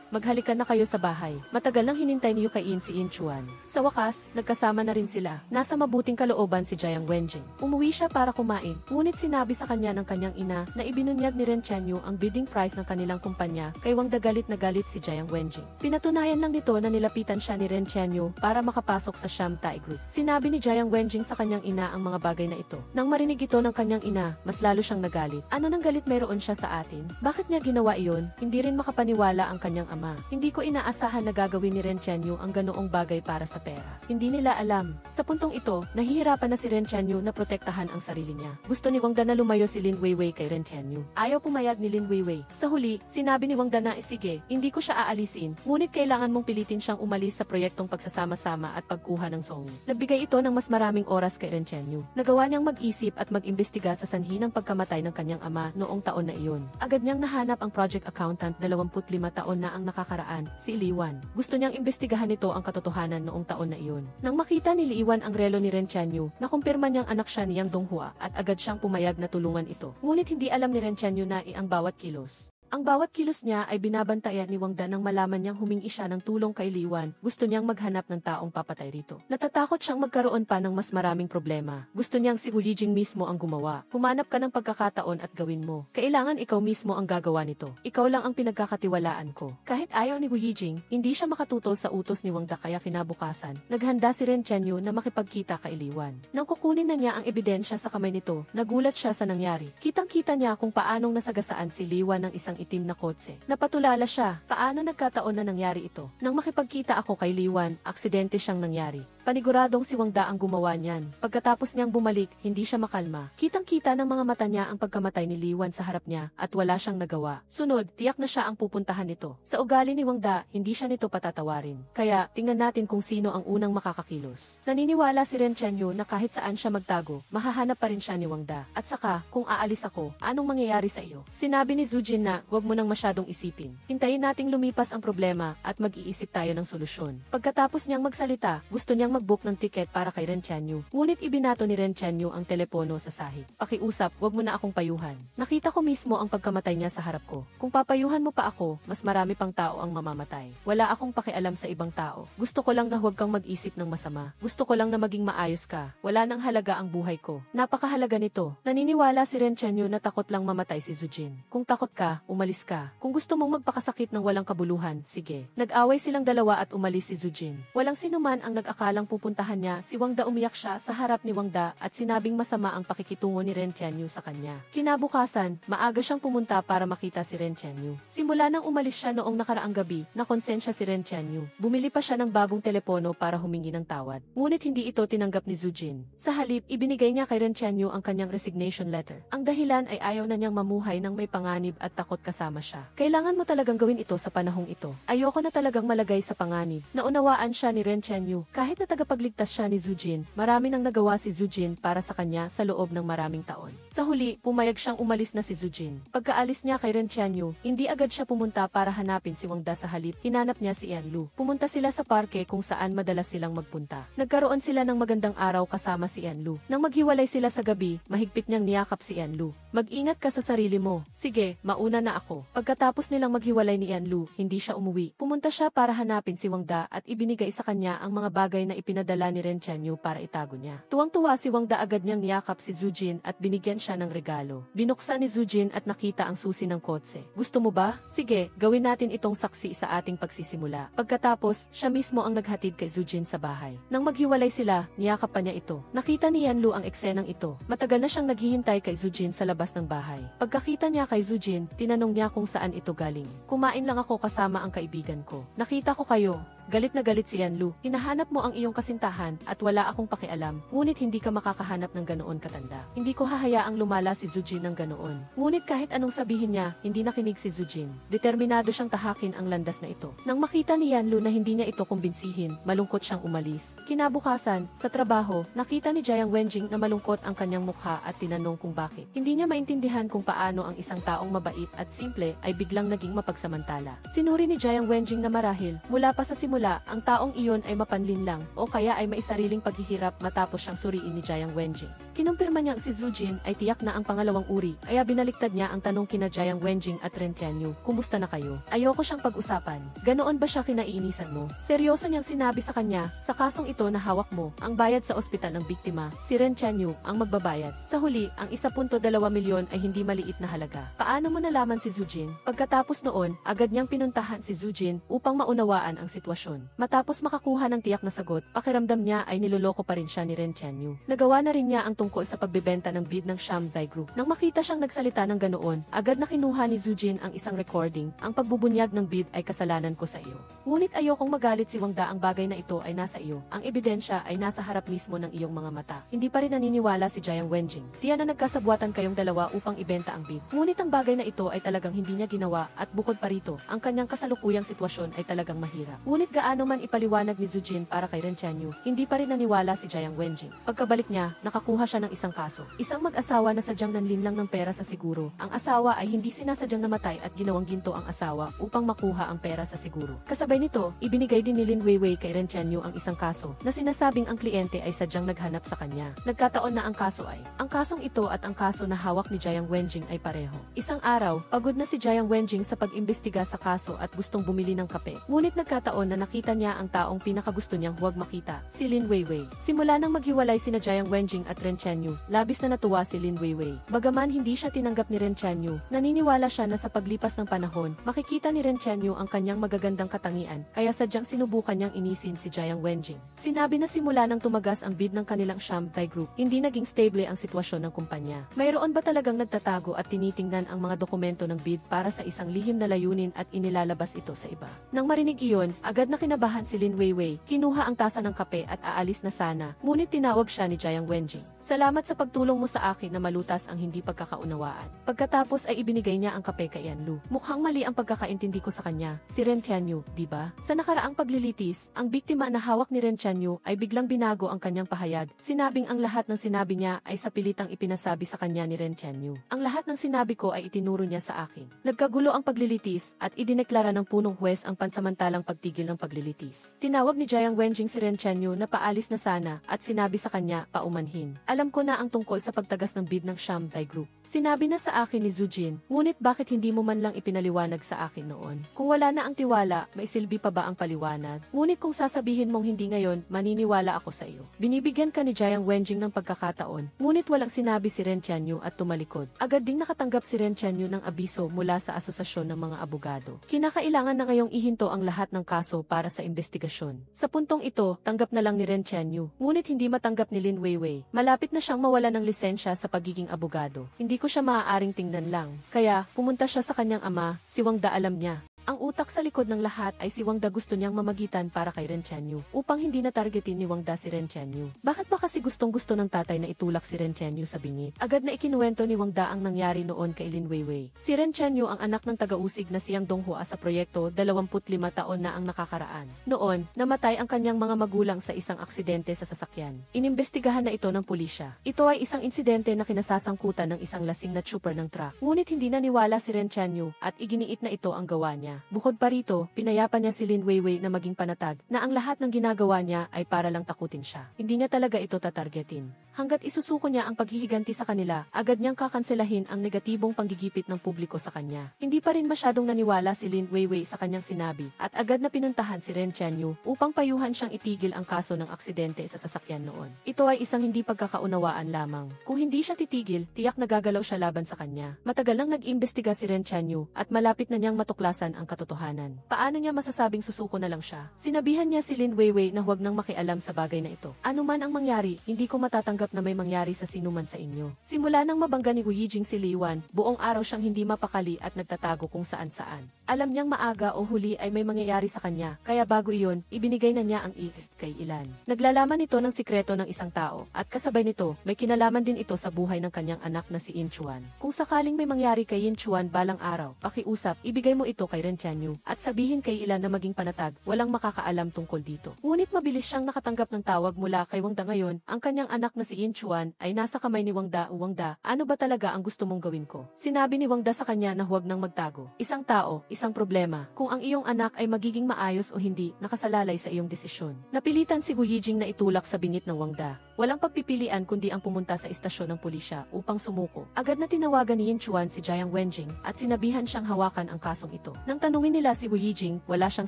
[SPEAKER 1] maghalikan na kayo sa bahay. Matagal nang hinintay ni Yukain si In Chuan. Sa wakas, nagkasama na rin sila. Nasa mabuting kalooban si Jiang Wenjing. Umuwi siya para kumain, ngunit sinabi sa kanya ng kanyang ina na ibinunyag ni Ren Tianyu ang bidding price ng kanilang kumpanya, kay Wang Da galit na galit si Jiang Wenjing. Pinatunayan lang nito na nilapitan siya ni Ren Tianyu para makapasok sa Shamtai Group. Sinabi ni Jiang Wenjing sa kanyang ina ang mga bagay na ito. Nang marinig ito ng kanyang ina, mas lalo siyang nagalit. Ano nang galit meron siya sa atin? Bakit niya ginawa iyon? Hindi rin makapaniwala ang kanyang ama. Hindi ko inaasahan na gagawin ni Ren Tianyu ang ganoong bagay para sa pera. Hindi nila alam. Sa puntong ito, nahihirapan na si Ren Tianyu na protektahan ang sarili niya. Gusto ni Wang Da na lumayo si Lin Weiwei kay Ren Tianyu. Ayaw pumayag ni Lin Weiwei. Sa huli, sinabi ni Wang Da na sige, hindi ko siya aalisin, ngunit kailangan mong pilitin siyang umalis sa proyektong pagsasama-sama at pagkuha ng songi. Nagbigay ito ng mas maraming oras kay Ren Tianyu. Nagawa niyang mag-isip at mag-imbestiga sa sanhi ng pagkamatay ng kanyang ama noong taon na iyon. Agad niyang nahanap ang project accountant 25 taon na ang nakakaraan, si Li Wan. Gusto niyang imbestigahan nito ang katotohanan noong taon na iyon. Nang makita ni Li Wan ang relo ni Ren Tianyu, nakumpirma niyang anak siya ni Yang Donghua at agad siyang pumayag na tulungan ito. Ngunit hindi alam ni Ren Tianyu na ang bawat kilos. Ang bawat kilos niya ay binabantayan ni Wang Da nang malaman niyang humingi siya ng tulong kay Li Wan. Gusto niyang maghanap ng taong papatay rito. Natatakot siyang magkaroon pa ng mas maraming problema. Gusto niyang si Wu Yijing mismo ang gumawa. Humanap ka ng pagkakataon at gawin mo. Kailangan ikaw mismo ang gagawa nito. Ikaw lang ang pinagkakatiwalaan ko. Kahit ayaw ni Wu Yijing, hindi siya makatutol sa utos ni Wang Da kaya kinabukasan. Naghanda si Ren Tianyu na makipagkita kay Li Wan. Nang kukunin na niya ang ebidensya sa kamay nito, nagulat siya sa nangyari. Kitang-kita niya kung paanong nasagasaan si Li Wan ng isang itim na kotse. Napatulala siya, paano nagkataon na nangyari ito? Nang makipagkita ako kay Li Wan, aksidente siyang nangyari. Paniguradong si Wang Da ang gumawa niyan. Pagkatapos niyang bumalik, hindi siya makalma. Kitang-kita ng mga mata niya ang pagkamatay ni Li Wan sa harap niya at wala siyang nagawa. Sunod, tiyak na siya ang pupuntahan nito. Sa ugali ni Wang Da, hindi siya nito patatawarin. Kaya, tingnan natin kung sino ang unang makakakilos. Naniniwala si Ren Tianyu na kahit saan siya magtago, mahahanap pa rin siya ni Wang Da. At saka, kung aalis ako, anong mangyayari sa iyo? Sinabi ni Zhu Jin na, wag mo nang masyadong isipin. Hintayin nating lumipas ang problema at mag-iisip tayo ng solusyon. Pagkatapos niyang magsalita, gusto niyang mag-book ng tiket para kay Ren Tianyu. Ngunit ibinato ni Ren Tianyu ang telepono sa sahig. Pakiusap, wag mo na akong payuhan. Nakita ko mismo ang pagkamatay niya sa harap ko. Kung papayuhan mo pa ako, mas marami pang tao ang mamamatay. Wala akong pakialam sa ibang tao. Gusto ko lang na huwag kang mag-isip ng masama. Gusto ko lang na maging maayos ka. Wala nang halaga ang buhay ko. Napakahalaga nito. Naniniwala si Ren Tianyu na takot lang mamatay si Zhu Jin. Kung takot ka, umalis ka. Kung gusto mong magpakasakit ng walang kabuluhan, sige. Nag-away silang dalawa at umalis si Zhu Jin. Walang sinuman ang nag-akalang pupuntahan niya si Wang Da. Umiyak siya sa harap ni Wang Da at sinabing masama ang pakikitungo ni Ren Tianyu sa kanya. Kinabukasan, maaga siyang pumunta para makita si Ren Tianyu. Simula nang umalis siya noong nakaraang gabi, nakonsensya si Ren Tianyu. Bumili pa siya ng bagong telepono para humingi ng tawad. Ngunit hindi ito tinanggap ni Zhu Jin. Sa halip, ibinigay niya kay Ren Tianyu ang kanyang resignation letter. Ang dahilan ay ayaw na niyang mamuhay ng may panganib at takot kasama siya. Kailangan mo talagang gawin ito sa panahong ito. Ayoko na talagang malagay sa panganib. Naunawaan siya ni Ren Tianyu. Kahit na tagapagligtas siya ni Zhu Jin, marami nang nagawa si Zhu Jin para sa kanya sa loob ng maraming taon. Sa huli, pumayag siyang umalis na si Zhu Jin. Pagkaalis niya kay Ren Tianyu, hindi agad siya pumunta para hanapin si Wang Da. Sa halip, hinanap niya si Yan Lu. Pumunta sila sa parke kung saan madalas silang magpunta. Nagkaroon sila ng magandang araw kasama si Yan Lu. Nang maghiwalay sila sa gabi, mahigpit niyang niyakap si Yan Lu. Mag-ingat ka sa sarili mo. Sige, mauna na ako. Pagkatapos nilang maghiwalay ni Yan Lu, hindi siya umuwi. Pumunta siya para hanapin si Wang Da at ibinigay sa kanya ang mga bagay na ipinadala ni Ren Chenyu para itago niya. Tuwang-tuwa si Wang Da, agad niyang niyakap si Zhu Jin at binigyan siya ng regalo. Binuksan ni Zhu Jin at nakita ang susi ng kotse. Gusto mo ba? Sige, gawin natin itong saksi sa ating pagsisimula. Pagkatapos, siya mismo ang naghatid kay Zhu Jin sa bahay. Nang maghiwalay sila, niyakap pa niya ito. Nakita ni Yanlu ang eksenang ito. Matagal na siyang naghihintay kay Zhu Jin sa labas ng bahay. Pagkakita niya kay Zhu Jin, tinanong niya kung saan ito galing. Kumain lang ako kasama ang kaibigan ko. Nakita ko kayo. Galit na galit si Yanlu. Hinahanap mo ang iyong kasintahan at wala akong pakialam, ngunit hindi ka makakahanap ng ganoon katanda. Hindi ko hahayaang lumala si Zhu Jin ng ganoon. Ngunit kahit anong sabihin niya, hindi nakinig si Zhu Jin. Determinado siyang tahakin ang landas na ito. Nang makita ni Yanlu na hindi niya ito kumbinsihin, malungkot siyang umalis. Kinabukasan, sa trabaho, nakita ni Jiang Wenjing na malungkot ang kanyang mukha at tinanong kung bakit. Hindi niya maintindihan kung paano ang isang taong mabait at simple ay biglang naging mapagsamantala. Sinuri ni Jiang Wenjing na marahil, mula pa sa simula, ang taong iyon ay mapanlin lang o kaya ay may sariling paghihirap matapos siyang suriin ni Jiang Wenjing. Kinumpirma niyang si Zhu Jin ay tiyak na ang pangalawang uri, kaya binaliktad niya ang tanong kina Jiang Wenjing at Ren Tianyu, kumusta na kayo? Ayoko siyang pag-usapan. Ganoon ba siya kinaiinisan mo? Seryoso niyang sinabi sa kanya, sa kasong ito na hawak mo, ang bayad sa ospital ng biktima, si Ren Tianyu ang magbabayad. Sa huli, ang 1.2 milyon ay hindi maliit na halaga. Paano mo nalaman si Zhu Jin? Pagkatapos noon, agad niyang pinuntahan si Zhu Jin upang maunawaan ang sitwasyon. Matapos makakuha ng tiyak na sagot, pakiramdam niya ay niloloko pa rin siya ni Ren Tianyu. Nagawa na rin niya ang tungkol sa pagbebenta ng bid ng Shamdai Group. Nang makita siyang nagsalita ng ganoon, agad na kinuha ni Zhu Jin ang isang recording, ang pagbubunyag ng bid ay kasalanan ko sa iyo. Ngunit ayokong magalit si Wang Da, ang bagay na ito ay nasa iyo. Ang ebidensya ay nasa harap mismo ng iyong mga mata. Hindi pa rin naniniwala si Jiang Wenjing. Tiyan na nagkasabwatan kayong dalawa upang ibenta ang bid. Ngunit ang bagay na ito ay talagang hindi niya ginawa at bukod pa rito, ang kanyang kasalukuyang sitwasyon ay talagang mahirap. Ngunit gaano man ipaliwanag ni Zhu Jin para kay Ren Tianyu, hindi pa rin naniwala si Jiang Wenjing. Pagkabalik niya, nakakuha siya ng isang kaso. Isang mag-asawa na sadyang nanlinlang ng pera sa siguro. Ang asawa ay hindi sinasadyang namatay at ginawang ginto ang asawa upang makuha ang pera sa siguro. Kasabay nito, ibinigay din ni Lin Weiwei kay Ren Tianyu ang isang kaso na sinasabing ang kliyente ay sadyang naghanap sa kanya. Nagkataon na ang kasong ito at ang kaso na hawak ni Jiang Wenjing ay pareho. Isang araw, pagod na si Jiang Wenjing sa pag-imbestiga sa kaso at gustong bumili ng kape. Ngunit nagkataon na nakita niya ang taong pinakagusto niyang huwag makita, si Lin Weiwei. Simula nang maghiwalay sina Jiang Wenjing at Ren Tianyu, labis na natuwa si Lin Weiwei. Bagaman hindi siya tinanggap ni Ren Tianyu, naniniwala siya na sa paglipas ng panahon, makikita ni Ren Tianyu ang kanyang magagandang katangian, kaya sadyang sinubukan niyang inisin si Jiang Wenjing. Sinabi na simula nang tumagas ang bid ng kanilang Shamdai Group, hindi naging stable ang sitwasyon ng kumpanya. Mayroon ba talagang nagtatago at tinitingnan ang mga dokumento ng bid para sa isang lihim na layunin at inilalabas ito sa iba? Nang marinig iyon, agad na kinabahan si Lin Weiwei, kinuha ang tasa ng kape at aalis na sana, ngunit tinawag siya ni Jiang Wenjing. Salamat sa pagtulong mo sa akin na malutas ang hindi pagkakaunawaan. Pagkatapos ay ibinigay niya ang kape kay Yanlu. Mukhang mali ang pagkakaintindi ko sa kanya, si Ren Tianyu, di ba? Sa nakaraang paglilitis, ang biktima na hawak ni Ren Tianyu ay biglang binago ang kanyang pahayag. Sinabing ang lahat ng sinabi niya ay sa pilitang ipinasabi sa kanya ni Ren Tianyu. Ang lahat ng sinabi ko ay itinuro niya sa akin. Nagkagulo ang paglilitis at idineklara ng punong huwes ang pansamantalang pagtigil ng paglilitis. Tinawag ni Jiang Wenjing si Ren Tianyu na paalis na sana at sinabi sa kanya paumanhin. Alam ko na ang tungkol sa pagtagas ng bid ng Shamdai Group. Sinabi na sa akin ni Zhu Jin, ngunit bakit hindi mo man lang ipinaliwanag sa akin noon? Kung wala na ang tiwala, may silbi pa ba ang paliwanag? Ngunit kung sasabihin mong hindi ngayon, maniniwala ako sa iyo. Binibigyan ka ni Jiang Wenjing ng pagkakataon, ngunit walang sinabi si Ren Tianyu at tumalikod. Agad ding nakatanggap si Ren Tianyu ng abiso mula sa asosasyon ng mga abogado. Kinakailangan na ngayong ihinto ang lahat ng kaso para sa investigasyon. Sa puntong ito, tanggap na lang ni Ren Tianyu, ngunit hindi matanggap ni Lin Weiwei. Malapit na siyang mawala ng lisensya sa pagiging abogado. Hindi ko siya maaaring tingnan lang. Kaya, pumunta siya sa kanyang ama, si Wang Da. Alam niya. Ang utak sa likod ng lahat ay si Wang Da. Gusto niyang mamagitan para kay Ren Tianyu upang hindi na targetin ni Wang Da si Ren Tianyu. Bakit ba kasi gustong-gusto ng tatay na itulak si Ren Tianyu sa bingit? Agad na ikinuwento ni Wang Da ang nangyari noon kay Lin Weiwei. Si Ren Tianyu ang anak ng taga-usig na siyang Donghua sa proyekto 25 taon na ang nakakaraan. Noon, namatay ang kanyang mga magulang sa isang aksidente sa sasakyan. Inimbestigahan na ito ng pulisya. Ito ay isang insidente na kinasasangkutan ng isang lasing na trooper ng truck. Ngunit hindi naniwala si Ren Tianyu at iginiit na ito ang gawa niya. Bukod pa rito, pinayapan niya si Lin Weiwei na maging panatag na ang lahat ng ginagawa niya ay para lang takutin siya. Hindi niya talaga ito tatargetin. Hanggat isusuko niya ang paghihiganti sa kanila, agad niyang kakanselahin ang negatibong panggigipit ng publiko sa kanya. Hindi pa rin masyadong naniwala si Lin Weiwei sa kanyang sinabi at agad na pinuntahan si Ren Qianyu upang payuhan siyang itigil ang kaso ng aksidente sa sasakyan noon. Ito ay isang hindi pagkakaunawaan lamang. Kung hindi siya titigil, tiyak nagagalaw siya laban sa kanya. Matagal nang nag-imbestiga si Ren Qianyu at malapit na niyang matuklasan ang katotohanan. Paano niya masasabing susuko na lang siya? Sinabihan niya si Lin Weiwei na huwag nang makialam sa bagay na ito. Ano man ang mangyari, hindi ko matatanggap na may mangyari sa sinuman sa inyo. Simula nang mabangga ni Wu Yijing si Li Yuan, buong araw siyang hindi mapakali at nagtatago kung saan-saan. Alam niyang maaga o huli ay may mangyayari sa kanya, kaya bago iyon, ibinigay na niya ang kay Ilan. Naglalaman ito ng sikreto ng isang tao, at kasabay nito, may kinalaman din ito sa buhay ng kanyang anak na si Yin Chuan. Kung sakaling may mangyari kay Yin Chuan balang araw, pakiusap, ibigay mo ito kay Ren Qianyu, at sabihin kay Ilan na maging panatag, walang makakaalam tungkol dito. Ngunit mabilis siyang nakatanggap ng tawag mula kay Wang Da ngayon, ang kanyang anak na si Yin Chuan ay nasa kamay ni Wang Da. Wang Da, ano ba talaga ang gusto mong gawin ko? Sinabi ni Wang Da sa kanya na huwag nang magtago. Isang tao, isang problema. Kung ang iyong anak ay magiging maayos o hindi, nakasalalay sa iyong desisyon. Napilitan si Wu Yijing na itulak sa bingit ng Wang Da. Walang pagpipilian kundi ang pumunta sa istasyon ng pulisya upang sumuko. Agad na tinawagan ni Yin Chuan si Jiang Wenjing at sinabihan siyang hawakan ang kasong ito. Nang tanungin nila si Wu Yijing, wala siyang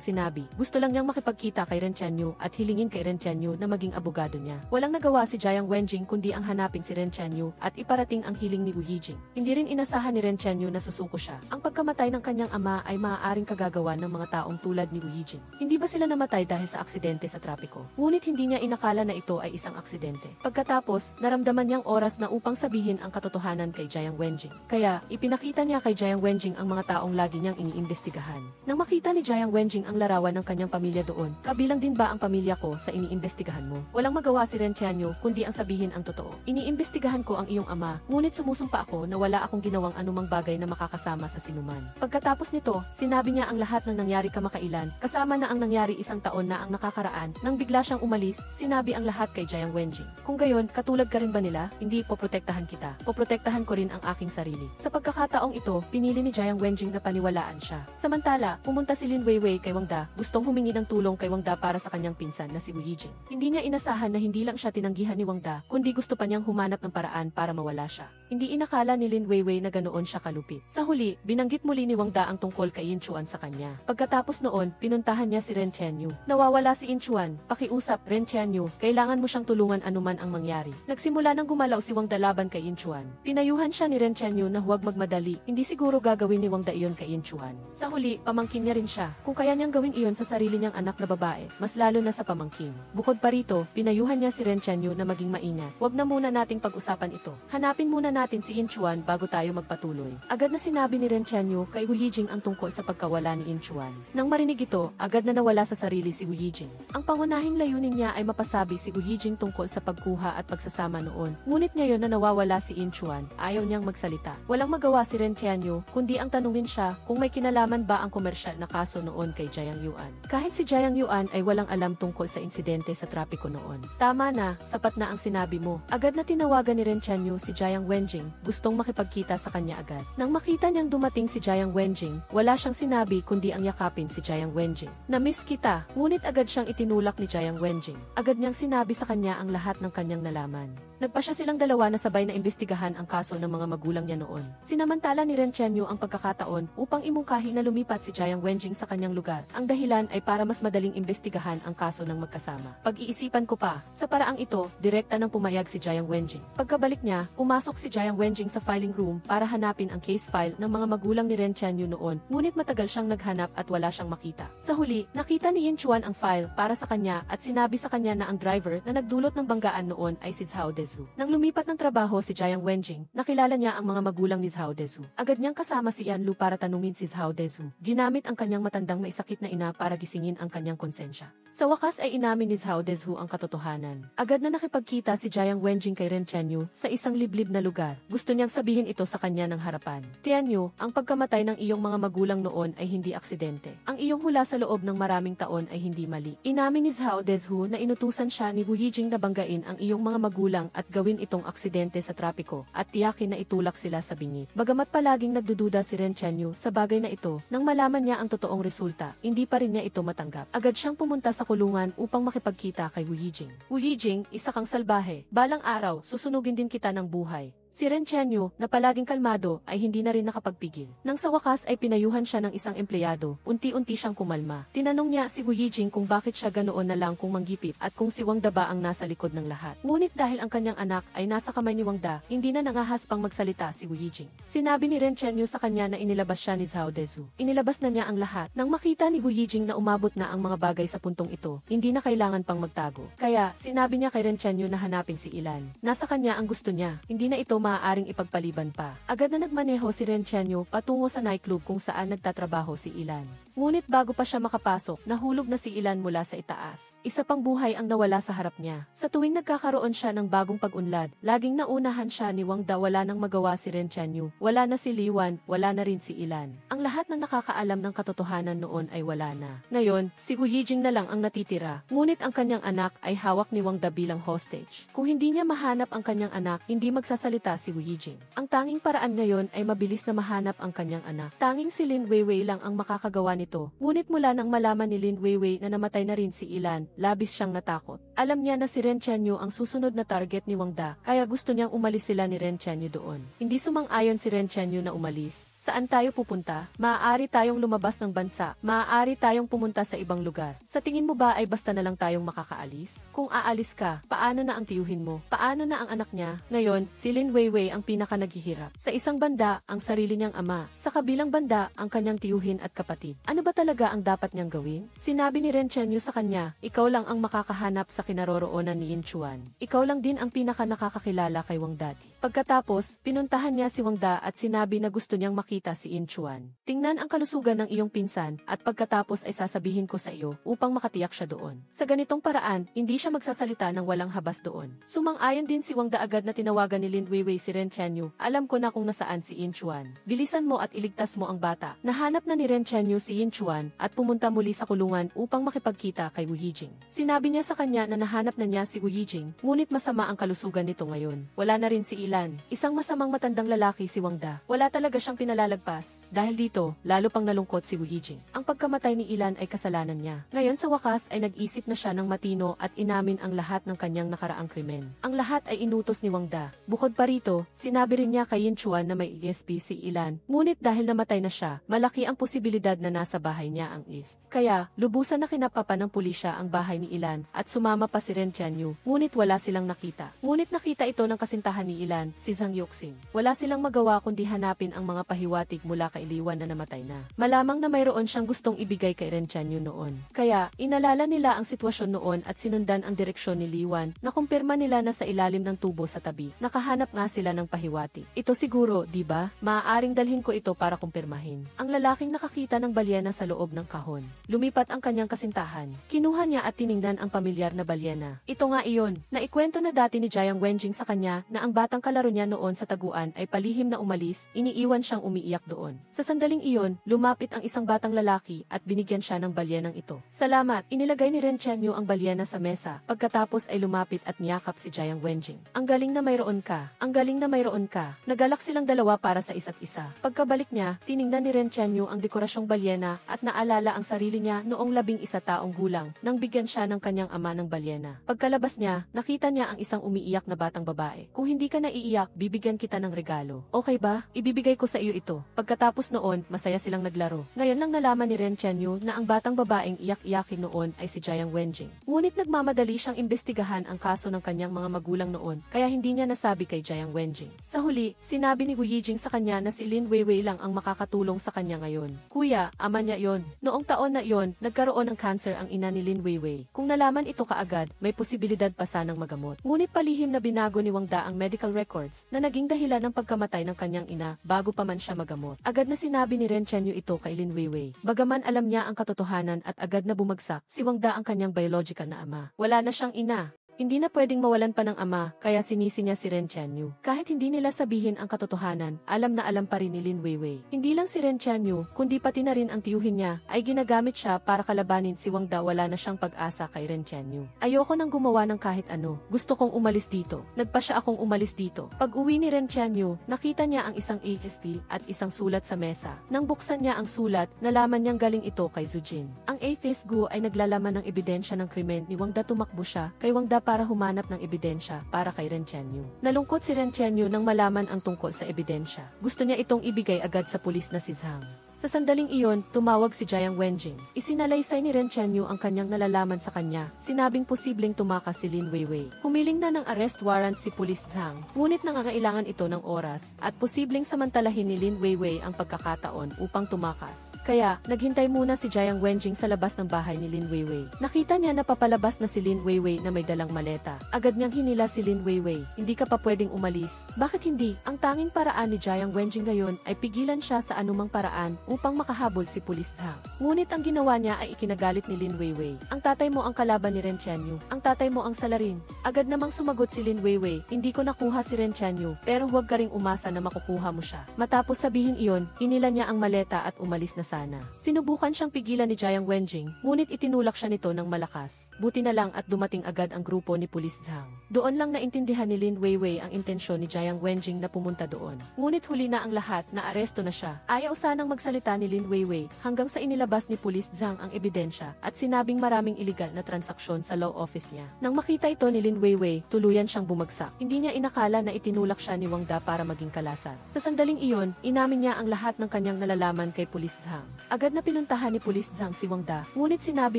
[SPEAKER 1] sinabi. Gusto lang niyang makipagkita kay Ren Qianyu at hilingin kay Ren Qianyu na maging abogado niya. Walang nagawa si Jiang Wenjing kundi ang hanapin si Ren Qianyu at iparating ang hiling ni Wu Yijing. Hindi rin inasahan ni Ren Qianyu na susuko siya. Ang pagkamatay ng kanyang ama ay maaaring kagagawa ng mga taong tulad ni Wu Yijing. Hindi ba sila namatay dahil sa aksidente sa trapiko? Ngunit hindi niya inakala na ito ay isang aksidente. Pagkatapos, naramdaman niyang oras na upang sabihin ang katotohanan kay Jiang Wenjing. Kaya, ipinakita niya kay Jiang Wenjing ang mga taong lagi niyang iniimbestigahan. Nang makita ni Jiang Wenjing ang larawan ng kanyang pamilya doon, kabilang din ba ang pamilya ko sa iniimbestigahan mo? Walang magawa si Ren Qianyu kundi ang sabihin ang totoo. Iniimbestigahan ko ang iyong ama, ngunit sumusumpa ako na wala akong ginawang anumang bagay na makakasama sa sinuman. Pagkatapos nito, sinabi niya ang lahat ng nangyari kamakailan, kasama na ang nangyari isang taon na ang nakakaraan. Nang bigla siyang umalis, sinabi ang lahat kay Jiang Wenjing. Kung gayon, katulad ka rin ba nila? Hindi, poprotektahan kita. Poprotektahan ko rin ang aking sarili. Sa pagkakataong ito, pinili ni Jiang Wenjing na paniwalaan siya. Samantala, pumunta si Lin Weiwei kay Wang Da, gustong humingi ng tulong kay Wang Da para sa kanyang pinsan na si Wu Yijing. Hindi niya inasahan na hindi lang siya tinanggihan ni Wang Da, kundi gusto pa niyang humanap ng paraan para mawala siya. Hindi inakala ni Lin Weiwei na ganoon siya kalupit. Sa huli, binanggit muli ni Wang Da ang tungkol kay Yin Chuan sa kanya. Pagkatapos noon, pinuntahan niya si Ren Qianyu. Nawawala si Yin Chuan. Pakiusap, Ren Qianyu, kailangan mo siyang tulungan anuman ang mangyari. Nagsimula nang gumalaw si Wang Da laban kay Yin Chuan. Pinayuhan siya ni Ren Qianyu na huwag magmadali. Hindi siguro gagawin ni Wang Da iyon kay Yin Chuan. Sa huli, pamangkin niya rin siya. Kung kaya niyang gawin iyon sa sarili niyang anak na babae, mas lalo na sa pamangkin. Bukod pa rito, pinayuhan niya si Ren Qianyu na maging maingat. Huwag na muna nating pag-usapan ito. Hanapin muna natin si Yin Chuan bago tayo magpatuloy. Agad na sinabi ni Ren Qianyu kay Wu Yijing ang tungkol sa pagkawala ni Yin Chuan. Nang marinig ito, agad na nawala sa sarili si Wu Yijing. Ang pangunahing layunin niya ay mapasabi si Wu Yijing tungkol sa pagkuha at pagsasama noon. Ngunit ngayon na nawawala si Yin Chuan, ayaw niyang magsalita. Walang magawa si Ren Qianyu, kundi ang tanungin siya kung may kinalaman ba ang komersyal na kaso noon kay Jiang Yuan. Kahit si Jiang Yuan ay walang alam tungkol sa insidente sa trapiko noon. Tama na, sapat na ang sinabi mo. Agad na tinawagan ni Ren Qianyu si Jiang Wenjing, gustong makipagkita sa kanya agad. Nang makita niyang dumating si Jiang Wenjing, wala siyang sinabi kundi ang yakapin si Jiang Wenjing. Na-miss kita, ngunit agad siyang itinulak ni Jiang Wenjing. Agad niyang sinabi sa kanya ang lahat ng kanyang nalaman. Nagpasya silang dalawa na sabay na imbestigahan ang kaso ng mga magulang niya noon. Sinamantala ni Ren Qianyu ang pagkakataon upang imungkahi na lumipat si Jiang Wenjing sa kanyang lugar. Ang dahilan ay para mas madaling imbestigahan ang kaso ng magkasama. Pag-iisipan ko pa, sa paraang ito, direkta nang pumayag si Jiang Wenjing. Pagkabalik niya, pumasok si Jiang Wenjing sa filing room para hanapin ang case file ng mga magulang ni Ren Qianyu noon, ngunit matagal siyang naghanap at wala siyang makita. Sa huli, nakita ni Yin Chuan ang file para sa kanya at sinabi sa kanya na ang driver na nagdulot ng banggaan noon ay si Zhao Dezu. Nang lumipat ng trabaho si Jiang Wenjing, nakilala niya ang mga magulang ni Zhao Dezu. Agad niyang kasama si Yan Lu para tanungin si Zhao Dezu. Ginamit ang kanyang matandang may sakit na ina para gisingin ang kanyang konsensya. Sa wakas ay inamin ni Zhao Dezu ang katotohanan. Agad na nakipagkita si Jiang Wenjing kay Ren Qianyu sa isang liblib na lugar. Gusto niyang sabihin ito sa kanya ng harapan. Tianyu, ang pagkamatay ng iyong mga magulang noon ay hindi aksidente. Ang iyong hula sa loob ng maraming taon ay hindi mali. Inamin ni Zhao Dezu na inutusan siya ni Wu Yijing na banggain ang iyong mga magulang at at gawin itong aksidente sa trapiko at tiyakin na itulak sila sa bingi. Bagamat palaging nagdududa si Ren Chenyu sa bagay na ito, nang malaman niya ang totoong resulta, hindi pa rin niya ito matanggap. Agad siyang pumunta sa kulungan upang makipagkita kay Wu Yijing. Wu Yijing, isa kang salbahe. Balang araw, susunugin din kita ng buhay. Si Ren Chenyu, na palaging kalmado, ay hindi na rin nakapagpigil. Nang sa wakas ay pinayuhan siya ng isang empleyado, unti-unti siyang kumalma. Tinanong niya si Wu Yijing kung bakit siya ganoon na lang kung manggipit at kung si Wang Da ba ang nasa likod ng lahat. Ngunit dahil ang kanyang anak ay nasa kamay ni Wang Da, hindi na nangahas pang magsalita si Wu Yijing. Sinabi ni Ren Chenyu sa kanya na inilabas siya ni Zhao Dezu. Inilabas na niya ang lahat. Nang makita ni Wu Yijing na umabot na ang mga bagay sa puntong ito, hindi na kailangan pang magtago. Kaya, sinabi niya kay Ren Chenyu na hanapin si Ilan. Nasa kanya ang gusto niya, hindi na ito maaaring ipagpaliban pa. Agad na nagmaneho si Ren Chenyu patungo sa nightclub kung saan nagtatrabaho si Ilan. Ngunit bago pa siya makapasok, nahulog na si Ilan mula sa itaas. Isa pang buhay ang nawala sa harap niya. Sa tuwing nagkakaroon siya ng bagong pag-unlad, laging naunahan siya ni Wang Da. Wala nang magawa si Ren Chenyu. Wala na si Li Wan, wala na rin si Ilan. Ang lahat ng nakakaalam ng katotohanan noon ay wala na. Ngayon, si Wu Yijing na lang ang natitira. Ngunit ang kanyang anak ay hawak ni Wang Da bilang hostage. Kung hindi niya mahanap ang kanyang anak, hindi magsasalita si Wu Yijing. Ang tanging paraan ngayon ay mabilis na mahanap ang kanyang anak. Tanging si Lin Weiwei lang ang makakagawa nito. Ngunit mula nang malaman ni Lin Weiwei na namatay na rin si Ilan, labis siyang natakot. Alam niya na si Ren Chenyu ang susunod na target ni Wang Da, kaya gusto niyang umalis sila ni Ren Chenyu doon. Hindi sumang-ayon si Ren Chenyu na umalis. Saan tayo pupunta? Maaari tayong lumabas ng bansa. Maaari tayong pumunta sa ibang lugar. Sa tingin mo ba ay basta na lang tayong makakaalis? Kung aalis ka, paano na ang tiyuhin mo? Paano na ang anak niya? Ngayon, si Lin Weiwei ang pinaka naghihirap. Sa isang banda, ang sarili niyang ama. Sa kabilang banda, ang kanyang tiyuhin at kapatid. Ano ba talaga ang dapat niyang gawin? Sinabi ni Ren Chenyu sa kanya, ikaw lang ang makakahanap sa kinaroroonan ni Yin Chuan. Ikaw lang din ang pinaka nakakakilala kay Wang Da. Pagkatapos, pinuntahan niya si Wang Da at sinabi na gusto niyang makita si Yin Chuan. Tingnan ang kalusugan ng iyong pinsan at pagkatapos ay sasabihin ko sa iyo upang makatiyak siya doon. Sa ganitong paraan, hindi siya magsasalita ng walang habas doon. Sumang-ayon din si Wang Da agad na tinawagan ni Lin Weiwei si Ren Chenyu. Alam ko na kung nasaan si Yin Chuan. Bilisan mo at iligtas mo ang bata. Nahanap na ni Ren Chenyu si Yin Chuan at pumunta muli sa kulungan upang makipagkita kay Wu Yijing. Sinabi niya sa kanya na nahanap na niya si Wu Yijing, ngunit masama ang kalusugan nito ngayon. Wala na rin si Ilan. Isang masamang matandang lalaki si Wang Da. Wala talaga siyang pinalalagpas. Dahil dito, lalo pang nalungkot si Wu Yijing. Ang pagkamatay ni Ilan ay kasalanan niya. Ngayon sa wakas ay nag-isip na siya ng matino at inamin ang lahat ng kanyang nakaraang krimen. Ang lahat ay inutos ni Wang Da. Bukod pa rito, sinabi rin niya kay Yin Chuan na may ESP si Ilan. Ngunit dahil namatay na siya, malaki ang posibilidad na nasa bahay niya ang East. Kaya, lubusan na kinapapa ng pulisya ang bahay ni Ilan at sumama pa si Ren Chenyu. Ngunit wala silang nakita. Ngunit nakita ito ng kasintahan ni Ilan, si Zhang Yuxing. Wala silang magawa kundi hanapin ang mga pahiwatig mula kay Li Wan na namatay na. Malamang na mayroon siyang gustong ibigay kay Ren Chenyu noon. Kaya, inalala nila ang sitwasyon noon at sinundan ang direksyon ni Li Wan na kumpirma nila na sa ilalim ng tubo sa tabi, nakahanap nga sila ng pahiwatig. Ito siguro, di ba? Maaaring dalhin ko ito para kumpirmahin. Ang lalaking nakakita ng balyena sa loob ng kahon. Lumipat ang kanyang kasintahan. Kinuha niya at tiningnan ang pamilyar na balyena. Ito nga iyon. Naikwento na dati ni Jiang Wenjing sa kanya na ang batang kalaro niya noon sa taguan ay palihim na umalis, iniiwan siyang umiiyak doon. Sa sandaling iyon, lumapit ang isang batang lalaki at binigyan siya ng balyenang ito. Salamat, inilagay ni Ren Chenyu ang balyena sa mesa, pagkatapos ay lumapit at niyakap si Jiang Wenjing. Ang galing na mayroon ka, ang galing na mayroon ka. Nagalak silang dalawa para sa isa't isa. Pagkabalik niya, tiningnan ni Ren Chenyu ang dekorasyong balyena at naalala ang sarili niya noong 11 taong gulang nang bigyan siya ng kanyang ama ng balyena. Pagkalabas niya, nakita niya ang isang umiiyak na batang babae. Kung hindi ka naiiyak, bibigyan kita ng regalo. Okay ba? Ibibigay ko sa iyo ito. Pagkatapos noon, masaya silang naglaro. Ngayon lang nalaman ni Ren Chenyu na ang batang babaeng iyak-iyakin noon ay si Jiang Wenjing. Ngunit nagmamadali siyang imbestigahan ang kaso ng kanyang mga magulang noon, kaya hindi niya nasabi kay Jiang Wenjing. Sa huli, sinabi ni Wu Yijing sa kanya na si Lin Weiwei lang ang makakatulong sa kanya ngayon. Kuya, ama niya yon. Noong taon na yon, nagkaroon ng cancer ang ina ni Lin Weiwei. Kung nalaman ito kaagad, may posibilidad pa sanang magamot. Ngunit palihim na binago ni Wang Da ang medical records na naging dahilan ng pagkamatay ng kanyang ina bago pa man siya magamot. Agad na sinabi ni Ren Chenyu ito kay Lin Weiwei. Bagaman alam niya ang katotohanan at agad na bumagsak, si Wang Da ang kanyang biological na ama. Wala na siyang ina. Hindi na pwedeng mawalan pa ng ama, kaya sinisi niya si Ren Tianyu. Kahit hindi nila sabihin ang katotohanan, alam na alam pa rin ni Lin Weiwei. Hindi lang si Ren Tianyu, kundi pati na rin ang tiyuhin niya, ay ginagamit siya para kalabanin si Wang Da. Wala na siyang pag-asa kay Ren Tianyu. Ayoko nang gumawa ng kahit ano. Gusto kong umalis dito. Nagpa siya akong umalis dito. Pag-uwi ni Ren Tianyu, nakita niya ang isang ASP at isang sulat sa mesa. Nang buksan niya ang sulat, nalaman niyang galing ito kay Zujin. Ang AFS Gu ay naglalaman ng ebidensya ng krimen ni Wang Da. Tumakbo siya kay Wang Da para humanap ng ebidensya para kay Ren Tianyu. Nalungkot si Ren Tianyu nang malaman ang tungkol sa ebidensya. Gusto niya itong ibigay agad sa pulis na si Zhang. Sa sandaling iyon, tumawag si Jiang Wenjing. Isinalaysay ni Ren Tianyu ang kanyang nalalaman sa kanya. Sinabing posibleng tumakas si Lin Weiwei. Humiling na ng arrest warrant si Pulis Zhang. Ngunit nangangailangan ito ng oras at posibleng samantalahin ni Lin Weiwei ang pagkakataon upang tumakas. Kaya, naghintay muna si Jiang Wenjing sa labas ng bahay ni Lin Weiwei. Nakita niya na papalabas na si Lin Weiwei na may dalang maleta. Agad niyang hinila si Lin Weiwei. Hindi ka pa pwedeng umalis. Bakit hindi? Ang tanging paraan ni Jiang Wenjing ngayon ay pigilan siya sa anumang paraan upang makahabol si Pulis Zhang. Ngunit ang ginawa niya ay ikinagalit ni Lin Weiwei. Ang tatay mo ang kalaban ni Ren Tianyu. Ang tatay mo ang salarin. Agad namang sumagot si Lin Weiwei. Hindi ko nakuha si Ren Tianyu, pero huwag ka ring umasa na makukuha mo siya. Matapos sabihin iyon, hinila niya ang maleta at umalis na sana. Sinubukan siyang pigilan ni Jiang Wenjing, ngunit itinulak siya nito ng malakas. Buti na lang at dumating agad ang grupo ni Pulis Zhang. Doon lang naintindihan ni Lin Weiwei ang intensyon ni Jiang Wenjing na pumunta doon. Ngunit huli na ang lahat, na aresto na siya. Ayaw sanang magsalita ni Lin Weiwei hanggang sa inilabas ni Pulis Zhang ang ebidensya at sinabing maraming iligal na transaksyon sa law office niya. Nang makita ito ni Lin Weiwei, tuluyan siyang bumagsak. Hindi niya inakala na itinulak siya ni Wang Da para maging kalasar. Sa sandaling iyon, inamin niya ang lahat ng kanyang nalalaman kay Pulis Zhang. Agad na pinuntahan ni Pulis Zhang si Wang Da, ngunit sinabi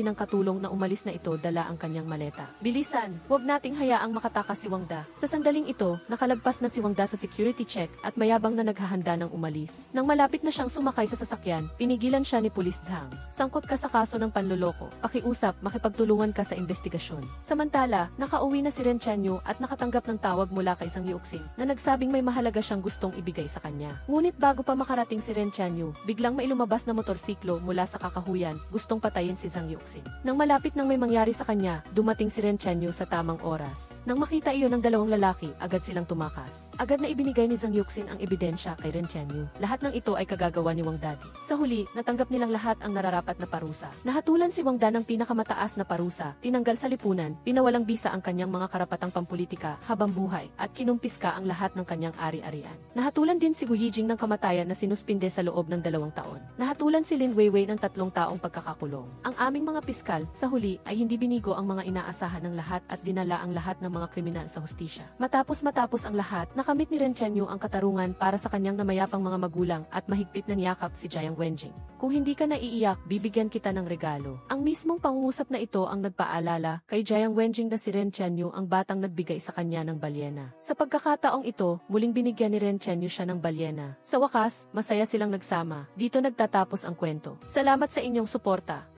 [SPEAKER 1] ng katulong na umalis na ito dala ang kanyang maleta. Bilisan, huwag nating hayaang makatakas si Wang Da. Sa sandaling ito, nakalagpas na si Wang Da sa security check at mayabang na naghahanda ng umalis. Nang malapit na siyang sumakay sa sasakyan, pinigilan siya ni Pulis Zhang. Sangkot ka sa kaso ng panloloko. Pakiusap, makipagtulungan ka sa investigasyon. Samantala, nakauwi na si Ren Tianyu at nakatanggap ng tawag mula kay Zhang Yuxing na nagsabing may mahalaga siyang gustong ibigay sa kanya. Ngunit bago pa makarating si Ren Tianyu, biglang may lumabas na motorsiklo mula sa kakahuyan, gustong patayin si Zhang Yuxing. Nang malapit nang may mangyari sa kanya, dumating si Ren Tianyu sa tamang oras. Nang makita iyon ng dalawang lalaki, agad silang tumakas. Agad na ibinigay ni Zhang Yuxing ang ebidensya kay Ren Tianyu. Lahat ng ito ay kagagawa ni Wang Da. Sa huli, natanggap nilang lahat ang nararapat na parusa. Nahatulan si Wang Da ng pinakamataas na parusa, tinanggal sa lipunan, pinawalang bisa ang kanyang mga karapatang pampulitika habang buhay, at kinumpiska ang lahat ng kanyang ari-arian. Nahatulan din si Gu Yijing ng kamatayan na sinuspinde sa loob ng 2 taon. Nahatulan si Lin Weiwei ng 3 taong pagkakakulong. Ang aming mga piskal, sa huli, ay hindi binigo ang mga inaasahan ng lahat at dinala ang lahat ng mga kriminal sa hustisya. Matapos ang lahat, nakamit ni Ren Tianyu ang katarungan para sa kanyang namayapang mga magulang at mahigpit na niyakap si Jiang Wenjing. Kung hindi ka naiiyak, bibigyan kita ng regalo. Ang mismong pangungusap na ito ang nagpaalala kay Jiang Wenjing na si Ren Tianyu ang batang nagbigay sa kanya ng balyena. Sa pagkakataong ito, muling binigyan ni Ren Tianyu siya ng balyena. Sa wakas, masaya silang nagsama. Dito nagtatapos ang kwento. Salamat sa inyong suporta.